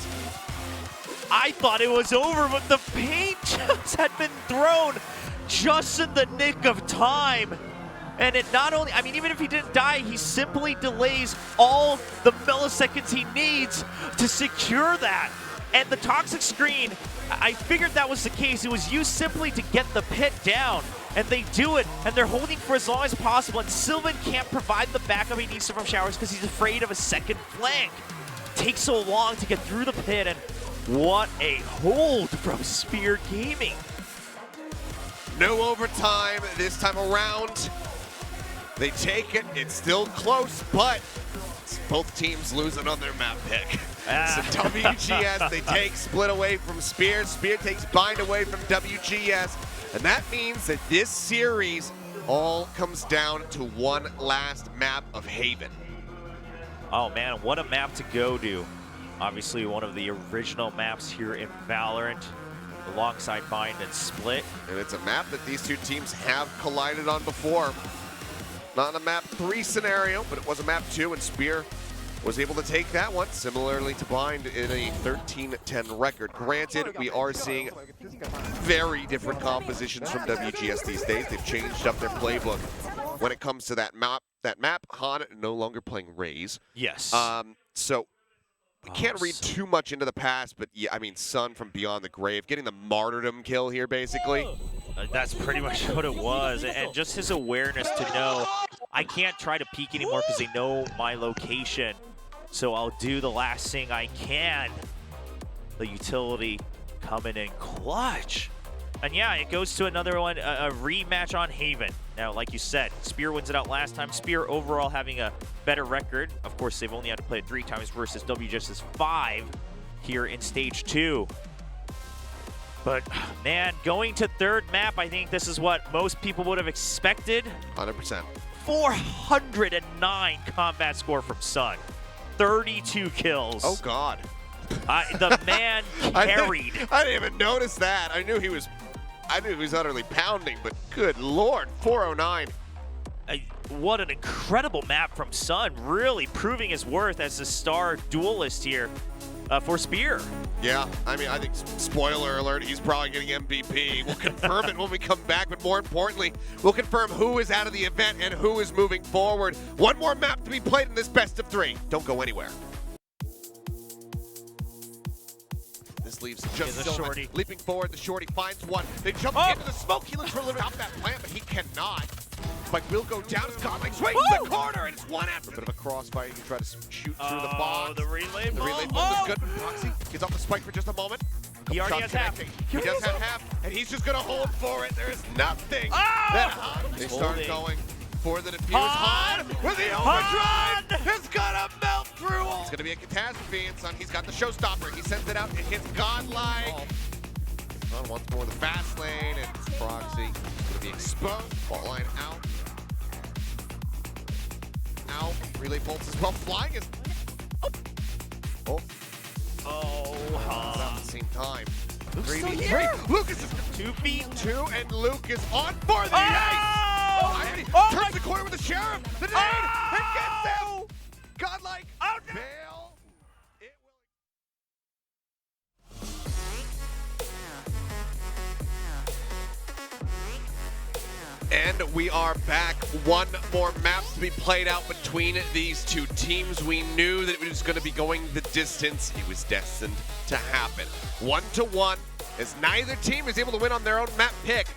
I thought it was over, but the paint just had been thrown just in the nick of time. And it not only, I mean, even if he didn't die, he simply delays all the milliseconds he needs to secure that. And the toxic screen, I figured that was the case. It was used simply to get the pit down. And they do it, and they're holding for as long as possible. And Sylvan can't provide the backup he needs from showers because he's afraid of a second flank. Takes so long to get through the pit, and what a hold from Spear Gaming. No overtime this time around. They take it. It's still close, but both teams losing on their map pick. So WGS, they take split away from Spear. Spear takes bind away from WGS. And that means that this series all comes down to one last map of Haven. Oh man, what a map to go to. Obviously one of the original maps here in Valorant, alongside Bind and Split. And it's a map that these two teams have collided on before. Not in a map 3 scenario, but it was a map 2, and Spear was able to take that one, similarly to Bind in a 13-10 record. Granted, we are seeing very different compositions from WGS these days. They've changed up their playbook when it comes to that map. Han no longer playing Raze. Yes. So we can't read too much into the past, but yeah, I mean, Sun from Beyond the Grave, getting the martyrdom kill here, basically. That's pretty much what it was, and just his awareness to know I can't try to peek anymore because they know my location. So I'll do the last thing I can. The utility coming in clutch. And yeah, it goes to another one, a rematch on Haven. Now, like you said, Spear wins it out last time. Spear overall having a better record. Of course, they've only had to play it 3 times versus WGS's 5 here in Stage 2. But man, going to third map, I think this is what most people would have expected. 100%. 409 combat score from Sun. 32 kills. Oh, God. The man carried. I didn't even notice that. I knew he was utterly pounding, but good Lord, 409. What an incredible map from Sun, really proving his worth as a star duelist here for Spear. Yeah, I mean, I think, spoiler alert, he's probably getting MVP. We'll confirm it when we come back, but more importantly, we'll confirm who is out of the event and who is moving forward. One more map to be played in this best of 3. Don't go anywhere. This leaves just Here's a Silva. shorty. Leaping forward, the shorty finds one. They jump Oh! into the smoke. He looks for a little bit off that plant, but he cannot. Spike will go down. It's Godlike swing to the corner, and it's one after. A bit of a crossfire. You can try to shoot through the box. The relay The ball. relay ball is good. Proxy gets off the spike for just a moment. He already Shots has half. connecting. He does have half, and he's just going to hold for it. There is nothing. They start Holding. going for the defuse. Han! Han with the Han! overdrive is going to melt through. It's going to be a catastrophe, and son, he's got the showstopper. He sends it out. It hits Godlike. Han wants more of the fast lane, and Proxy going to be exposed. Fault line out. Out. Relay bolts as well. Flying is. Oh. At the same time. Luke's still 3v3. here. Lucas is 2v2. and Luke is on for the ace. And he turns the corner with the sheriff. The nade and gets him. Godlike. Oh, no. Bail. It will. And we are back. One more map to be played out between these two teams. We knew that it was going to be going the distance. It was destined to happen. 1-1, as neither team is able to win on their own map pick.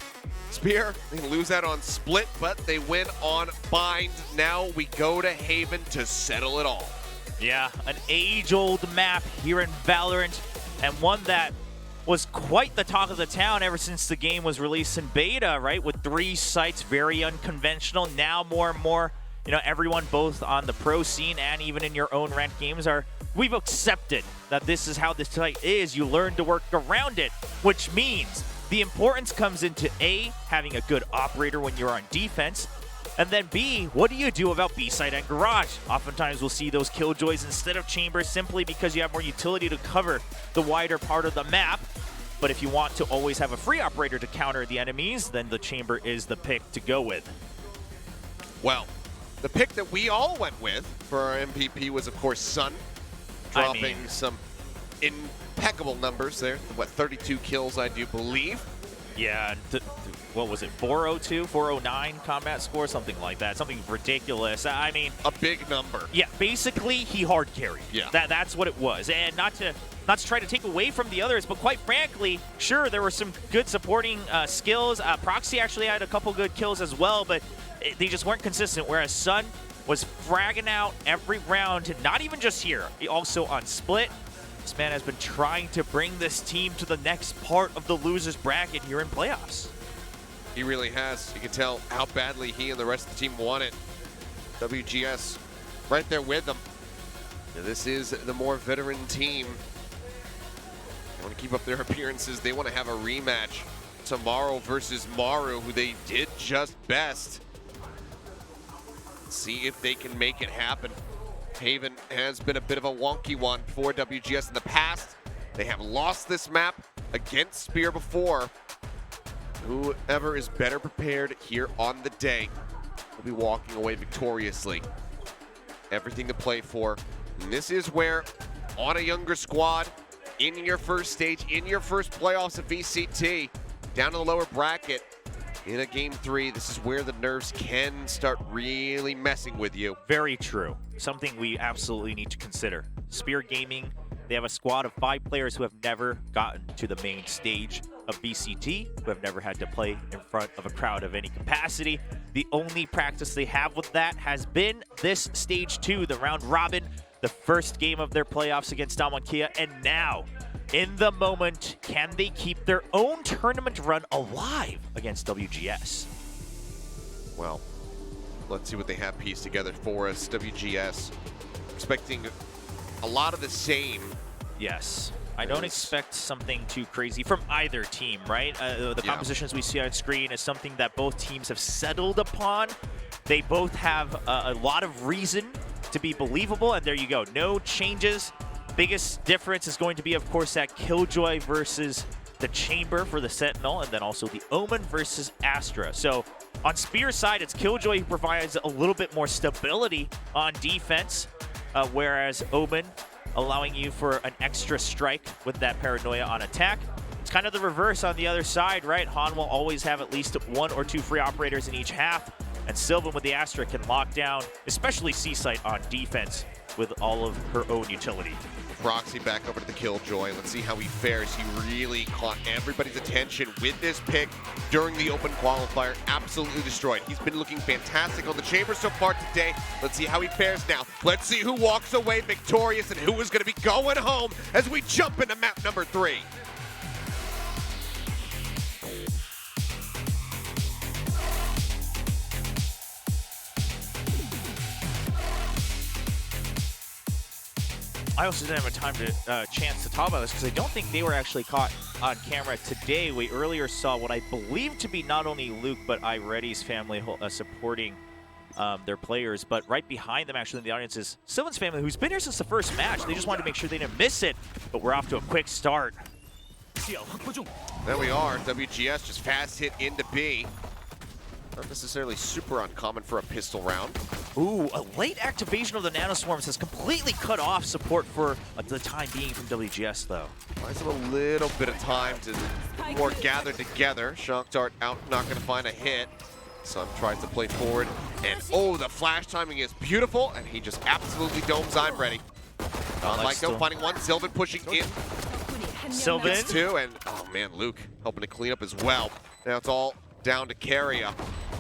Spear, they lose out on Split, but they win on Bind. Now we go to Haven to settle it all. Yeah, an age-old map here in Valorant, and one that was quite the talk of the town ever since the game was released in beta, right? With 3 sites, very unconventional. Now more and more, you know, everyone both on the pro scene and even in your own ranked games we've accepted that this is how this site is. You learn to work around it, which means the importance comes into A, having a good operator when you're on defense, and then B, what do you do about B-side and garage? Oftentimes we'll see those killjoys instead of chambers simply because you have more utility to cover the wider part of the map. But if you want to always have a free operator to counter the enemies, then the chamber is the pick to go with. Well, the pick that we all went with for our MVP was, of course, Sun, dropping some impeccable numbers there. What, 32 kills, I do believe. Yeah, what was it, 402, 409 combat score, something like that, something ridiculous. I mean, a big number. Yeah, basically he hard carried. Yeah. That's what it was. And not to try to take away from the others, but quite frankly, sure, there were some good supporting skills. Proxy actually had a couple good kills as well, but they just weren't consistent, whereas Sun was fragging out every round, not even just here, also on Split. This man has been trying to bring this team to the next part of the loser's bracket here in playoffs. He really has. You can tell how badly he and the rest of the team want it. WGS right there with them. Now, this is the more veteran team. They want to keep up their appearances. They want to have a rematch tomorrow versus Maru, who they did just best. See if they can make it happen. Haven has been a bit of a wonky one for WGS in the past. They have lost this map against Spear before. Whoever is better prepared here on the day will be walking away victoriously. Everything to play for. And this is where, on a younger squad, in your first stage, in your first playoffs at VCT, down to the lower bracket, in a game 3, this is where the nerves can start really messing with you. Very true. Something we absolutely need to consider. Spear Gaming, they have a squad of 5 players who have never gotten to the main stage of VCT, who have never had to play in front of a crowd of any capacity. The only practice they have with that has been this Stage 2, the round robin, the first game of their playoffs against Damonkia, and now, in the moment, can they keep their own tournament run alive against WGS? Well, let's see what they have pieced together for us. WGS expecting a lot of the same. Yes. I don't expect something too crazy from either team, right? The compositions we see on screen is something that both teams have settled upon. They both have a lot of reason to be believable, and there you go. No changes. Biggest difference is going to be, of course, that Killjoy versus the Chamber for the Sentinel, and then also the Omen versus Astra. So on Spear's side, it's Killjoy who provides a little bit more stability on defense, whereas Omen allowing you for an extra strike with that paranoia on attack. It's kind of the reverse on the other side, right? Han will always have at least 1 or 2 free operators in each half, and Sylvan with the Astra can lock down, especially C-Site on defense with all of her own utility. Proxy back over to the Killjoy. Let's see how he fares. He really caught everybody's attention with this pick during the open qualifier. Absolutely destroyed. He's been looking fantastic on the chamber so far today. Let's see how he fares now. Let's see who walks away victorious and who is going to be going home as we jump into map number 3. I also didn't have a chance to talk about this because I don't think they were actually caught on camera today. We earlier saw what I believe to be not only Luke, but iReady's family supporting their players. But right behind them, actually, in the audience is Sylvan's family, who's been here since the first match. They just wanted to make sure they didn't miss it, but we're off to a quick start. There we are. WGS just fast hit into B. Not necessarily super uncommon for a pistol round. Ooh, a late activation of the nanoswarms has completely cut off support for the time being from WGS, though. Buys him a little bit of time to more gather together. Shock Dart out, not going to find a hit. Sun tries to play forward, and oh, the flash timing is beautiful, and he just absolutely domes I'm ready. Like though, finding one, Sylvan pushing in. Sylvan. Gets two, and oh man, Luke helping to clean up as well. Now it's all down to Carrier.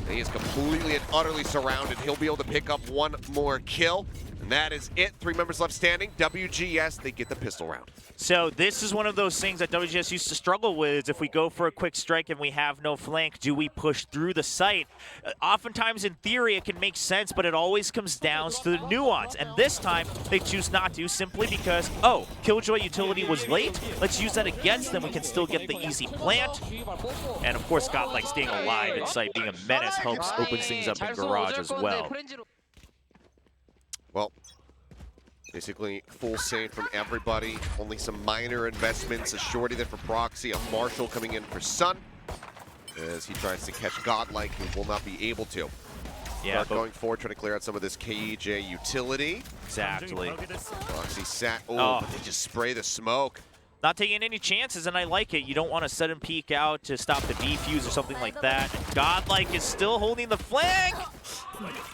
He is completely and utterly surrounded. He'll be able to pick up one more kill, and that is it. 3 members left standing. WGS, they get the pistol round. So this is one of those things that WGS used to struggle with. If we go for a quick strike and we have no flank, do we push through the site? Oftentimes, in theory, it can make sense, but it always comes down to the nuance. And this time, they choose not to, simply because, oh, Killjoy utility was late. Let's use that against them. We can still get the easy plant. And of course, Godlike staying alive in sight, being a menace, helps open things up in Garage as well. Well, basically full save from everybody. Only some minor investments. A shorty there for Proxy, a Marshall coming in for Sun as he tries to catch Godlike, who will not be able to. Yeah, going forward, trying to clear out some of this KEJ utility. Exactly. Proxy sat. Oh, but they just spray the smoke. Not taking any chances, and I like it. You don't want to sudden peek out to stop the defuse or something like that. And Godlike is still holding the flank.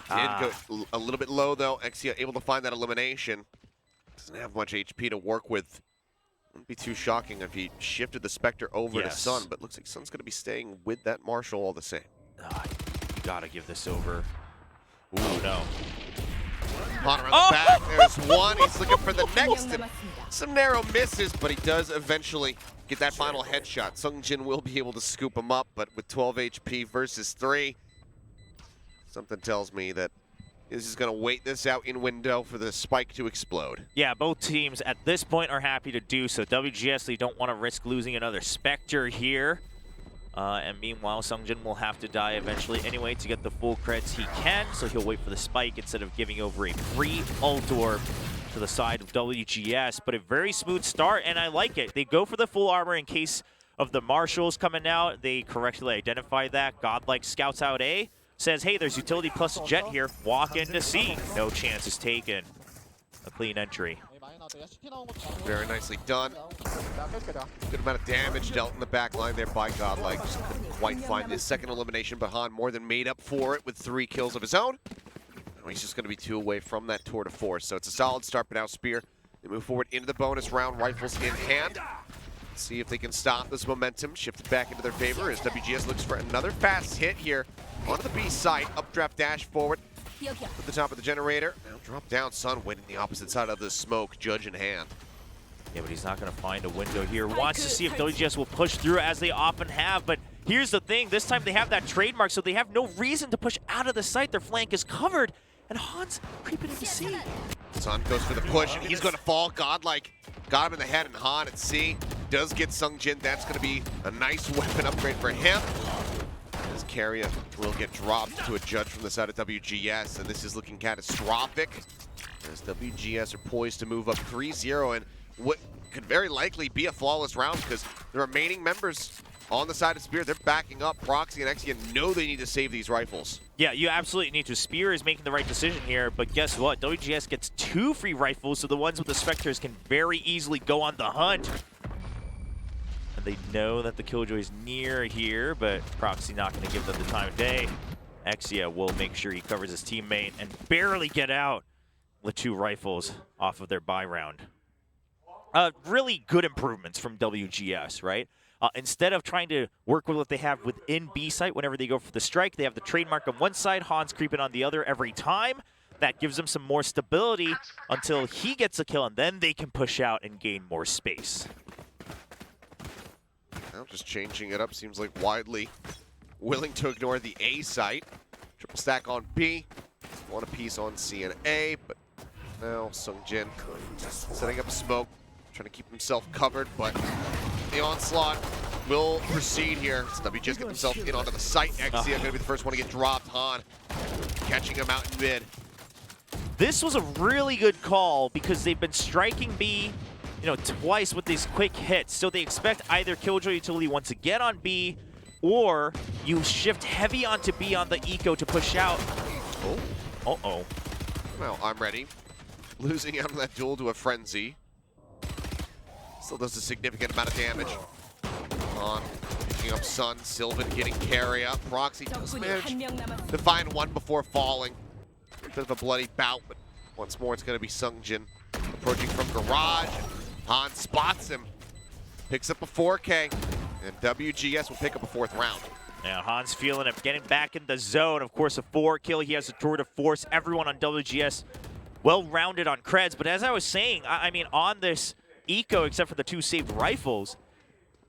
Did go a little bit low, though. Exia able to find that elimination. Doesn't have much HP to work with. Wouldn't be too shocking if he shifted the Spectre over to Sun, but looks like Sun's going to be staying with that Marshall all the same. You gotta give this over. Ooh, no. Hot around the back. There's one. He's looking for the next. And some narrow misses, but he does eventually get that final headshot. Sungjin will be able to scoop him up, but with 12 HP versus 3, something tells me that he's just going to wait this out in window for the spike to explode. Yeah, both teams at this point are happy to do so. WGS, they don't want to risk losing another Spectre here. And meanwhile, Sungjin will have to die eventually anyway to get the full creds he can, so he'll wait for the spike instead of giving over a free ult orb to the side of WGS. But a very smooth start, and I like it. They go for the full armor in case of the Marshals coming out. They correctly identify that. Godlike scouts out A, says, hey, there's utility plus a jet here. Walk into C. No chances taken. A clean entry. Very nicely done. Good amount of damage dealt in the back line there by Godlike. Just couldn't quite find his second elimination, but Han more than made up for it with 3 kills of his own. He's just going to be 2 away from that tour de force. So it's a solid start, but now Spear, they move forward into the bonus round, rifles in hand. Let's see if they can stop this momentum, shift it back into their favor as WGS looks for another fast hit here onto the B site. Updraft dash forward. At the top of the generator. Now drop down, Sun waiting the opposite side of the smoke, judge in hand. Yeah, but he's not going to find a window here. Wants to see if WGS will push through as they often have, but here's the thing. This time they have that trademark, so they have no reason to push out of the site. Their flank is covered, and Han's creeping into C. Sun goes for the push, and he's going to fall. Godlike got him in the head, and Han at C does get Sungjin. That's going to be a nice weapon upgrade for him. As Carrier will get dropped to a judge from the side of WGS, and this is looking catastrophic as WGS are poised to move up 3-0 and what could very likely be a flawless round because the remaining members on the side of Spear, they're backing up. Proxy and Exia know they need to save these rifles. Yeah, you absolutely need to. Spear is making the right decision here, but guess what? WGS gets 2 free rifles, so the ones with the Spectres can very easily go on the hunt. They know that the Killjoy is near here, but Proxy not going to give them the time of day. Exia will make sure he covers his teammate and barely get out with 2 rifles off of their buy round. really good improvements from WGS, right? Instead of trying to work with what they have within B site whenever they go for the strike, they have the trademark on one side, Hans creeping on the other every time. That gives them some more stability until he gets a kill, and then they can push out and gain more space. Now just changing it up, seems like widely willing to ignore the A site. Triple stack on B, one apiece on C and A, but now Sungjin setting up smoke, trying to keep himself covered, but the onslaught will proceed here. So WGS get themselves in onto the site. Exia going to be the first one to get dropped. Han catching him out in mid. This was a really good call because they've been striking B, twice with these quick hits. So they expect either Killjoy Utility once again on B, or you shift heavy onto B on the eco to push out. Oh. Uh-oh. Well, I'm ready. Losing out on that duel to a frenzy. Still does a significant amount of damage. On picking up Sun, Sylvan getting carry up. Proxy does manage to find one before falling. A bit of a bloody bout, but once more it's going to be Sungjin approaching from garage. Han spots him, picks up a 4K, and WGS will pick up a 4th round. Yeah, Hans feeling it, getting back in the zone. Of course, a 4 kill. He has a tour de force. Everyone on WGS well-rounded on creds. But as I was saying, I mean, on this eco, except for the 2 saved rifles,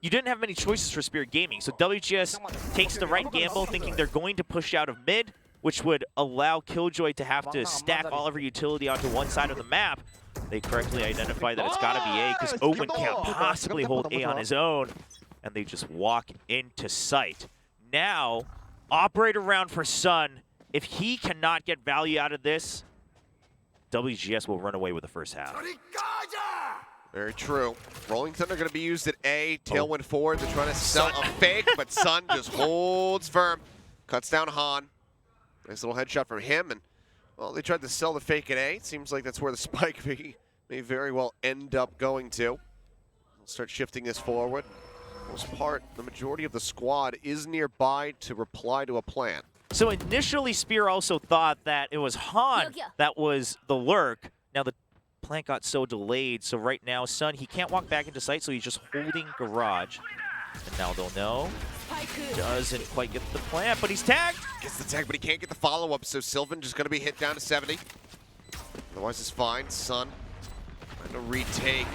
you didn't have many choices for Spirit Gaming. So WGS takes the right gamble, thinking they're going to push out of mid, which would allow Killjoy to have to stack all of her utility onto one side of the map. They correctly identify that it's got to be A, because Owen can't possibly hold A on his own, and they just walk into sight. Now, operator round for Sun. If he cannot get value out of this, WGS will run away with the first half. Very true. Rolling Thunder going to be used at A. Tailwind forward. They're trying to sell a fake, but Sun just holds firm. Cuts down Han. Nice little headshot from him. And, well, they tried to sell the fake at A. It seems like that's where the spike may very well end up going to. We'll start shifting this forward. For the most part, the majority of the squad is nearby to reply to a plan. So initially, Spear also thought that it was Han that was the lurk. Now the plant got so delayed, so right now, Sun, he can't walk back into sight, so he's just holding garage. And now they'll know. Doesn't quite get the plant, but he's tagged. Gets the tag, but he can't get the follow-up, so Sylvan just going to be hit down to 70. Otherwise, it's fine. Sun trying to retake,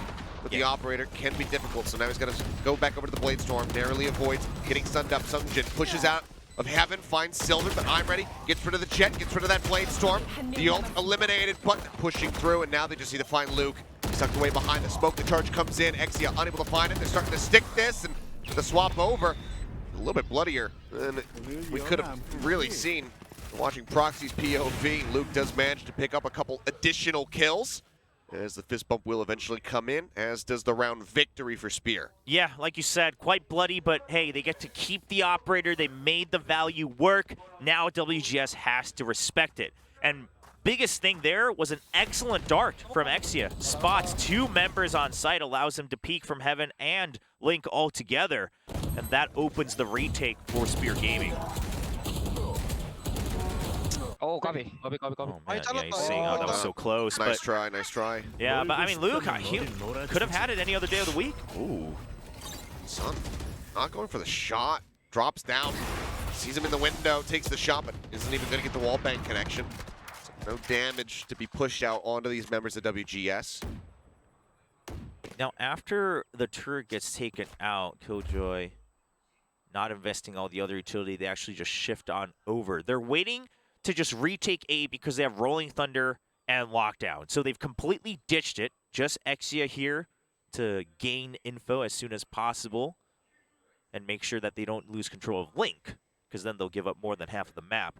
but the operator can be difficult, so now he's going to go back over to the Blade Storm. Narrowly avoids getting sunned up. Sungjin pushes out of heaven, finds Sylvan, but I'm ready. Gets rid of the jet, gets rid of that Blade Storm. The ult eliminated, but pushing through, and now they just need to find Luke. Stuck away behind the smoke. The charge comes in. Exia unable to find it. They're starting to stick this, and the swap over. A little bit bloodier than we could have really seen. Watching Proxy's POV, Luke does manage to pick up a couple additional kills, as the fist bump will eventually come in, as does the round victory for Spear. Yeah, like you said, quite bloody, but hey, they get to keep the operator. They made the value work. Now WGS has to respect it. And biggest thing there was an excellent dart from Exia. Spots 2 members on site, allows him to peek from heaven and link all together. And that opens the retake for Spear Gaming. Oh, copy. Oh, man, yeah, he's saying, oh, that was so close. Nice try, nice try. Yeah, but I mean, Luke, he could have had it any other day of the week. Ooh. Sun not going for the shot. Drops down. Sees him in the window, takes the shot, but isn't even going to get the wall bank connection. So no damage to be pushed out onto these members of WGS. Now, after the turret gets taken out, Killjoy not investing all the other utility, they actually just shift on over. They're waiting to just retake A because they have Rolling Thunder and Lockdown. So they've completely ditched it. Just Exia here to gain info as soon as possible and make sure that they don't lose control of Link, because then they'll give up more than half of the map.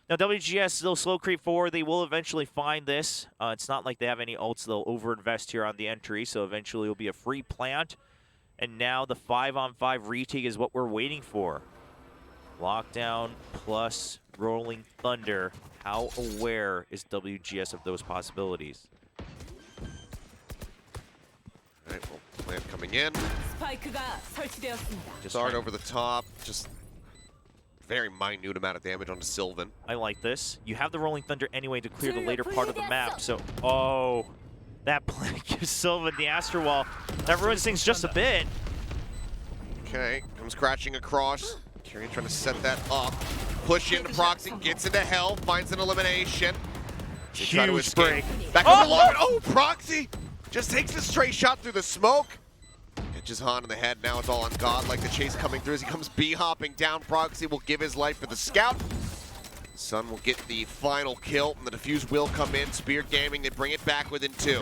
Now, WGS still slow creep forward. They will eventually find this. It's not like they have any ults. They'll overinvest here on the entry, so eventually it'll be a free plant. And now the 5-on-5 retake is what we're waiting for. Lockdown plus Rolling Thunder. How aware is WGS of those possibilities? All right, well, plant coming in. 스파이크가 설치되었습니다. Just Start trying- over the top. Just very minute amount of damage onto Sylvan. I like this. You have the Rolling Thunder anyway to clear the later part of the map, so... Oh, that play gives Silva the Astro Wall. That ruins things just a bit. Okay, comes crashing across. Kyrian trying to set that up. Push into Proxy, gets into hell, finds an elimination. They try to Huge break. escape. Back on the long. Oh, Proxy just takes a straight shot through the smoke. Pitches Han in the head. Now it's all on God. Like the chase coming through as he comes B-hopping down. Proxy will give his life for the scout. Sun will get the final kill, and the defuse will come in. Spear Gaming, they bring it back within 2.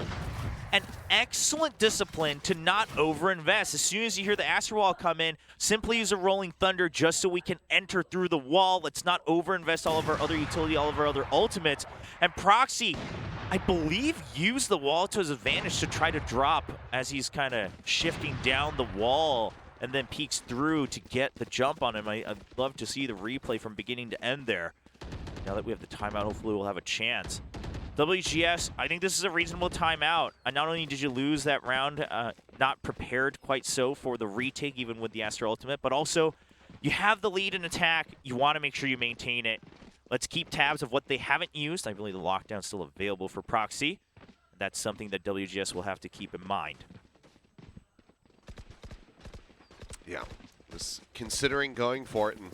An excellent discipline to not overinvest. As soon as you hear the Astro Wall come in, simply use a Rolling Thunder just so we can enter through the wall. Let's not overinvest all of our other utility, all of our other ultimates. And Proxy, I believe, used the wall to his advantage to try to drop as he's kind of shifting down the wall and then peeks through to get the jump on him. I'd love to see the replay from beginning to end there. Now that we have the timeout, hopefully we'll have a chance. WGS, I think this is a reasonable timeout. Not only did you lose that round, not prepared quite so for the retake, even with the Astro Ultimate, but also you have the lead in attack. You want to make sure you maintain it. Let's keep tabs of what they haven't used. I believe the lockdown's still available for Proxy. That's something that WGS will have to keep in mind. Yeah, just considering going for it, and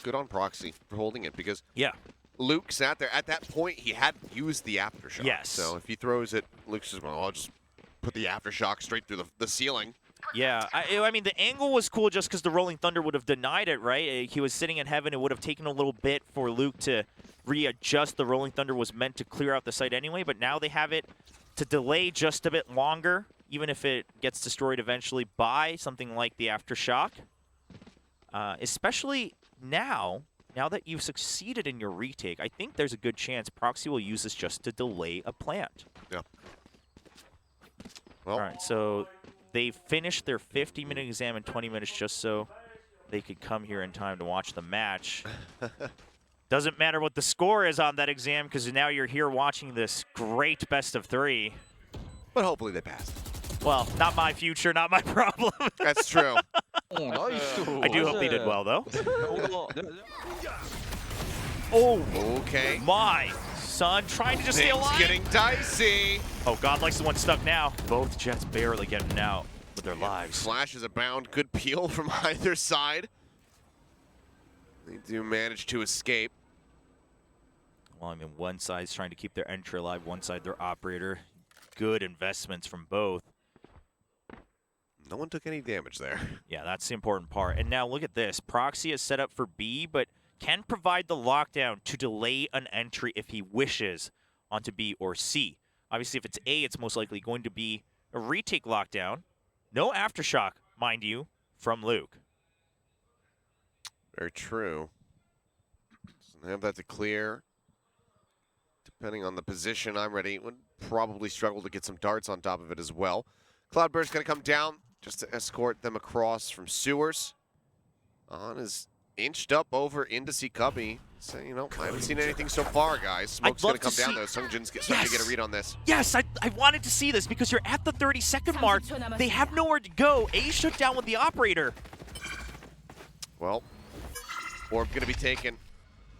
good on Proxy for holding it, because yeah, Luke sat there. At that point, he hadn't used the Aftershock. Yes. So if he throws it, Luke's just, well, I'll just put the Aftershock straight through the ceiling. Yeah, I mean, the angle was cool just because the Rolling Thunder would have denied it, right? He was sitting in heaven. It would have taken a little bit for Luke to readjust. The Rolling Thunder was meant to clear out the site anyway, but now they have it to delay just a bit longer, even if it gets destroyed eventually by something like the Aftershock. Especially now that you've succeeded in your retake, I think there's a good chance Proxy will use this just to delay a plant. Yeah. Well. All right, so they finished their 50-minute exam in 20 minutes just so they could come here in time to watch the match. Doesn't matter what the score is on that exam because now you're here watching this great best of 3. But hopefully they passed. Well, not my future, not my problem. That's true. I do hope they did well, though. Oh, okay. My son trying to just stay Things alive. getting dicey. Oh, God likes the one stuck now. Both Jets barely getting out with their lives. Flashes abound. Good peel from either side. They do manage to escape. Well, I mean, one side's trying to keep their entry alive, one side their operator. Good investments from both. No one took any damage there. Yeah, that's the important part. And now look at this. Proxy is set up for B, but can provide the lockdown to delay an entry if he wishes onto B or C. Obviously, if it's A, it's most likely going to be a retake lockdown. No Aftershock, mind you, from Luke. Very true. Doesn't have that to clear. Depending on the position, I'm ready. Would probably struggle to get some darts on top of it as well. Cloudburst's going to come down just to escort them across from sewers. On is inched up over into C Cubby. So, you know, I haven't seen anything so far, guys. Smoke's going to come down, though. Sungjin's starting to get a read on this. Yes, I wanted to see this because you're at the 30-second mark. They have nowhere to go. A shut down with the operator. Well, orb going to be taken.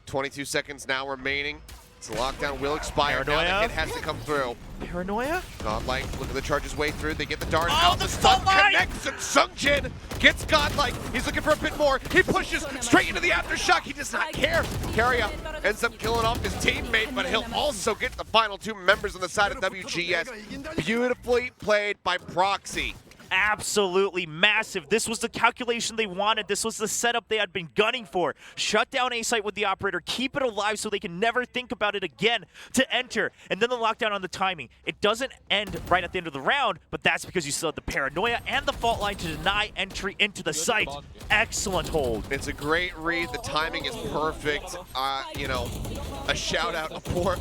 22 seconds now remaining. So the lockdown will expire. Paranoia. Now the hit has to come through. Paranoia? Godlike, look at the charges way through. They get the dart Oh, out. the stun fault line! connects, and Sungjin gets Godlike. He's looking for a bit more. He pushes straight into the Aftershock. He does not care. Karya ends up killing off his teammate, but he'll also get the final 2 members on the side of WGS. Beautifully played by Proxy. Absolutely massive. This was the calculation they wanted. This was the setup they had been gunning for. Shut down A site with the operator. Keep it alive so they can never think about it again to enter. And then the lockdown on the timing. It doesn't end right at the end of the round, but that's because you still have the paranoia and the fault line to deny entry into the site. Excellent hold. It's a great read. The timing is perfect. You know, a shout out.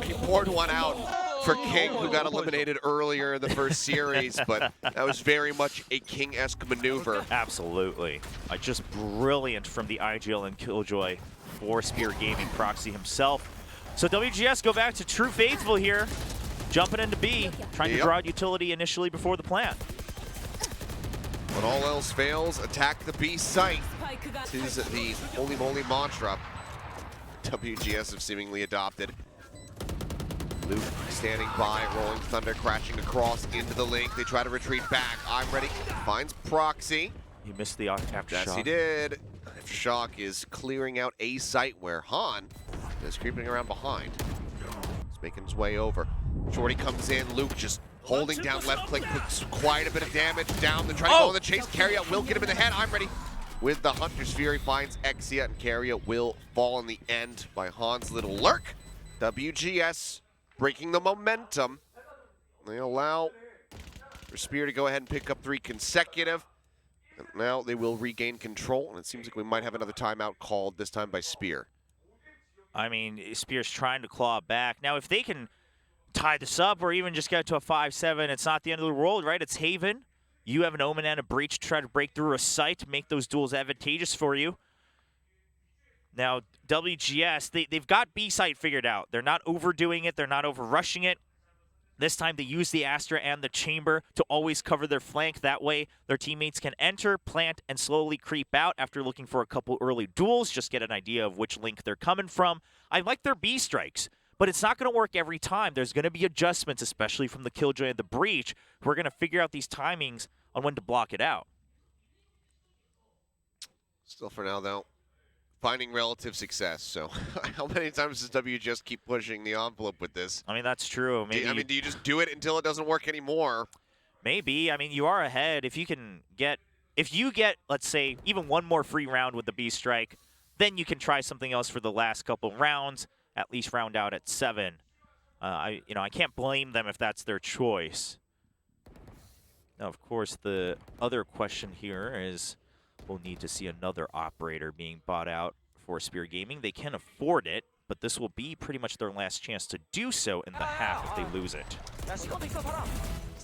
He poured one out for King, who got eliminated earlier in the first series, but that was very much a King-esque maneuver. Absolutely. Just brilliant from the IGL and Killjoy for Spear Gaming Proxy himself. So WGS go back to True Faithful here, jumping into B, trying to draw out utility initially before the plant. When all else fails, attack the B site. This is the holy moly mantra WGS have seemingly adopted. Luke standing by, Rolling Thunder crashing across into the link. They try to retreat back. I'm ready. Finds Proxy. He missed the after Yes, shock. he did. Shock is clearing out a site where Han is creeping around behind. He's making his way over. Shorty comes in. Luke just holding down left click, puts quite a bit of damage down. They're trying to go on the chase. Carryout will get him in the head. I'm ready. With the Hunter's Fury finds Exia, and Carryout will fall in the end by Han's little lurk. WGS breaking the momentum. They allow for Spear to go ahead and pick up 3 consecutive. And now they will regain control, and it seems like we might have another timeout called, this time by Spear. I mean, Spear's trying to claw back. Now, if they can tie this up or even just get to a 5-7, it's not the end of the world, right? It's Haven. You have an Omen and a Breach to try to break through a site to make those duels advantageous for you. Now, WGS, they've got B site figured out. They're not overdoing it. They're not over-rushing it. This time they use the Astra and the Chamber to always cover their flank. That way their teammates can enter, plant, and slowly creep out after looking for a couple early duels. Just get an idea of which link they're coming from. I like their B strikes, but it's not going to work every time. There's going to be adjustments, especially from the Killjoy and the Breach. We're going to figure out these timings on when to block it out. Still for now, though, finding relative success. So how many times does WGS keep pushing the envelope with this? I mean, that's true. Maybe. Do you just do it until it doesn't work anymore? Maybe. I mean, you are ahead. If you get, let's say, even one more free round with the B strike, then you can try something else for the last couple rounds, at least round out at 7. I can't blame them if that's their choice. Now, of course, the other question here is we'll need to see another operator being bought out for Spear Gaming. They can afford it, but this will be pretty much their last chance to do so in the half if they lose it.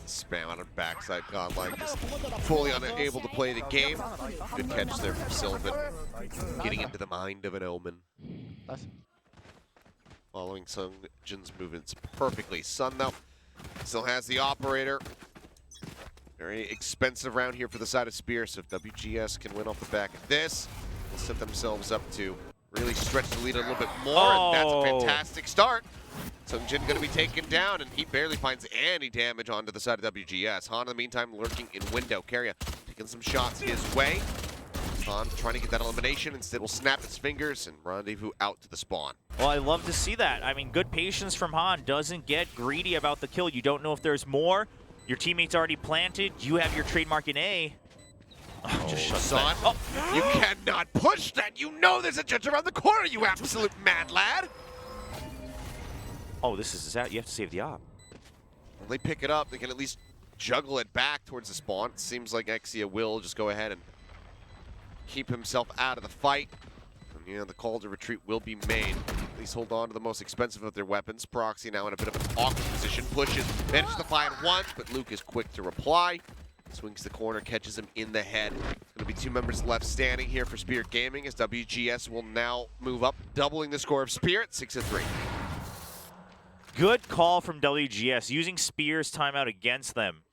Spam on her backside, Godlike just fully unable to play the game. Good catch there from Sylvan. Getting into the mind of an Omen. Following Sung Jin's movements perfectly. Sun, though, still has the operator. Very expensive round here for the side of Spear, so if WGS can win off the back of this, they'll set themselves up to really stretch the lead a little bit more, and that's a fantastic start. Sung Jin going to be taken down, and he barely finds any damage onto the side of WGS. Han, in the meantime, lurking in window. Carryout taking some shots his way. Han trying to get that elimination. Instead, will snap his fingers and rendezvous out to the spawn. Well, I love to see that. I mean, good patience from Han. Doesn't get greedy about the kill. You don't know if there's more. Your teammate's already planted. You have your trademark in A. Oh, just shut that. Oh, you cannot push that. You know there's a judge around the corner, you absolute mad lad. Oh, this is out. You have to save the op. When they pick it up, they can at least juggle it back towards the spawn. It seems like Exia will just go ahead and keep himself out of the fight. And, the call to retreat will be made. At least hold on to the most expensive of their weapons. Proxy now in a bit of an awkward position. Pushes, manages to fly at once, but Luke is quick to reply. Swings the corner, catches him in the head. There's going to be 2 members left standing here for Spirit Gaming as WGS will now move up, doubling the score of Spirit, 6-3. Good call from WGS, using Spear's timeout against them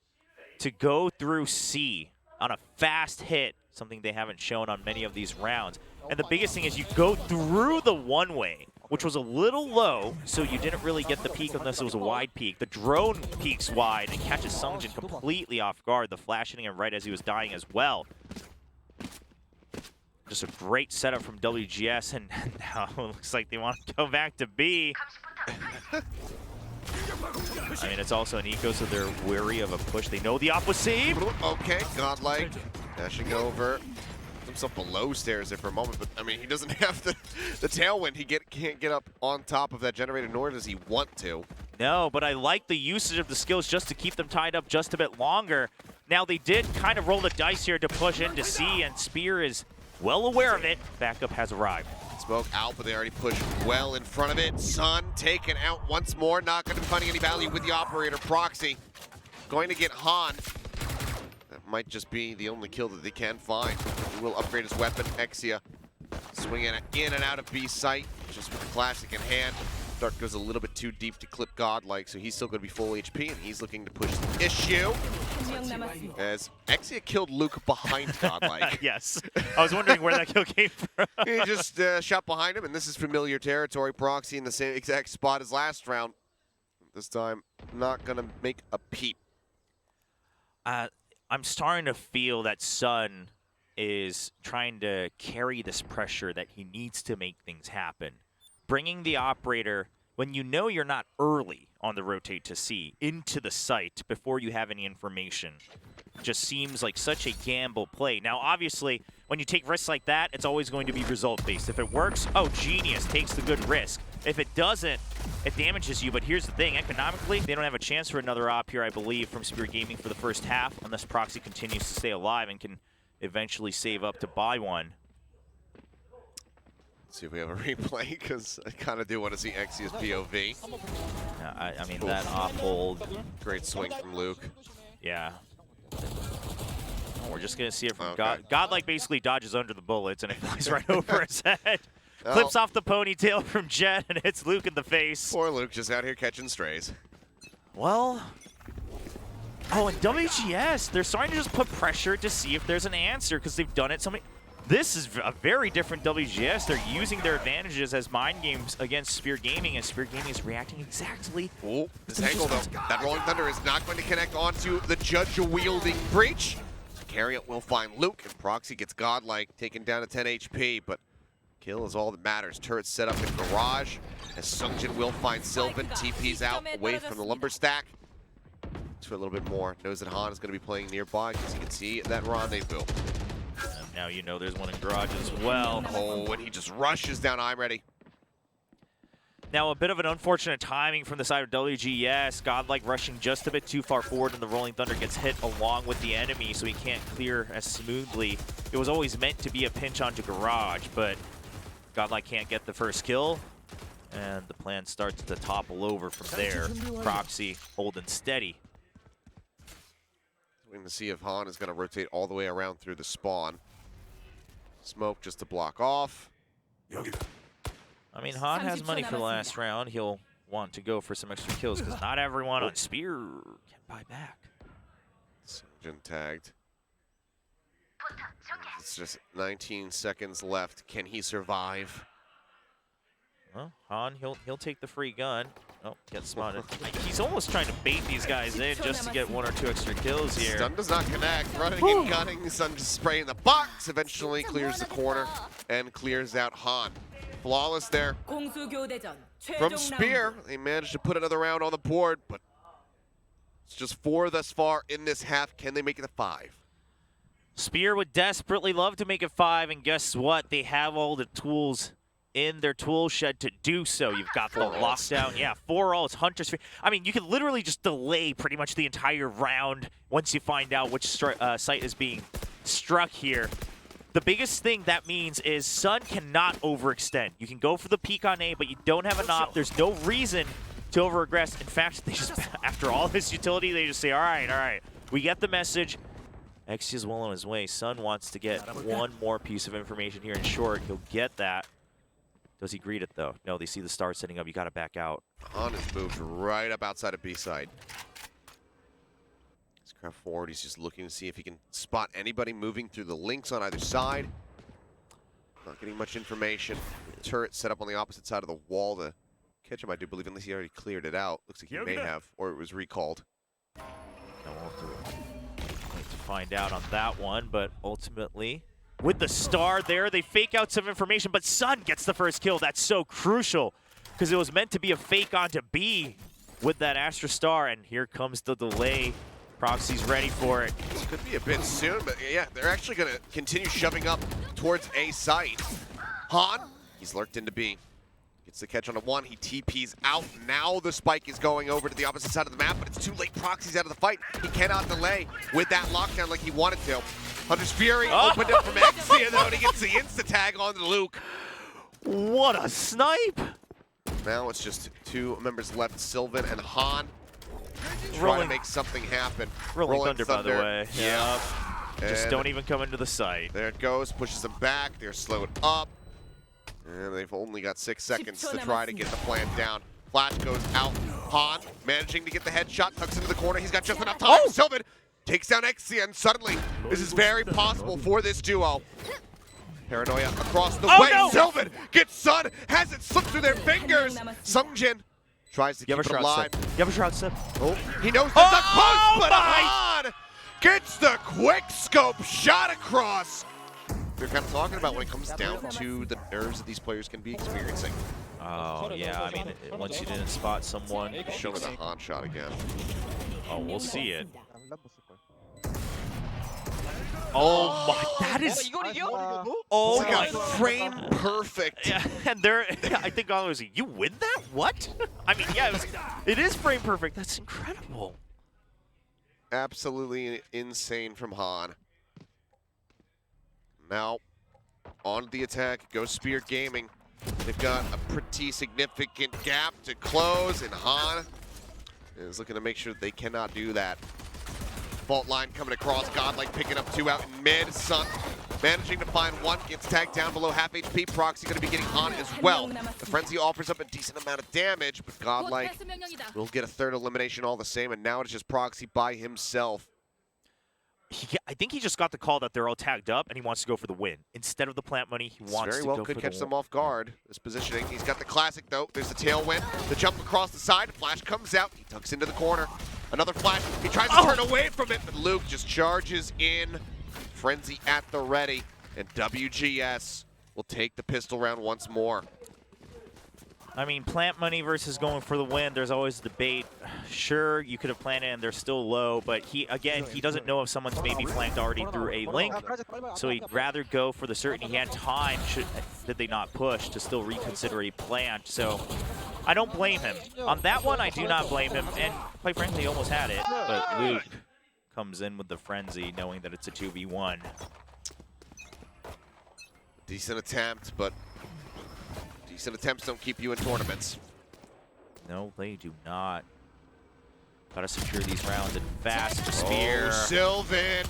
to go through C on a fast hit, something they haven't shown on many of these rounds. And the biggest thing is you go through the one-way, which was a little low, so you didn't really get the peak unless it was a wide peak. The drone peaks wide and catches Sungjin completely off guard, the flash hitting him right as he was dying as well. Just a great setup from WGS, and now it looks like they want to go back to B. I mean, it's also an eco, so they're wary of a push. They know the op was saved. Okay, Godlike dashing over. Himself below stairs there for a moment, but I mean, he doesn't have the tailwind. He can't get up on top of that generator, nor does he want to. No, but I like the usage of the skills just to keep them tied up just a bit longer. Now, they did kind of roll the dice here to push into C, and Spear is well aware of it. Backup has arrived. Smoke out, but they already pushed well in front of it. Sun taken out once more. Not going to be finding any value with the operator. Proxy going to get Han. That might just be the only kill that they can find. He will upgrade his weapon. Exia swinging in and out of B site, just with the classic in hand. Dark goes a little bit too deep to clip Godlike, so he's still going to be full HP, and he's looking to push the issue. As Exia killed Luke behind Godlike. Yes. I was wondering where that kill came from. He just shot behind him, and this is familiar territory. Proxy in the same exact spot as last round. this time not gonna make a peep. I'm starting to feel that Sun is trying to carry this pressure that he needs to make things happen. Bringing the operator, when you know you're not early on the rotate to C, into the site before you have any information, just seems like such a gamble play. Now, obviously, when you take risks like that, it's always going to be result-based. If it works, oh, genius, takes the good risk. If it doesn't, it damages you. But here's the thing, economically, they don't have a chance for another op here, I believe, from Spirit Gaming for the first half, unless Proxy continues to stay alive and can eventually save up to buy one. Let's see if we have a replay, because I kind of do want to see Exia's POV. I mean, that op hold. Great swing from Luke. Yeah. We're just going to see it from Okay. Godlike basically dodges under the bullets, and it flies right over his head. Clips off the ponytail from Jet and hits Luke in the face. Poor Luke, just out here catching strays. Well, oh, and WGS, they're starting to just put pressure to see if there's an answer because they've done it so many. This is a very different WGS. They're using their advantages as mind games against Spirit Gaming, and Spirit Gaming is reacting exactly. Oh, this angle though. That Rolling Thunder is not going to connect onto the Judge-wielding Breach. Carriot will find Luke, and Proxy gets Godlike, taken down to 10 HP, but kill is all that matters. Turret set up in Garage, as Sungjin will find Sylvan. TP's out, away from the Lumber Stack. To a little bit more. Knows that Han is going to be playing nearby, because you can see that rendezvous. And now you know there's one in Garage as well. Oh, and he just rushes down I'm Ready. Now, a bit of an unfortunate timing from the side of WGS. Godlike rushing just a bit too far forward, and the Rolling Thunder gets hit along with the enemy, so he can't clear as smoothly. It was always meant to be a pinch onto Garage, but Godlike can't get the first kill, and the plan starts to topple over from there. Proxy holding steady. Waiting to see if Han is going to rotate all the way around through the spawn. Smoke just to block off. I mean, Han has money for the last round. He'll want to go for some extra kills because not everyone on Spear can buy back. Sungjin tagged. It's just 19 seconds left. Can he survive? Well, Han, he'll take the free gun. Oh, gets spotted. He's almost trying to bait these guys in just to get 1 or 2 extra kills here. Stun does not connect. Running and gunning. Sun just spraying the box. Eventually clears the corner and clears out Han. Flawless there. From Spear, they managed to put another round on the board, but it's just 4 thus far in this half. Can they make it a 5? Spear would desperately love to make it 5, and guess what? They have all the tools in their tool shed to do so. You've got the lockdown. Yeah, 4 ults, Hunter's Spear. I mean, you can literally just delay pretty much the entire round once you find out which site is being struck here. The biggest thing that means is Sun cannot overextend. You can go for the peek on A, but you don't have an op. There's no reason to overaggress. In fact, they just, after all this utility, they just say, all right, we get the message. X is well on his way. Sun wants to get one more piece of information here in short. He'll get that. Does he greet it, though? No, they see the star setting up. You got to back out. Han has moved right up outside of B side. Craft forward, he's just looking to see if he can spot anybody moving through the links on either side. Not getting much information. Turret set up on the opposite side of the wall to catch him, I do believe, unless he already cleared it out. Looks like he may have, or it was recalled. Now we'll have to wait to find out on that one, but ultimately, with the star there, they fake out some information, but Sun gets the first kill. That's so crucial, because it was meant to be a fake onto B with that Astra Star, and here comes the delay. Proxy's ready for it. This could be a bit soon, but yeah, they're actually going to continue shoving up towards A site. Han, he's lurked into B. Gets the catch on a 1, he TP's out. Now the spike is going over to the opposite side of the map, but it's too late. Proxy's out of the fight. He cannot delay with that lockdown like he wanted to. Hunter's Fury opened up from Exia though, and he gets the insta-tag on Luke. What a snipe! Now it's just 2 members left, Sylvan and Han. Trying to make something happen. Rolling Thunder, by the way. Yeah. Just don't even come into the site. There it goes, pushes them back. They're slowed up. And they've only got 6 seconds to try to get the plan down. Flash goes out. Han managing to get the headshot, tucks into the corner. He's got just enough time. Sylvan takes down Exia, and suddenly this is very possible for this duo. Paranoia across the way. No! Sylvan gets Sun, has it slip through their fingers. Sungjin Tries to keep it alive. You have a shroud slip. Oh, he knows there's a Oh, push, but Han gets the quick scope shot across. We're kind of talking about when it comes down to the nerves that these players can be experiencing. Oh, yeah, I mean, once you didn't spot someone, Showing the Han shot again. oh, we'll see it. Oh my, that is, oh It's like my, a frame perfect. yeah, and there, I think God was like, you win that? What? I mean, yeah, it is frame perfect. That's incredible. Absolutely insane from Han. Now, on the attack goes Spear Gaming. They've got a pretty significant gap to close, and Han is looking to make sure that they cannot do that. Fault line coming across, Godlike picking up 2 out in mid. Sun managing to find 1, gets tagged down below half HP. Proxy going to be getting Han as well. The Frenzy offers up a decent amount of damage, but Godlike will get a 3rd elimination all the same, and now it's just Proxy by himself. I think he just got the call that they're all tagged up, and he wants to go for the win. Instead of the plant money, he wants very to well go could for catch the them win. off guard. This positioning, he's got the classic though. There's the tailwind, the jump across the side. Flash comes out, he tucks into the corner. Another flash, he tries to turn away from it, but Luke just charges in. Frenzy at the ready, and WGS will take the pistol round once more. I mean, plant money versus going for the win, there's always a debate. Sure, you could have planted and they're still low, but he doesn't know if someone's maybe flanked already through a link, so he'd rather go for the certainty. He had time, did they not push, to still reconsider a plant, so I don't blame him. On that one, I do not blame him, and quite frankly, he almost had it, but Luke comes in with the frenzy, knowing that it's a 2v1. Decent attempt, but decent attempts don't keep you in tournaments. No, they do not. Gotta secure these rounds and fast to Spear. Oh, Sylvan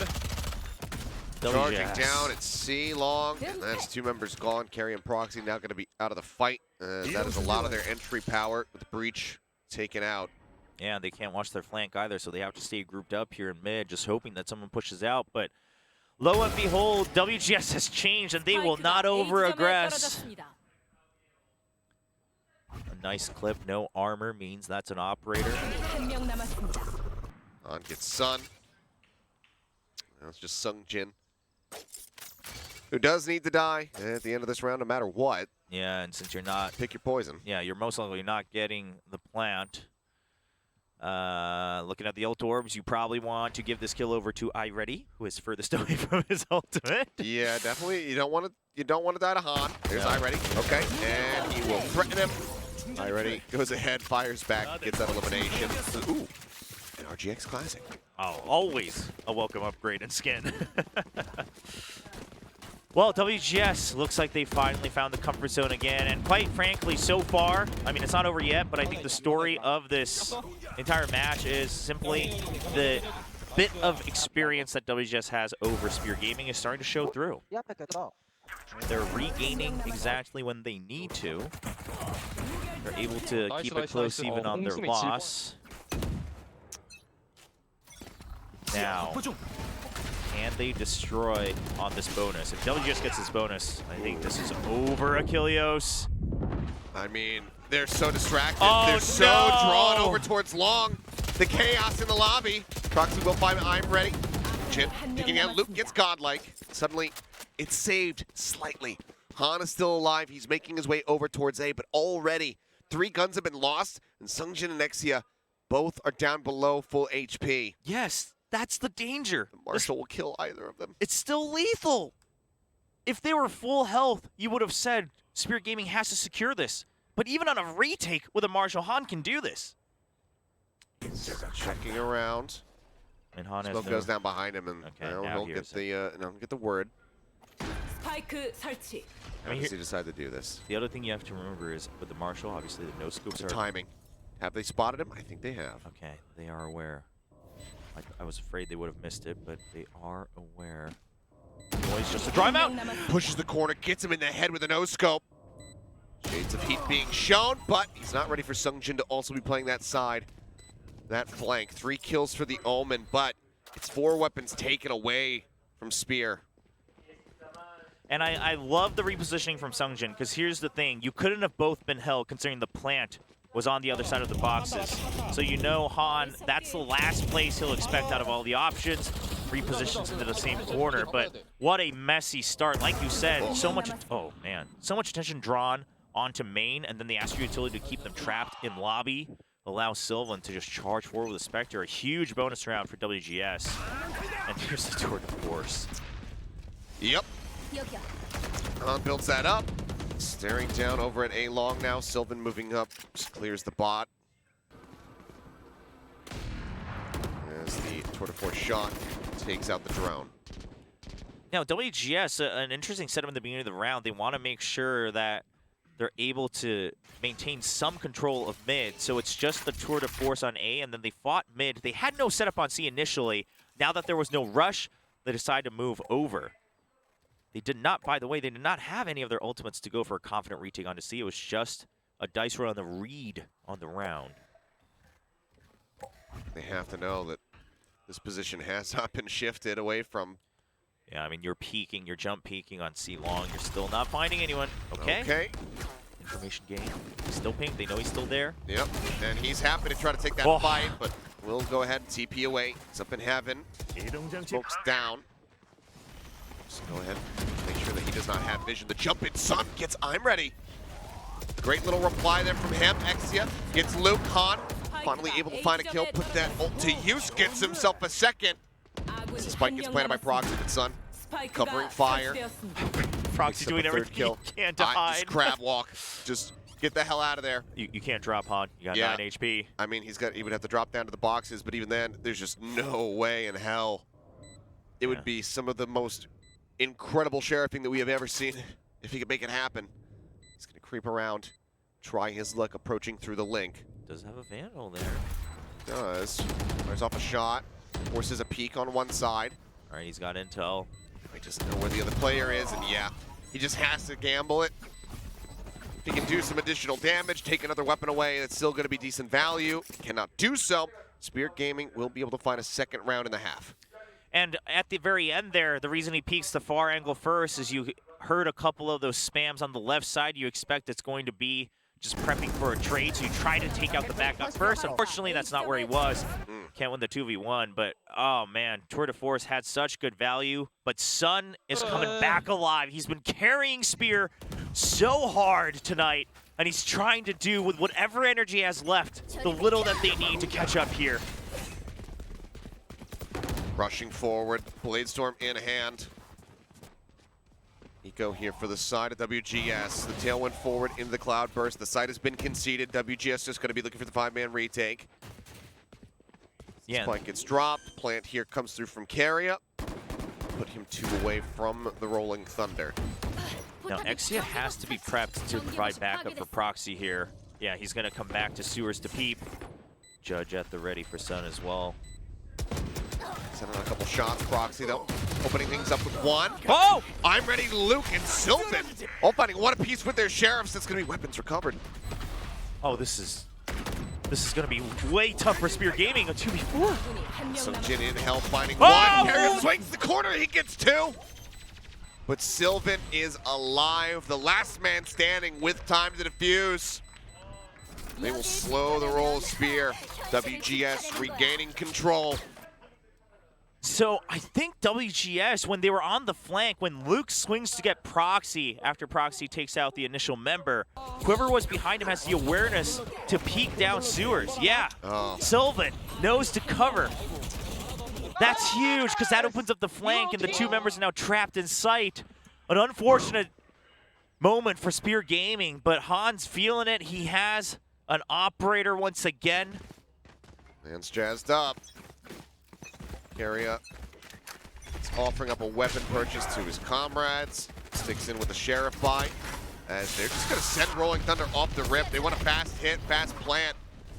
charging WGS. down at C long, and that's 2 members gone. Carry and Proxy now going to be out of the fight. That is a lot of their entry power with the breach taken out. Yeah, they can't watch their flank either, so they have to stay grouped up here in mid, just hoping that someone pushes out. But lo and behold, WGS has changed, and they will not over-aggress. A nice clip, no armor means that's an operator. On gets Sun. Now it's just Sung Jin, who does need to die at the end of this round no matter what. Yeah, and since you're not... Pick your poison. Yeah, you're most likely not getting the plant. Looking at the ult orbs, you probably want to give this kill over to iReady, who is furthest away from his ultimate. Yeah, definitely. You don't want to die to Han. There's iReady. Okay, and he will threaten him. iReady goes ahead, fires back, gets that elimination. Ooh, an RGX classic. Oh, always a welcome upgrade in skin. Well, WGS looks like they finally found the comfort zone again, and quite frankly, so far, I mean, it's not over yet, but I think the story of this entire match is simply the bit of experience that WGS has over Spear Gaming is starting to show through. They're regaining exactly when they need to. They're able to keep it close even on their loss. Now, can they destroy on this bonus? If WGS gets this bonus, I think this is over, Achilleos. I mean, they're so distracted. Oh, they're so no! drawn over towards Long. The chaos in the lobby. Proxy will find I'm ready. Jin picking out. Luke gets godlike. Suddenly, it's saved slightly. Han is still alive. He's making his way over towards A, but already 3 guns have been lost, and Sungjin and Exia both are down below full HP. Yes, that's the danger. The Marshal will kill either of them. It's still lethal. If they were full health, you would have said Spirit Gaming has to secure this. But even on a retake with a Marshal, Han can do this. Checking around. And Han has Smoke goes down behind him, and Okay, now he'll here's get the word. 스파이크 설치. How does he decide to do this? The other thing you have to remember is with the Marshal, obviously the no scopes The are timing. Have they spotted him? I think they have. Okay, they are aware. I was afraid they would have missed it, but they are aware. Noise just to drive out. Pushes the corner, gets him in the head with a no-scope. Shades of heat being shown, but he's not ready for Sungjin to also be playing that side. That flank. 3 kills for the Omen, but it's 4 weapons taken away from Spear. And I love the repositioning from Sungjin, because here's the thing. You couldn't have both been held considering the plant was on the other side of the boxes. So you know Han, that's the last place he'll expect out of all the options. Repositions into the same corner, but what a messy start. Like you said, so much, oh man, so much attention drawn onto main, and then they ask your utility to keep them trapped in lobby. Allow Sylvan to just charge forward with a Spectre. A huge bonus round for WGS. And here's the tour de force. Yep. Han builds that up. Staring down over at A-Long now. Sylvan moving up, just clears the bot. As the tour de force shot takes out the drone. Now, WGS, an interesting setup in the beginning of the round. They want to make sure that they're able to maintain some control of mid. So it's just the tour de force on A, and then they fought mid. They had no setup on C initially. Now that there was no rush, they decided to move over. They did not, by the way, they did not have any of their ultimates to go for a confident retake onto C. It was just a dice roll on the read on the round. They have to know that this position has not been shifted away from. Yeah, I mean, you're peeking, you're jump peeking on C long. You're still not finding anyone. Okay. Okay. Information gain. He's still pinged. They know he's still there. Yep. And he's happy to try to take that fight, but we'll go ahead and TP away. It's up in heaven. Smoke's down. So go ahead, make sure that he does not have vision. The jump in Sun gets I'm ready. Great little reply there from him. Exia gets Luke. Han finally able to find a kill, put that ult to use, gets himself a second. Spike gets planted by Proxy, but Sun covering fire. Proxy doing everything he can to hide. Just crab walk. Just get the hell out of there. You can't drop Han. You got 9 HP. I mean, he would have to drop down to the boxes, but even then, there's just no way in hell. It would be some of the most incredible sheriffing that we have ever seen if he could make it happen. He's going to creep around, try his luck approaching through the link. Does have a Vandal there. Does. Fires off a shot. Forces a peek on one side. All right, he's got intel. I just know where the other player is, and yeah, he just has to gamble it. If he can do some additional damage, take another weapon away, that's still going to be decent value. Cannot do so. Spirit Gaming will be able to find a second round in the half. And at the very end there, the reason he peeks the far angle first is you heard a couple of those spams on the left side. You expect it's going to be just prepping for a trade, so you try to take out the backup first. Unfortunately, that's not where he was. Can't win the 2v1, but oh man, tour de force had such good value, but Sun is coming back alive. He's been carrying Spear so hard tonight, and he's trying to do with whatever energy he has left, the little that they need to catch up here. Rushing forward, Bladestorm in hand. Eco here for the side of WGS. The tail went forward into the Cloudburst. The site has been conceded. WGS just going to be looking for the 5-man retake. Yeah. Spike gets dropped. Plant here comes through from Carrier. Put him 2 away from the Rolling Thunder. Now, Exia has to be prepped to provide backup for Proxy here. Yeah, he's going to come back to Sewers to peep. Judge at the ready for Sun as well. Sending a couple shots. Proxy, though, opening things up with one. Oh! I'm ready, Luke and Sylvan. All finding one apiece with their sheriffs. That's going to be weapons recovered. Oh, this is going to be way tough for Spear Gaming, a 2v4. So Jin in hell finding one. Carrier swings the corner, he gets 2. But Sylvan is alive. The last man standing with time to defuse. They will slow the roll of Spear. WGS regaining control. So I think WGS, when they were on the flank, when Luke swings to get Proxy after Proxy takes out the initial member, whoever was behind him has the awareness to peek down Sewers. Yeah, Sylvan knows to cover. That's huge because that opens up the flank and the 2 members are now trapped in sight. An unfortunate moment for Spear Gaming, but Han's feeling it. He has an operator once again. Man's jazzed up. Carrier is offering up a weapon purchase to his comrades. Sticks in with the Sheriff buy. As they're just going to send Rolling Thunder off the rip. They want a fast hit, fast plant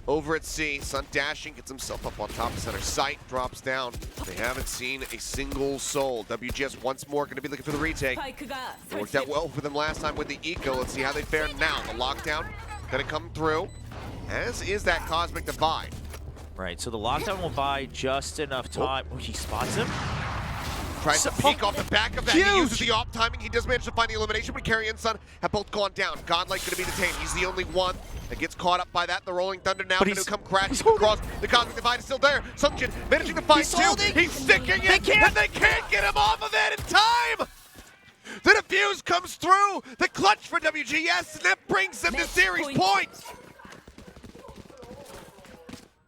over at C. Sun dashing, gets himself up on top of center. Sight drops down. They haven't seen a single soul. WGS once more going to be looking for the retake. It worked out well for them last time with the Eco. Let's see how they fare now. The lockdown going to come through, as is that Cosmic Divide. Right, so the lockdown will buy just enough time. Oh, he spots him. Tries to peek off the back of that. Huge. He uses the op timing. He does manage to find the elimination, but Carrier and Sun have both gone down. Godlike going to be detained. He's the only one and gets caught up by that. The Rolling Thunder now But going to he's- come crashing he's holding- across. The Cosmic Divide is still there. Sunction managing to find two. holding. He's sticking They it, can't. and they can't get him off of it in time. The defuse comes through. The clutch for WGS, and that brings them to Match series point. points.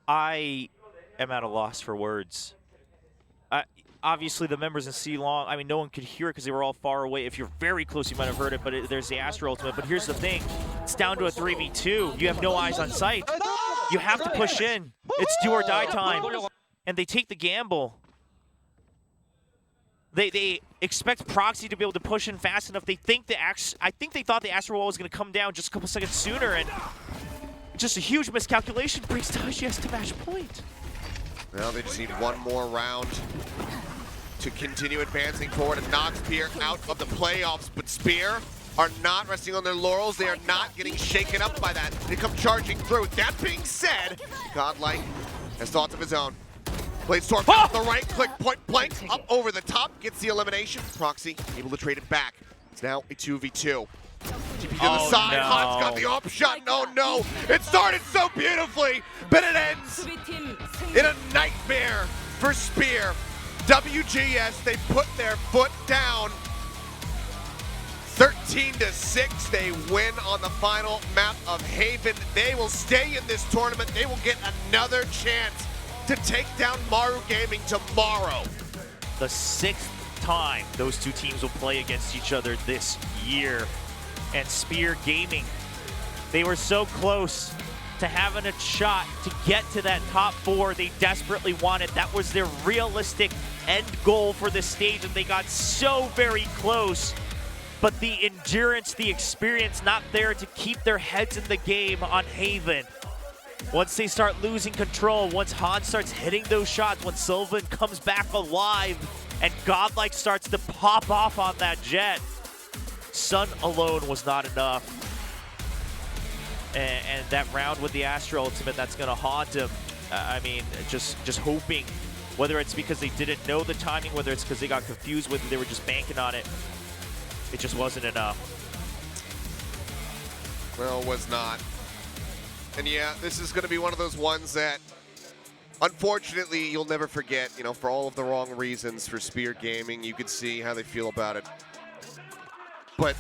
I am at a loss for words. Obviously, the members in C-Long, I mean, no one could hear it because they were all far away. If you're very close, you might have heard it, but there's the Astro Ultimate. But here's the thing. It's down to a 3v2. You have no eyes on sight. You have to push in. It's do or die time. And they take the gamble. They expect Proxy to be able to push in fast enough. I think they thought the Astro Wall was going to come down just a couple seconds sooner, and just a huge miscalculation brings WGS to match point. Well, they just need one more round to continue advancing forward and knock Spear out of the playoffs. But Spear are not resting on their laurels. They are not getting shaken up by that. They come charging through. That being said, Godlike has thoughts of his own. Blade Storm out the right, click point blank, up over the top, gets the elimination. Proxy able to trade it back. It's now a 2v2. TP to the side, no. Han's got the up shot. Oh no, it started so beautifully, but it ends 수비팀 승리. in a nightmare for Spear. WGS, they put their foot down. 13-6, they win on the final map of Haven. They will stay in this tournament. They will get another chance to take down Maru Gaming tomorrow. The 6th time those two teams will play against each other this year. And Spear Gaming, they were so close to having a shot to get to that top 4 they desperately wanted. That was their realistic end goal for this stage, and they got so very close. But the endurance, the experience not there to keep their heads in the game on Haven. Once they start losing control, once Hans starts hitting those shots, when Sylvan comes back alive and Godlike starts to pop off on that jet, Sun alone was not enough. And that round with the Astro Ultimate, that's going to haunt him. I mean, just hoping, whether it's because they didn't know the timing, whether it's because they got confused with it, they were just banking on it. It just wasn't enough. Well, it was not. And yeah, this is going to be one of those ones that, unfortunately, you'll never forget. You know, for all of the wrong reasons for Spear Gaming, you could see how they feel about it. But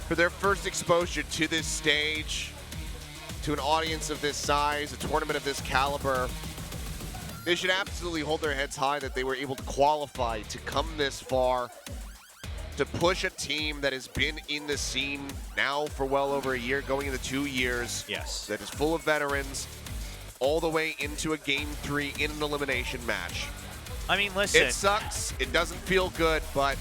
for their first exposure to this stage, to an audience of this size, a tournament of this caliber, they should absolutely hold their heads high that they were able to qualify, to come this far, to push a team that has been in the scene now for well over a year, going into 2 years. Yes. That is full of veterans, all the way into a Game 3 in an elimination match. I mean, listen. It sucks, it doesn't feel good, but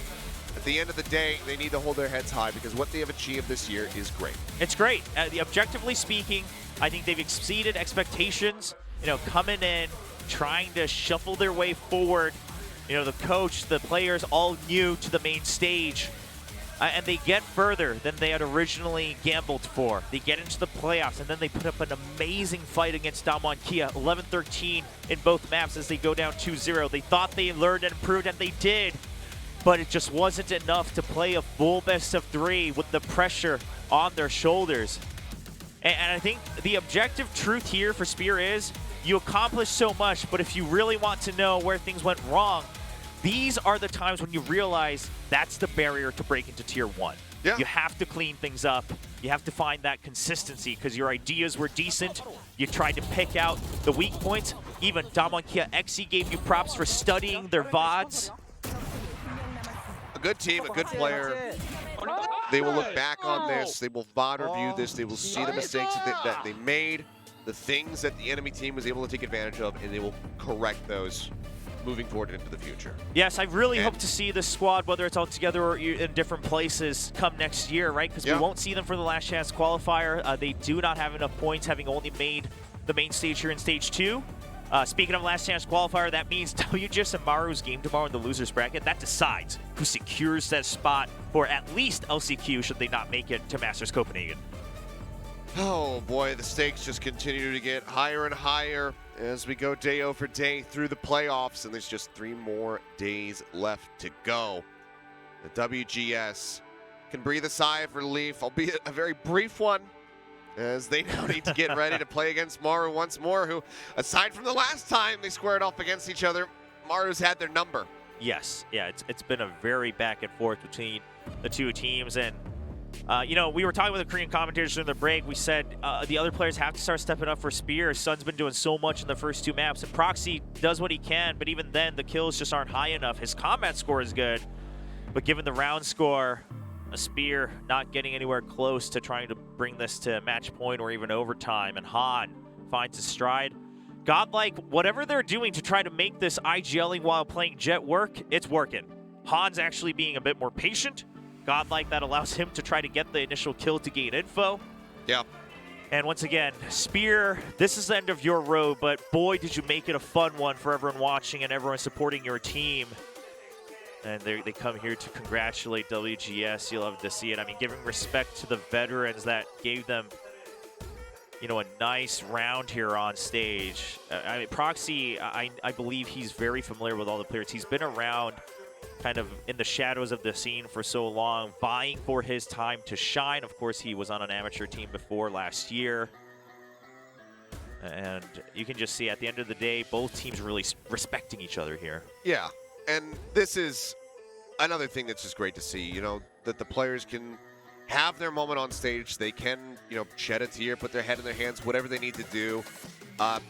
at the end of the day, they need to hold their heads high because what they have achieved this year is great. It's great. Objectively speaking, I think they've exceeded expectations. You know, coming in, trying to shuffle their way forward. You know, the coach, the players, all new to the main stage. And they get further than they had originally gambled for. They get into the playoffs, and then they put up an amazing fight against Damwon Kia, 11-13 in both maps as they go down 2-0. They thought they learned and improved, and they did. But it just wasn't enough to play a full best of 3 with the pressure on their shoulders. And I think the objective truth here for Spear is you accomplish so much, but if you really want to know where things went wrong, these are the times when you realize that's the barrier to break into Tier 1. Yeah. You have to clean things up. You have to find that consistency because your ideas were decent. You tried to pick out the weak points. Even Damwon Kia XE gave you props for studying their VODs. A good team, a good player. They will look back on this. They will VOD review this. They will see the mistakes that they made, the things that the enemy team was able to take advantage of, and they will correct those moving forward into the future. Yes, I really hope to see this squad, whether it's all together or in different places, come next year, right? Because we won't see them for the last chance qualifier. They do not have enough points, having only made the main stage here in Stage 2. Speaking of last chance qualifier, that means WGS and Maru's game tomorrow in the losers bracket. That decides who secures that spot for at least LCQ should they not make it to Masters Copenhagen. Oh boy, the stakes just continue to get higher and higher as we go day over day through the playoffs, and there's just 3 more days left to go. The WGS can breathe a sigh of relief, albeit a very brief one, as they now need to get ready to play against Maru once more, who, aside from the last time they squared off against each other, Maru's had their number. Yes, yeah, it's been a very back and forth between the two teams, and you know, we were talking with the Korean commentators during the break. We said the other players have to start stepping up for Spear. Sun's been doing so much in the first 2 maps, and Proxy does what he can, but even then, the kills just aren't high enough. His combat score is good, but given the round score, a Spear not getting anywhere close to trying to bring this to match point or even overtime, and Han finds his stride. Godlike, whatever they're doing to try to make this IGLing while playing Jet work, it's working. Han's actually being a bit more patient. Godlike, that allows him to try to get the initial kill to gain info. Yeah. And once again, Spear, this is the end of your road, but boy, did you make it a fun one for everyone watching and everyone supporting your team. And they come here to congratulate WGS. You love to see it. I mean, giving respect to the veterans that gave them, you know, a nice round here on stage. I mean, Proxy, I believe he's very familiar with all the players. He's been around kind of in the shadows of the scene for so long, vying for his time to shine. Of course, he was on an amateur team before last year. And you can just see at the end of the day, both teams really respecting each other here. Yeah, and this is another thing that's just great to see, you know, that the players can have their moment on stage. They can, you know, shed a tear, put their head in their hands, whatever they need to do,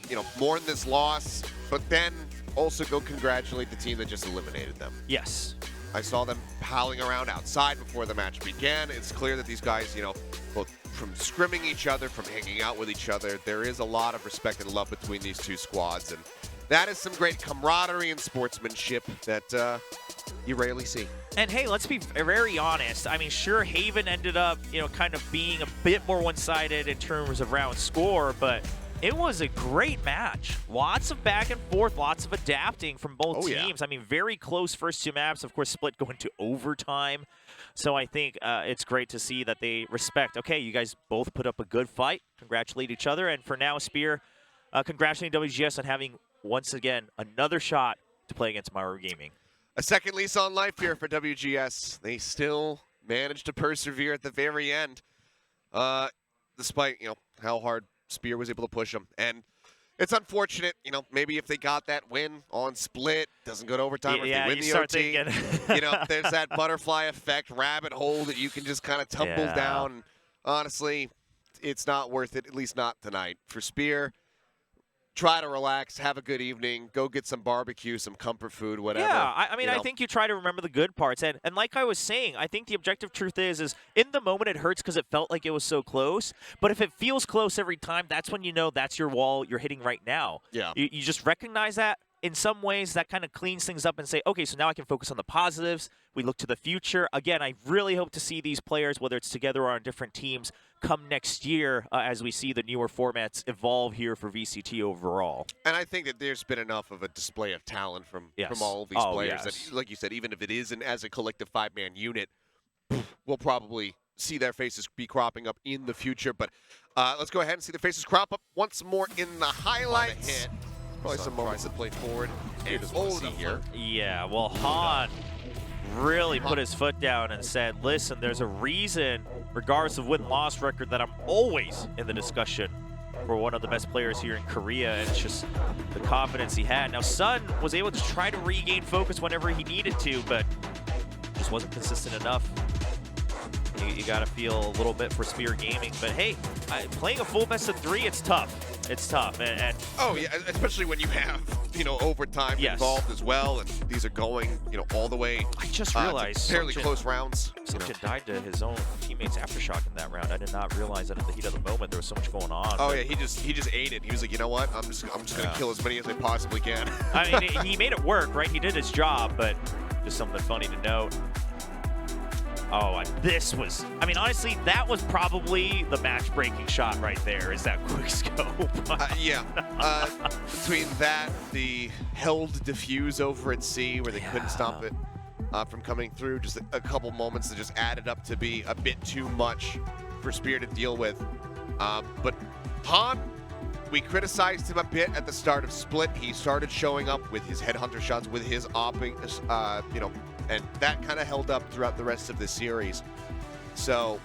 you know, mourn this loss, but then also go congratulate the team that just eliminated them. Yes. I saw them palling around outside before the match began. It's clear that these guys, you know, both from scrimming each other, from hanging out with each other, there is a lot of respect and love between these two squads, and that is some great camaraderie and sportsmanship that you rarely see. And hey, let's be very honest. I mean, sure, Haven ended up, you know, kind of being a bit more one-sided in terms of round score, but it was a great match. Lots of back and forth, lots of adapting from both teams. Yeah. I mean, very close first 2 maps. Of course, split going to overtime. So I think it's great to see that they respect, okay, you guys both put up a good fight, congratulate each other. And for now, Spear, congratulating WGS on having, once again, another shot to play against Maru Gaming. A second lease on life here for WGS. They still managed to persevere at the very end, despite, you know, how hard Spear was able to push them. And it's unfortunate, you know, maybe if they got that win on split, doesn't go to overtime, or if they win the OT, you know, there's that butterfly effect, rabbit hole that you can just kind of tumble down. Honestly, it's not worth it, at least not tonight. For Spear, try to relax, have a good evening, go get some barbecue, some comfort food, whatever. Yeah, I mean, I think you try to remember the good parts. And like I was saying, I think the objective truth is in the moment it hurts because it felt like it was so close. But if it feels close every time, that's when you know that's your wall you're hitting right now. Yeah. You just recognize that. In some ways, that kind of cleans things up and say, okay, so now I can focus on the positives. We look to the future. Again, I really hope to see these players, whether it's together or on different teams, come next year as we see the newer formats evolve here for VCT overall. And I think that there's been enough of a display of talent from all of these players that, like you said, even if it isn't as a collective 5-man unit, we'll probably see their faces be cropping up in the future. But let's go ahead and see their faces crop up once more in the highlights. Probably some moments that played forward and over here. Yeah, well, Han really put his foot down and said, listen, there's a reason, regardless of win-loss record, that I'm always in the discussion for one of the best players here in Korea, and it's just the confidence he had. Now, Sun was able to try to regain focus whenever he needed to, but just wasn't consistent enough. You got to feel a little bit for Spear Gaming, but hey, playing a full best of 3, it's tough. It's tough, and oh yeah, especially when you have, you know, overtime involved as well, and these are going, you know, all the way. I just realized fairly close rounds. Sunjin died to his own teammates aftershock in that round. I did not realize that in the heat of the moment there was so much going on. Oh yeah, he just ate it. He was like, you know what? I'm just gonna kill as many as I possibly can. I mean, he made it work, right? He did his job, but just something funny to note. Oh, and this was, I mean, honestly, that was probably the match-breaking shot right there, is that quick scope. Yeah. Between that, the held diffuse over at C, where they couldn't stop it from coming through, just a couple moments that just added up to be a bit too much for Spear to deal with. But Han, we criticized him a bit at the start of Split. He started showing up with his headhunter shots, with his opping, you know, and that kind of held up throughout the rest of the series. So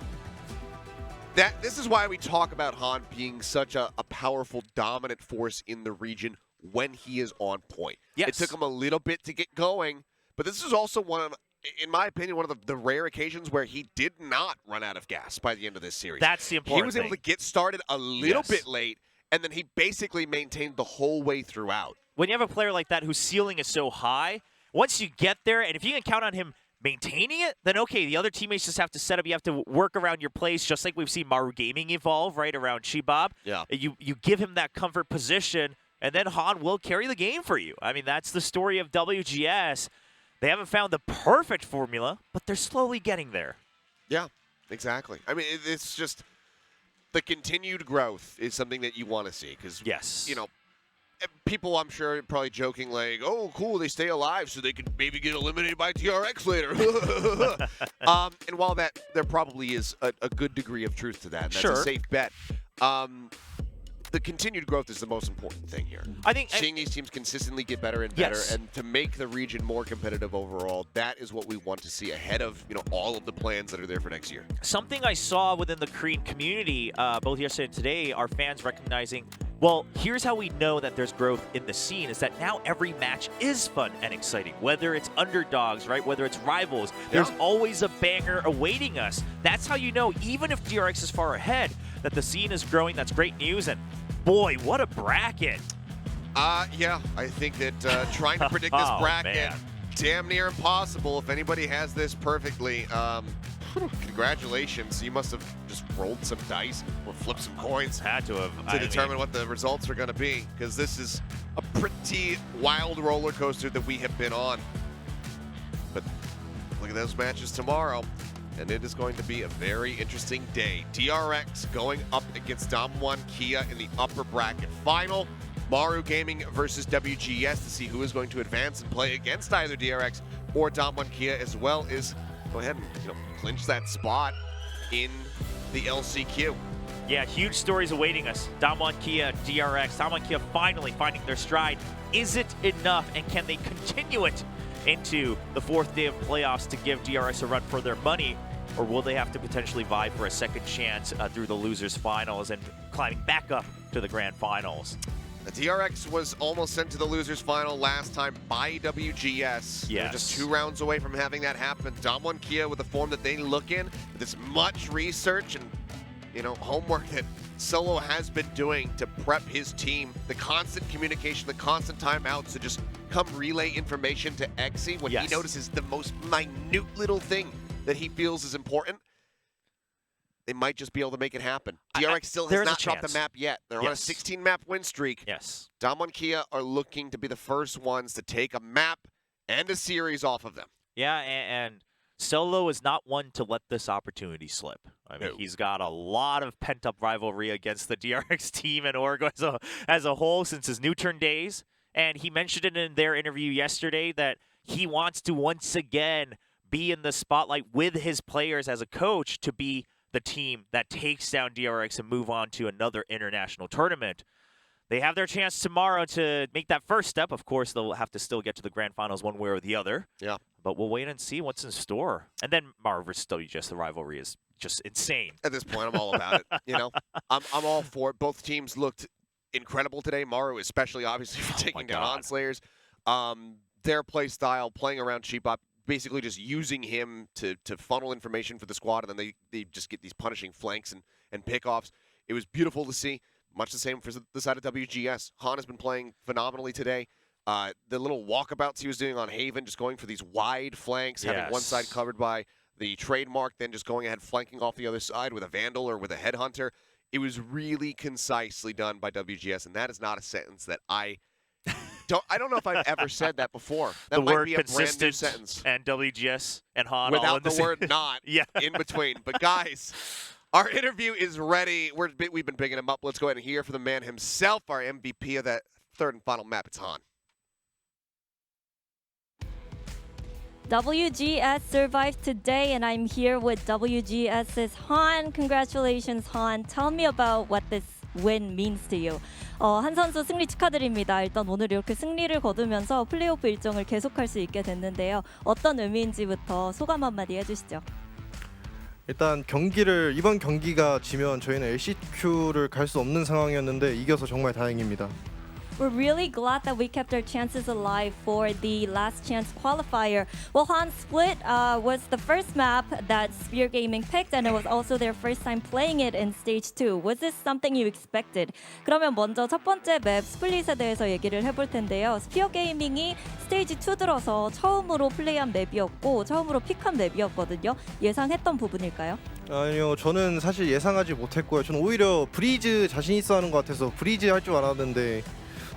This is why we talk about Han being such a powerful, dominant force in the region when he is on point. Yes. It took him a little bit to get going, but this is also one of, in my opinion, one of the rare occasions where he did not run out of gas by the end of this series. That's the important He was able to get started a little bit late, and then he basically maintained the whole way throughout. When you have a player like that whose ceiling is so high, once you get there, and if you can count on him maintaining it, then okay, the other teammates just have to set up. You have to work around your plays, just like we've seen Maru Gaming evolve, right, around Shibab. Yeah. You give him that comfort position, and then Han will carry the game for you. I mean, that's the story of WGS. They haven't found the perfect formula, but they're slowly getting there. Yeah, exactly. I mean, it's just the continued growth is something that you want to see because, yes, you know, people, I'm sure, probably joking like, "Oh, cool, they stay alive, so they could maybe get eliminated by TRX later." And while there probably is a good degree of truth to that, and that's a safe bet. The continued growth is the most important thing here. I think seeing these teams consistently get better and better, and to make the region more competitive overall, that is what we want to see ahead of all of the plans that are there for next year. Something I saw within the Korean community, both yesterday and today, are fans recognizing, well, here's how we know that there's growth in the scene, is that now every match is fun and exciting. Whether it's underdogs, right? Whether it's rivals, there's always a banger awaiting us. That's how you know, even if DRX is far ahead, that the scene is growing. That's great news. And boy, what a bracket. Yeah, I think that trying to predict this bracket, damn near impossible. If anybody has this perfectly, congratulations. You must have just rolled some dice or flipped some coins. Had to have. To determine what the results are going to be, because this is a pretty wild roller coaster that we have been on. But look at those matches tomorrow, and it is going to be a very interesting day. DRX going up against Damwon Kia in the upper bracket final. Maru Gaming versus WGS to see who is going to advance and play against either DRX or Damwon Kia, as well as go ahead and clinch that spot in the LCQ. Yeah, huge stories awaiting us. Damwon Kia, DRX. Damwon Kia finally finding their stride. Is it enough, and can they continue it into the fourth day of playoffs to give DRX a run for their money? Or will they have to potentially vie for a second chance through the losers finals and climbing back up to the grand finals? The DRX was almost sent to the losers final last time by WGS. Yes. They're just 2 rounds away from having that happen. Damwon Kia with the form that they look in, with this much research and homework that Solo has been doing to prep his team, the constant communication, the constant timeouts to just come relay information to Exy when he notices the most minute little thing that he feels is important. They might just be able to make it happen. DRX still has not dropped the map yet. They're on a 16-map win streak. Yes. Damwon Kia are looking to be the first ones to take a map and a series off of them. Yeah, and Solo is not one to let this opportunity slip. I mean, he's got a lot of pent-up rivalry against the DRX team and Oregon as a whole since his New Turn days. And he mentioned it in their interview yesterday that he wants to once again be in the spotlight with his players as a coach to be the team that takes down DRX and move on to another international tournament. They have their chance tomorrow to make that first step. Of course, they'll have to still get to the grand finals one way or the other. Yeah. But we'll wait and see what's in store. And then Maru versus WGS, the rivalry is just insane. At this point, I'm all about it. I'm all for it. Both teams looked incredible today. Maru especially, obviously, for taking down Onslayers. Their play style, playing around Sheepop, basically just using him to funnel information for the squad, and then they just get these punishing flanks and pickoffs. It was beautiful to see. Much the same for the side of WGS. Han has been playing phenomenally today. The little walkabouts he was doing on Haven, just going for these wide flanks, having one side covered by the trademark, then just going ahead flanking off the other side with a Vandal or with a Headhunter. It was really concisely done by WGS, and that is not a sentence that I don't know if I've ever said that before. That the might word be a brand new consistent sentence. And WGS and Han without all in the word not in between. But guys, our interview is ready. We've been bigging him up. Let's go ahead and hear from the man himself, our MVP of that third and final map. It's Han. WGS survived today, and I'm here with WGS's Han. Congratulations, Han. Tell me about what this win means to you. 한 선수 승리 축하드립니다. 일단 오늘 이렇게 승리를 거두면서 플레이오프 일정을 계속할 수 있게 됐는데요. 어떤 의미인지부터 소감 한마디 해주시죠. 일단 이번 경기가 지면 저희는 LCQ를 갈 수 없는 상황이었는데 이겨서 정말 다행입니다. We're really glad that we kept our chances alive for the last chance qualifier. Well, Han Split was the first map that Spear Gaming picked, and it was also their first time playing it in Stage 2. Was this something you expected? 그러면 먼저 첫 번째 맵 스플릿에 대해서 얘기를 해볼 텐데요. 스피어 게이밍이 스테이지 2 들어서 처음으로 플레이한 맵이었고 처음으로 픽한 맵이었거든요. 예상했던 부분일까요? 아니요, 저는 사실 예상하지 못했고요. 저는 오히려 브리즈 자신 있어 하는 것 같아서 브리즈 할 줄 알았는데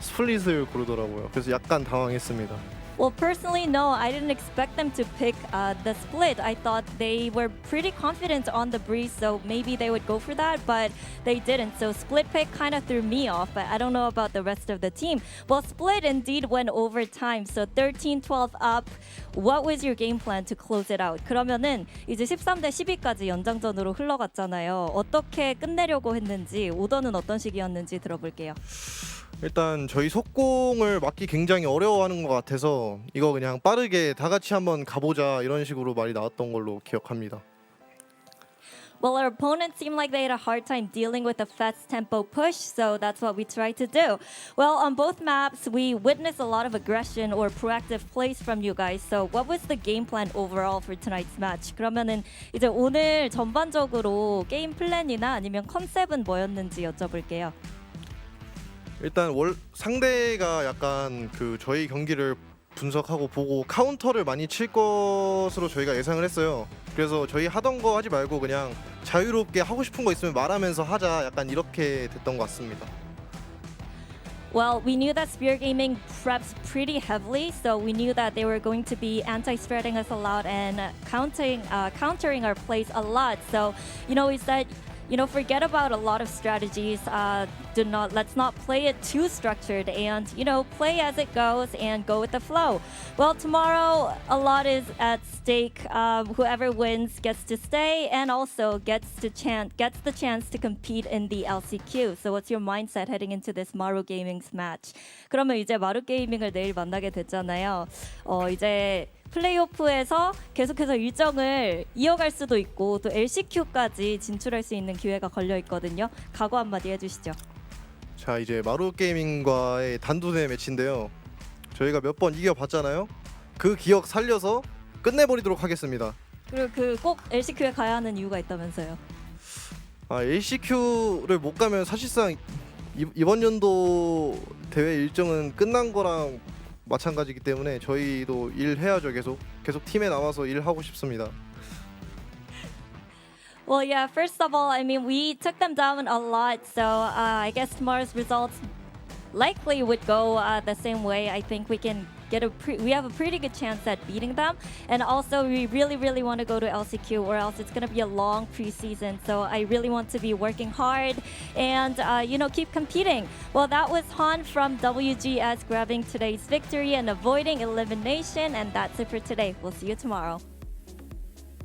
스플릿을 고르더라고요. 그래서 약간 당황했습니다. Well, personally, no, I didn't expect them to pick the split. I thought they were pretty confident on the breeze, so maybe they would go for that, but they didn't. So split pick kind of threw me off, but I don't know about the rest of the team. Well, split indeed went overtime, so 13-12 up. What was your game plan to close it out? 그러면은 이제 13대 12까지 연장전으로 흘러갔잖아요. 어떻게 끝내려고 했는지, 오더는 어떤 식이었는지 들어볼게요. 일단 저희 속공을 막기 굉장히 어려워하는 것 같아서 이거 그냥 빠르게 다 같이 한번 가보자 이런 식으로 말이 나왔던 걸로 기억합니다. Well, our opponents seemed like they had a hard time dealing with the fast tempo push, so that's what we tried to do. Well, on both maps, we witnessed a lot of aggression or proactive plays from you guys. So, what was the game plan overall for tonight's match? 그러면은 이제 오늘 전반적으로 게임 플랜이나 아니면 컨셉은 뭐였는지 여쭤볼게요. 일단 상대가 약간 그 저희 경기를 분석하고 보고 카운터를 많이 칠 것으로 저희가 예상을 했어요. 그래서 저희 하던 거 하지 말고 그냥 자유롭게 하고 싶은 거 있으면 말하면서 하자, 약간 이렇게 됐던 것 같습니다. Well, we knew that Spear Gaming preps pretty heavily, so we knew that they were going to be anti-spreading us a lot and countering our plays a lot. So, we said, forget about a lot of strategies. Let's not play it too structured and, play as it goes and go with the flow. Well, tomorrow a lot is at stake. Whoever wins gets to stay and also gets the chance to compete in the LCQ. So what's your mindset heading into this Maru Gaming's match? 그러면 이제 마루 게이밍을 내일 만나게 됐잖아요. 이제 플레이오프에서 계속해서 일정을 이어갈 수도 있고 또 LCQ까지 진출할 수 있는 기회가 걸려 있거든요. 각오 한마디 해주시죠. 자, 이제 마루 게이밍과의 단두대 매치인데요. 저희가 몇 번 이겨봤잖아요. 그 기억 살려서 끝내버리도록 하겠습니다. 그리고 꼭 LCQ에 가야 하는 이유가 있다면서요. LCQ를 못 가면 사실상 이번 연도 대회 일정은 끝난 거랑 마찬가지이기 때문에 저희도 일해야죠. 계속 팀에 남아서 일하고 싶습니다. Well, yeah, first of all, I mean, we took them down a lot, so I guess tomorrow's results likely would go the same way. I think we can we have a pretty good chance at beating them, and also we really want to go to LCQ, or else it's going to be a long preseason. So I really want to be working hard and keep competing. Well, that was Han from WGS grabbing today's victory and avoiding elimination, and that's it for today. We'll see you tomorrow.